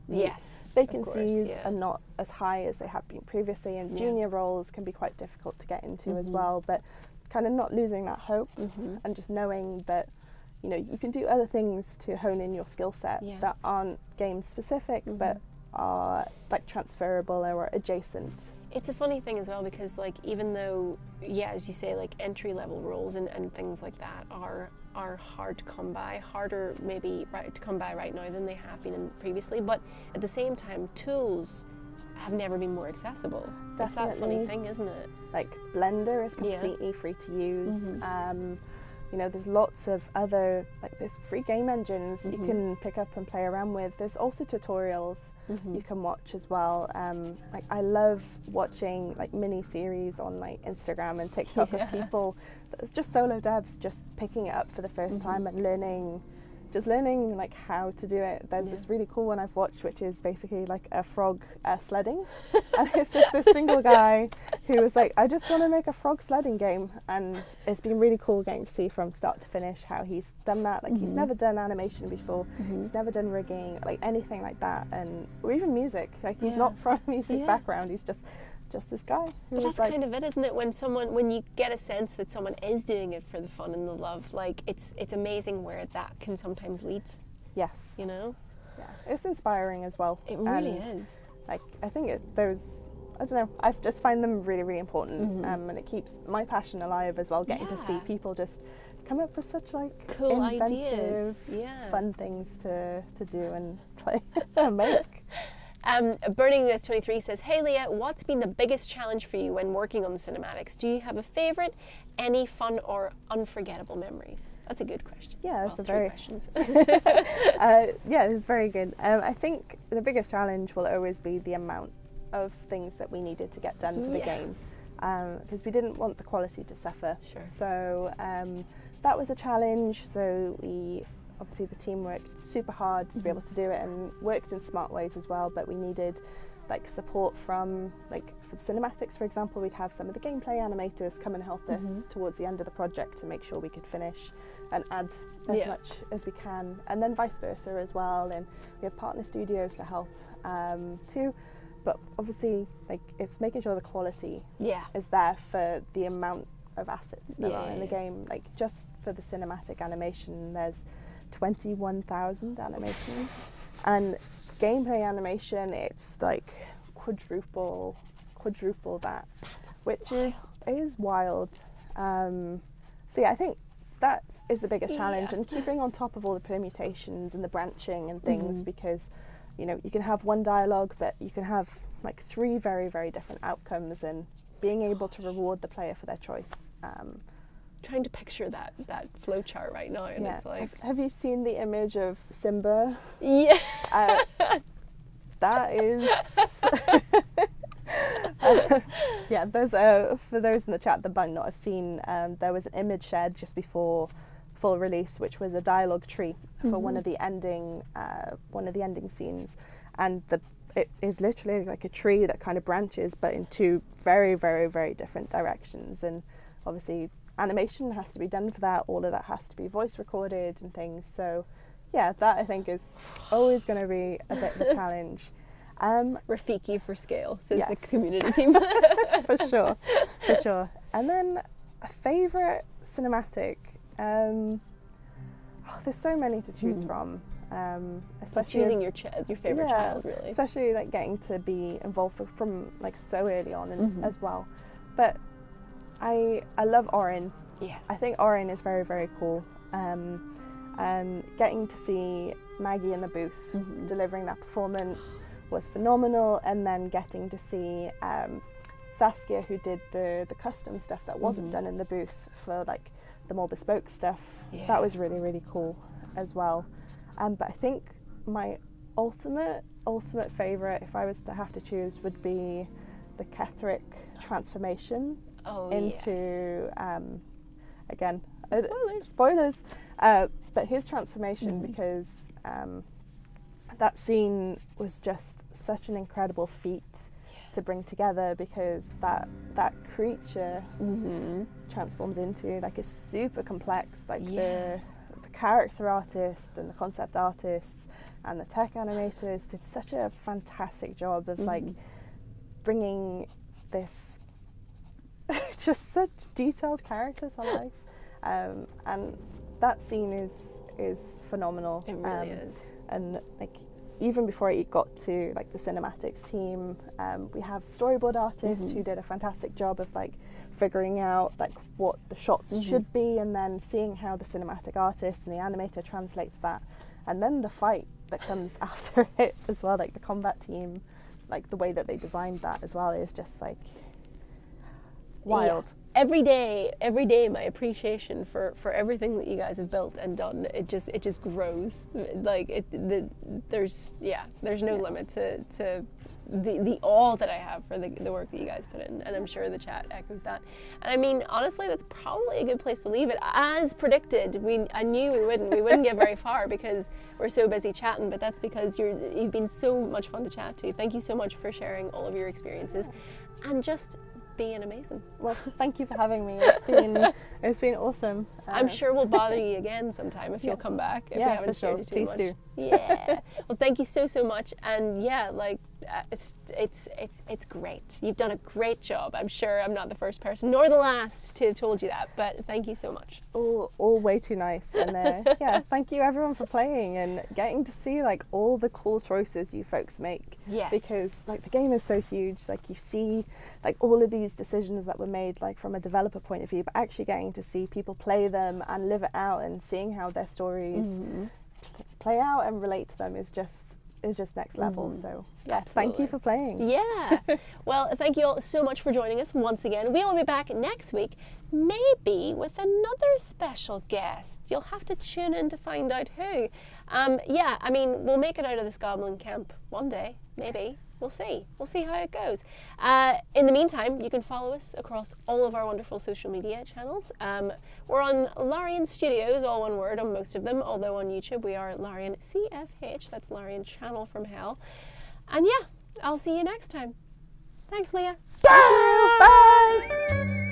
Speaker 2: Vacancies are not as high as they have been previously, and junior roles can be quite difficult to get into as well. But kind of not losing that hope and just knowing that, you know, you can do other things to hone in your skill set that aren't game specific but are like transferable or adjacent.
Speaker 1: It's a funny thing as well, because like, even though, as you say, like entry level roles and things like that are hard to come by, harder maybe to come by right now than they have been previously, but at the same time, tools have never been more accessible. That's that funny thing, isn't it?
Speaker 2: Like Blender is completely free to use. You know, there's lots of other, like, there's free game engines you can pick up and play around with. There's also tutorials you can watch as well. Like, I love watching like mini series on like Instagram and TikTok of people that's just solo devs just picking it up for the first time and learning like how to do it. There's this really cool one I've watched, which is basically like a frog sledding, and it's just this single guy who was like, I just want to make a frog sledding game, and it's been really cool getting to see from start to finish how he's done that. Like, he's never done animation before, he's never done rigging, like anything like that, and or even music. Like, he's not from a music background, he's just this guy.
Speaker 1: But that's like, kind of it, isn't it? When you get a sense that someone is doing it for the fun and the love, like, it's amazing where that can sometimes lead.
Speaker 2: Yes.
Speaker 1: You know?
Speaker 2: Yeah. It's inspiring as well.
Speaker 1: It really is.
Speaker 2: Like, I think I don't know, I just find them really, really important, and it keeps my passion alive as well, getting to see people just come up with such like
Speaker 1: cool
Speaker 2: inventive,
Speaker 1: ideas.
Speaker 2: Fun things to do and play and make.
Speaker 1: Burning with 23 says, hey Leah, what's been the biggest challenge for you when working on the cinematics? Do you have a favourite? Any fun or unforgettable memories? That's a good question.
Speaker 2: Yeah, that's
Speaker 1: three questions.
Speaker 2: Yeah, it's very good. I think the biggest challenge will always be the amount of things that we needed to get done for the game, because we didn't want the quality to suffer. So that was a challenge. So obviously the team worked super hard to be able to do it, and worked in smart ways as well, but we needed like support from, like, for the cinematics, for example, we'd have some of the gameplay animators come and help us towards the end of the project to make sure we could finish and add as much as we can, and then vice versa as well. And we have partner studios to help too, but obviously, like, it's making sure the quality is there for the amount of assets that are in the game. Like, just for the cinematic animation, there's 21,000 animations, and gameplay animation, it's like quadruple that, which is wild. So yeah, I think that is the biggest challenge, and keeping on top of all the permutations and the branching and things, because, you know, you can have one dialogue, but you can have like 3 very, very different outcomes, and being able to reward the player for their choice.
Speaker 1: Trying to picture that flow chart right now, and it's like,
Speaker 2: have you seen the image of Simba?
Speaker 1: Yeah.
Speaker 2: That is yeah, there's for those in the chat that might not have seen, there was an image shared just before full release, which was a dialogue tree for one of the ending scenes, and it is literally like a tree that kind of branches, but in 2 very, very, very different directions. And obviously animation has to be done for that, all of that has to be voice recorded and things. So yeah, that I think is always going to be a bit of a challenge.
Speaker 1: Rafiki for scale, says the community team.
Speaker 2: For sure. And then a favourite cinematic, there's so many to choose from. Especially
Speaker 1: choosing your favourite child, really.
Speaker 2: Especially like getting to be involved from like so early on as well. But I love Orin.
Speaker 1: Yes.
Speaker 2: I think Orin is very, very cool. And getting to see Maggie in the booth delivering that performance was phenomenal, and then getting to see Saskia, who did the custom stuff that wasn't done in the booth for like the more bespoke stuff.
Speaker 1: Yeah.
Speaker 2: That was really, really cool as well. But I think my ultimate favourite, if I was to have to choose, would be the Ketheric transformation into again, spoilers, but his transformation, because that scene was just such an incredible feat to bring together, because that creature transforms into like a super complex, like the character artists and the concept artists and the tech animators did such a fantastic job of like bringing this just such detailed character to life, and that scene is phenomenal.
Speaker 1: It really is.
Speaker 2: And like even before it got to like the cinematics team, we have storyboard artists who did a fantastic job of like figuring out like what the shots should be, and then seeing how the cinematic artist and the animator translates that, and then the fight that comes after it as well, like the combat team, like the way that they designed that as well is just like wild.
Speaker 1: Every day my appreciation for everything that you guys have built and done, it just grows. Like there's no limit to the awe that I have for the work that you guys put in, and I'm sure the chat echoes that. And I mean, honestly, that's probably a good place to leave it. As predicted, I knew we wouldn't get very far because we're so busy chatting, but that's because you've been so much fun to chat to. Thank you so much for sharing all of your experiences and just being amazing.
Speaker 2: Well, thank you for having me. It's been awesome.
Speaker 1: I'm sure we'll bother you again sometime if you'll come back. If we haven't
Speaker 2: for sure.
Speaker 1: scared you too
Speaker 2: Please
Speaker 1: much.
Speaker 2: do.
Speaker 1: Yeah. Well, thank you so much. And yeah, like it's great. You've done a great job. I'm sure I'm not the first person nor the last to have told you that, but thank you so much.
Speaker 2: All way too nice. And yeah, thank you everyone for playing and getting to see like all the cool choices you folks make.
Speaker 1: Yes.
Speaker 2: Because like the game is so huge. Like you see like all of these decisions that were made like from a developer point of view, but actually getting to see people play them and live it out and seeing how their stories play out and relate to them is just next level. So yeah, thank you for playing.
Speaker 1: Yeah. Well, thank you all so much for joining us once again. We will be back next week, maybe with another special guest. You'll have to tune in to find out who. Yeah, I mean, we'll make it out of this goblin camp one day, maybe. We'll see. We'll see how it goes. In the meantime, you can follow us across all of our wonderful social media channels. We're on Larian Studios, all one word on most of them, although on YouTube we are Larian CFH, that's Larian Channel from Hell. And yeah, I'll see you next time. Thanks, Leah.
Speaker 2: Bye!